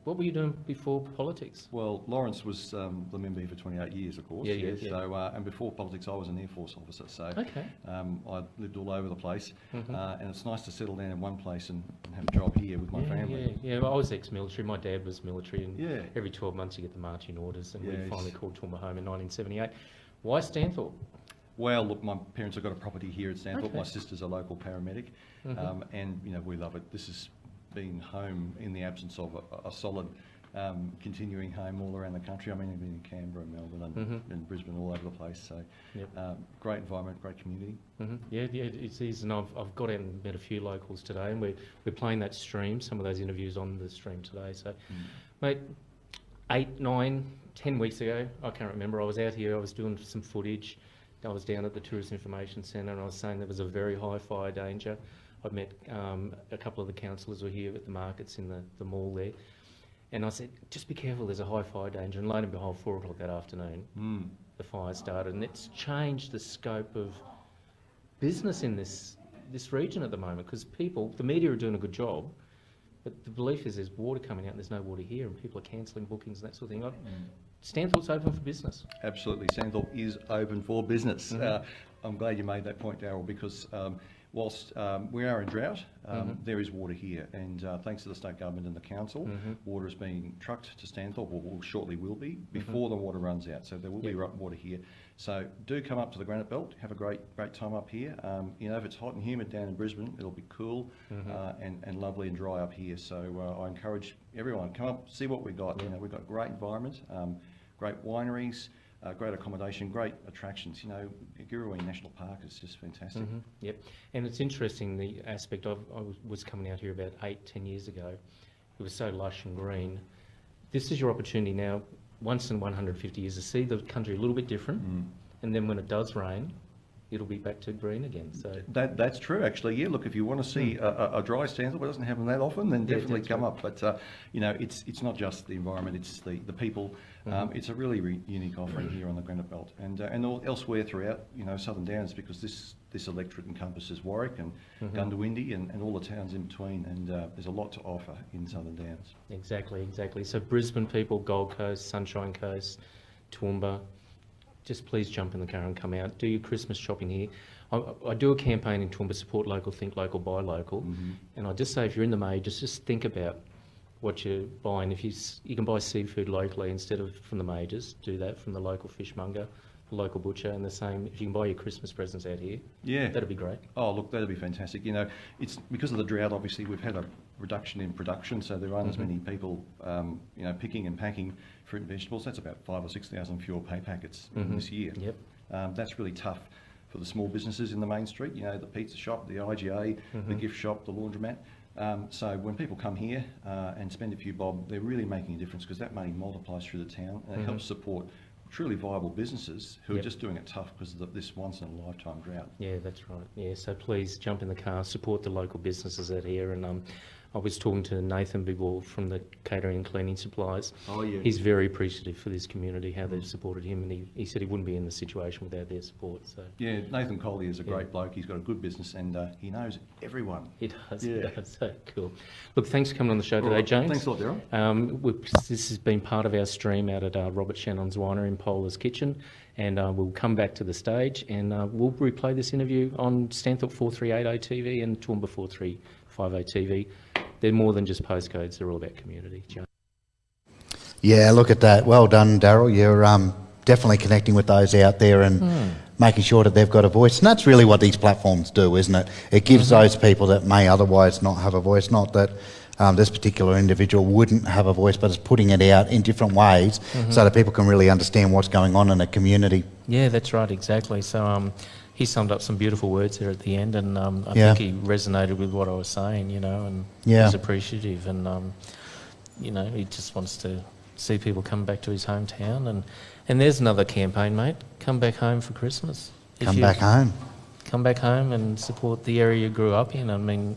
what were you doing before politics? Well, Lawrence was the member here for 28 years, of course. Yeah. So, and before politics, I was an Air Force officer. So, I lived all over the place, and it's nice to settle down in one place and have a job here with my family. Yeah. Well, I was ex-military. My dad was military, and every 12 months you get the marching orders, and we finally called Toowoomba home in 1978. Why Stanthorpe? Well, look, my parents have got a property here at Stanthorpe. My sister's a local paramedic, and we love it. This has been home in the absence of a solid continuing home all around the country. I mean, I've been in Canberra, Melbourne, and Brisbane, all over the place. So, great environment, great community. Yeah, it is, and I've got out and met a few locals today, and we're playing that stream, some of those interviews on the stream today. So, mate, 8, 9, 10 weeks ago, I can't remember, I was out here, I was doing some footage. I was down at the Tourist Information Centre, and I was saying there was a very high fire danger. I'd met a couple of the councillors were here at the markets in the mall there, and I said, just be careful, there's a high fire danger. And lo and behold, 4 o'clock that afternoon, the fire started, and it's changed the scope of business in this region at the moment, because the media are doing a good job, but the belief is there's water coming out and there's no water here, and people are cancelling bookings and that sort of thing. Stanthorpe's open for business. Absolutely, Stanthorpe is open for business. I'm glad you made that point, Darryl, because whilst we are in drought, there is water here, and thanks to the state government and the council, water is being trucked to Stanthorpe, or shortly will be, before the water runs out. So there will be water here. So do come up to the Granite Belt, have a great time up here. If it's hot and humid down in Brisbane, it'll be cool and lovely and dry up here. So I encourage everyone, come up, see what we've got. We've got great environment, great wineries, great accommodation, great attractions. Gureween National Park is just fantastic. Yep, and it's interesting, the aspect I was coming out here about 8-10 years ago. It was so lush and green. This is your opportunity now, once in 150 years, to see the country a little bit different, and then when it does rain, it'll be back to green again. So that's true, actually. Yeah, look, if you want to see a dry Stanthorpe, it doesn't happen that often, then definitely come up. But you know, it's not just the environment; it's the people. It's a really unique offering here on the Granite Belt, and elsewhere throughout, you know, Southern Downs, because this electorate encompasses Warwick and Goondiwindi and all the towns in between, and there's a lot to offer in Southern Downs. Exactly. So Brisbane people, Gold Coast, Sunshine Coast, Toowoomba, just please jump in the car and come out. Do your Christmas shopping here. I do a campaign in Toowoomba, support local, think local, buy local, and I just say if you're in the majors, just think about what you're buying. If you can buy seafood locally instead of from the majors, do that from the local fishmonger, the local butcher, and the same. If you can buy your Christmas presents out here, that'd be great. Oh, look, that'd be fantastic. You know, it's because of the drought. Obviously, we've had a reduction in production, so there aren't as many people, you know, picking and packing fruit and vegetables. That's about 5,000 or 6,000 fewer pay packets this year. That's really tough for the small businesses in the main street. You know, the pizza shop, the IGA, the gift shop, the laundromat. So when people come here and spend a few bob, they're really making a difference, because that money multiplies through the town, and it helps support truly viable businesses who are just doing it tough because of this once-in-a-lifetime drought. Yeah, that's right. Yeah, so please jump in the car, support the local businesses out here. And I was talking to Nathan before from the Catering and Cleaning Supplies. Oh, yeah. He's very appreciative for this community, how they've supported him, and he said he wouldn't be in the situation without their support. So yeah, Nathan Collier is a great bloke. He's got a good business, and he knows everyone. He does. He does. So cool. Look, thanks for coming on the show today, James. Thanks a lot, Daryl. This has been part of our stream out at Robert Shannon's Winery in Paola's Kitchen, and we'll come back to the stage, and we'll replay this interview on Stanthorpe-4380tv and Toowoomba 4350tv. They're more than just postcodes, they're all about community. Yeah, look at that. Well done, Daryl. You're definitely connecting with those out there and making sure that they've got a voice. And that's really what these platforms do, isn't it? It gives those people that may otherwise not have a voice, not that this particular individual wouldn't have a voice, but it's putting it out in different ways so that people can really understand what's going on in a community. Yeah, that's right, exactly. So he summed up some beautiful words there at the end, and I think he resonated with what I was saying, you know, and he's appreciative, and you know, he just wants to see people come back to his hometown, and there's another campaign, mate. Come back home for Christmas. Come back home. Come back home and support the area you grew up in. I mean,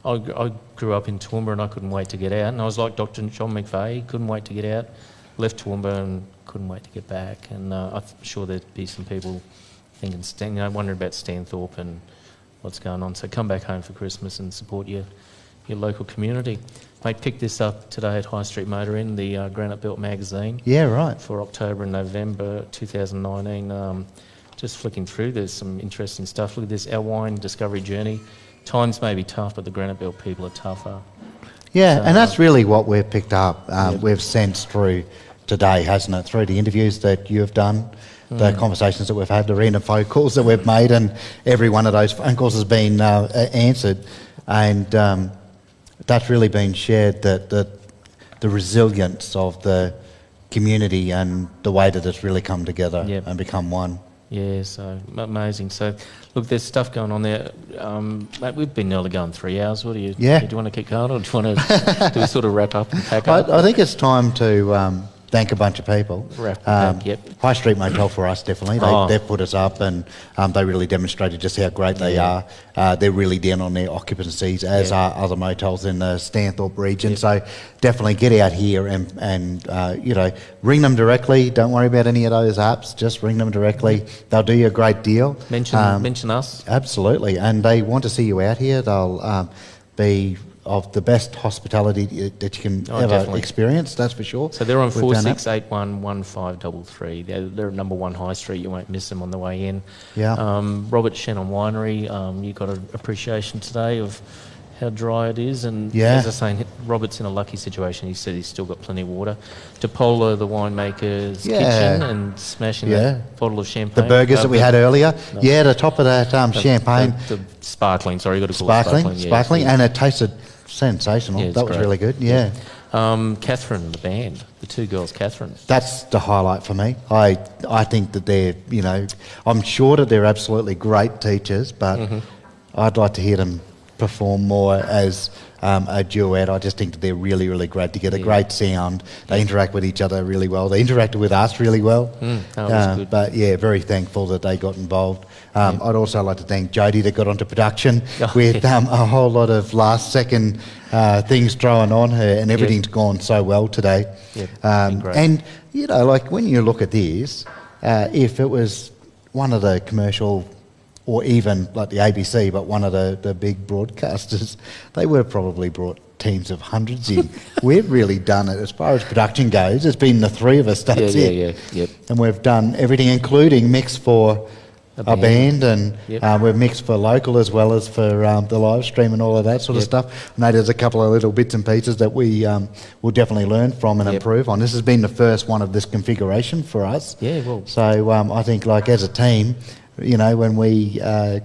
I grew up in Toowoomba and I couldn't wait to get out, and I was like Dr. John McVeigh, couldn't wait to get out, left Toowoomba and couldn't wait to get back, and I'm sure there'd be some people thinking, wondering about Stanthorpe and what's going on. So come back home for Christmas and support your local community. Mate, pick this up today at High Street Motor Inn, the Granite Belt magazine. Yeah, right. For October and November 2019. Just flicking through, there's some interesting stuff. Look at this, our wine discovery journey. Times may be tough, but the Granite Belt people are tougher. Yeah, so, and that's really what we've picked up. We've sensed through today, hasn't it? Through the interviews that you've done, the conversations that we've had, the random phone calls that we've made, and every one of those phone calls has been answered, and that's really been shared, that the resilience of the community and the way that it's really come together and become one. Yeah, so amazing. So, look, there's stuff going on there. Mate, we've been nearly going 3 hours. What do you? Yeah. Do you want to keep going, or do you want to do we sort of wrap up and pack up? I think it's time to thank a bunch of people. High Street Motel for us, definitely. They've put us up, and they really demonstrated just how great they are. They're really down on their occupancies, as are other motels in the Stanthorpe region. So definitely get out here and you know, ring them directly. Don't worry about any of those apps. Just ring them directly. They'll do you a great deal. Mention us. Absolutely. And they want to see you out here. They'll be of the best hospitality that you can ever experience, that's for sure. So they're on 46811533. They're at number 1 High Street. You won't miss them on the way in. Robert Shannon Winery, you got an appreciation today of how dry it is, and as I was saying, Robert's in a lucky situation. He said he's still got plenty of water. To Paola the Winemaker's kitchen and smashing that bottle of champagne. The burgers that we had earlier. The top of that champagne. The sparkling, sorry, you got to call it sparkling. Sparkling, and it tasted sensational. That was really good. Catherine, the band, the two girls, Catherine. That's the highlight for me. I think that they're, you know, I'm sure that they're absolutely great teachers, but I'd like to hear them perform more as a duet. I just think that they're really, really great together. Great sound. They interact with each other really well. They interacted with us really well. That was good. But yeah, very thankful that they got involved. I'd also like to thank Jodie that got onto production with a whole lot of last second things thrown on her, and everything's gone so well today. And you know, like when you look at this, if it was one of the commercial or even like the ABC, but one of the big broadcasters, they would have probably brought teams of hundreds in. We've really done it as far as production goes. It's been the three of us, that's it. And we've done everything, including mix for a band, and we've mixed for local as well as for the live stream and all of that sort of stuff. I know there's a couple of little bits and pieces that we will definitely learn from and improve on. This has been the first one of this configuration for us. So I think, like, as a team, you know, when we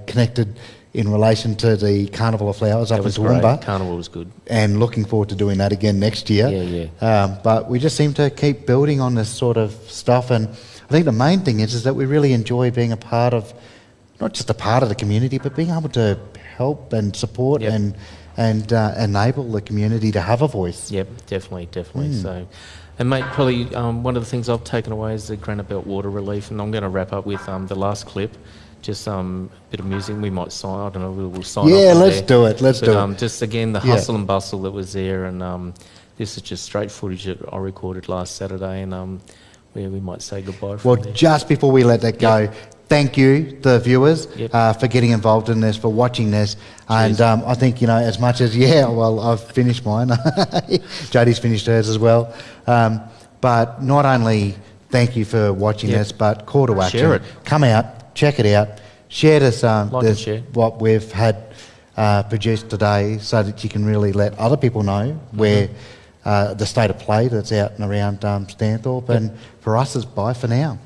connected in relation to the Carnival of Flowers up in Toowoomba. Carnival was good. And looking forward to doing that again next year. But we just seem to keep building on this sort of stuff, and I think the main thing is that we really enjoy being a part of, not just a part of the community, but being able to help and support and enable the community to have a voice. Definitely. So, and mate, probably one of the things I've taken away is the Granite Belt water relief, and I'm going to wrap up with the last clip. Just a bit of music. We might sign. I don't know. We'll sign. Yeah, let's do it. Let's do it. Just again, the hustle and bustle that was there, and this is just straight footage that I recorded last Saturday, and where we might say goodbye. Well, just before we let that go, thank you, the viewers, for getting involved in this, for watching this. And I think, you know, as much as, I've finished mine. Jodie's finished hers as well. But not only thank you for watching this, but call to action. Share it. Come out, check it out, share this, and share. what we've had produced today, so that you can really let other people know where the state of play that's out and around Stanthorpe. And for us, it's bye for now.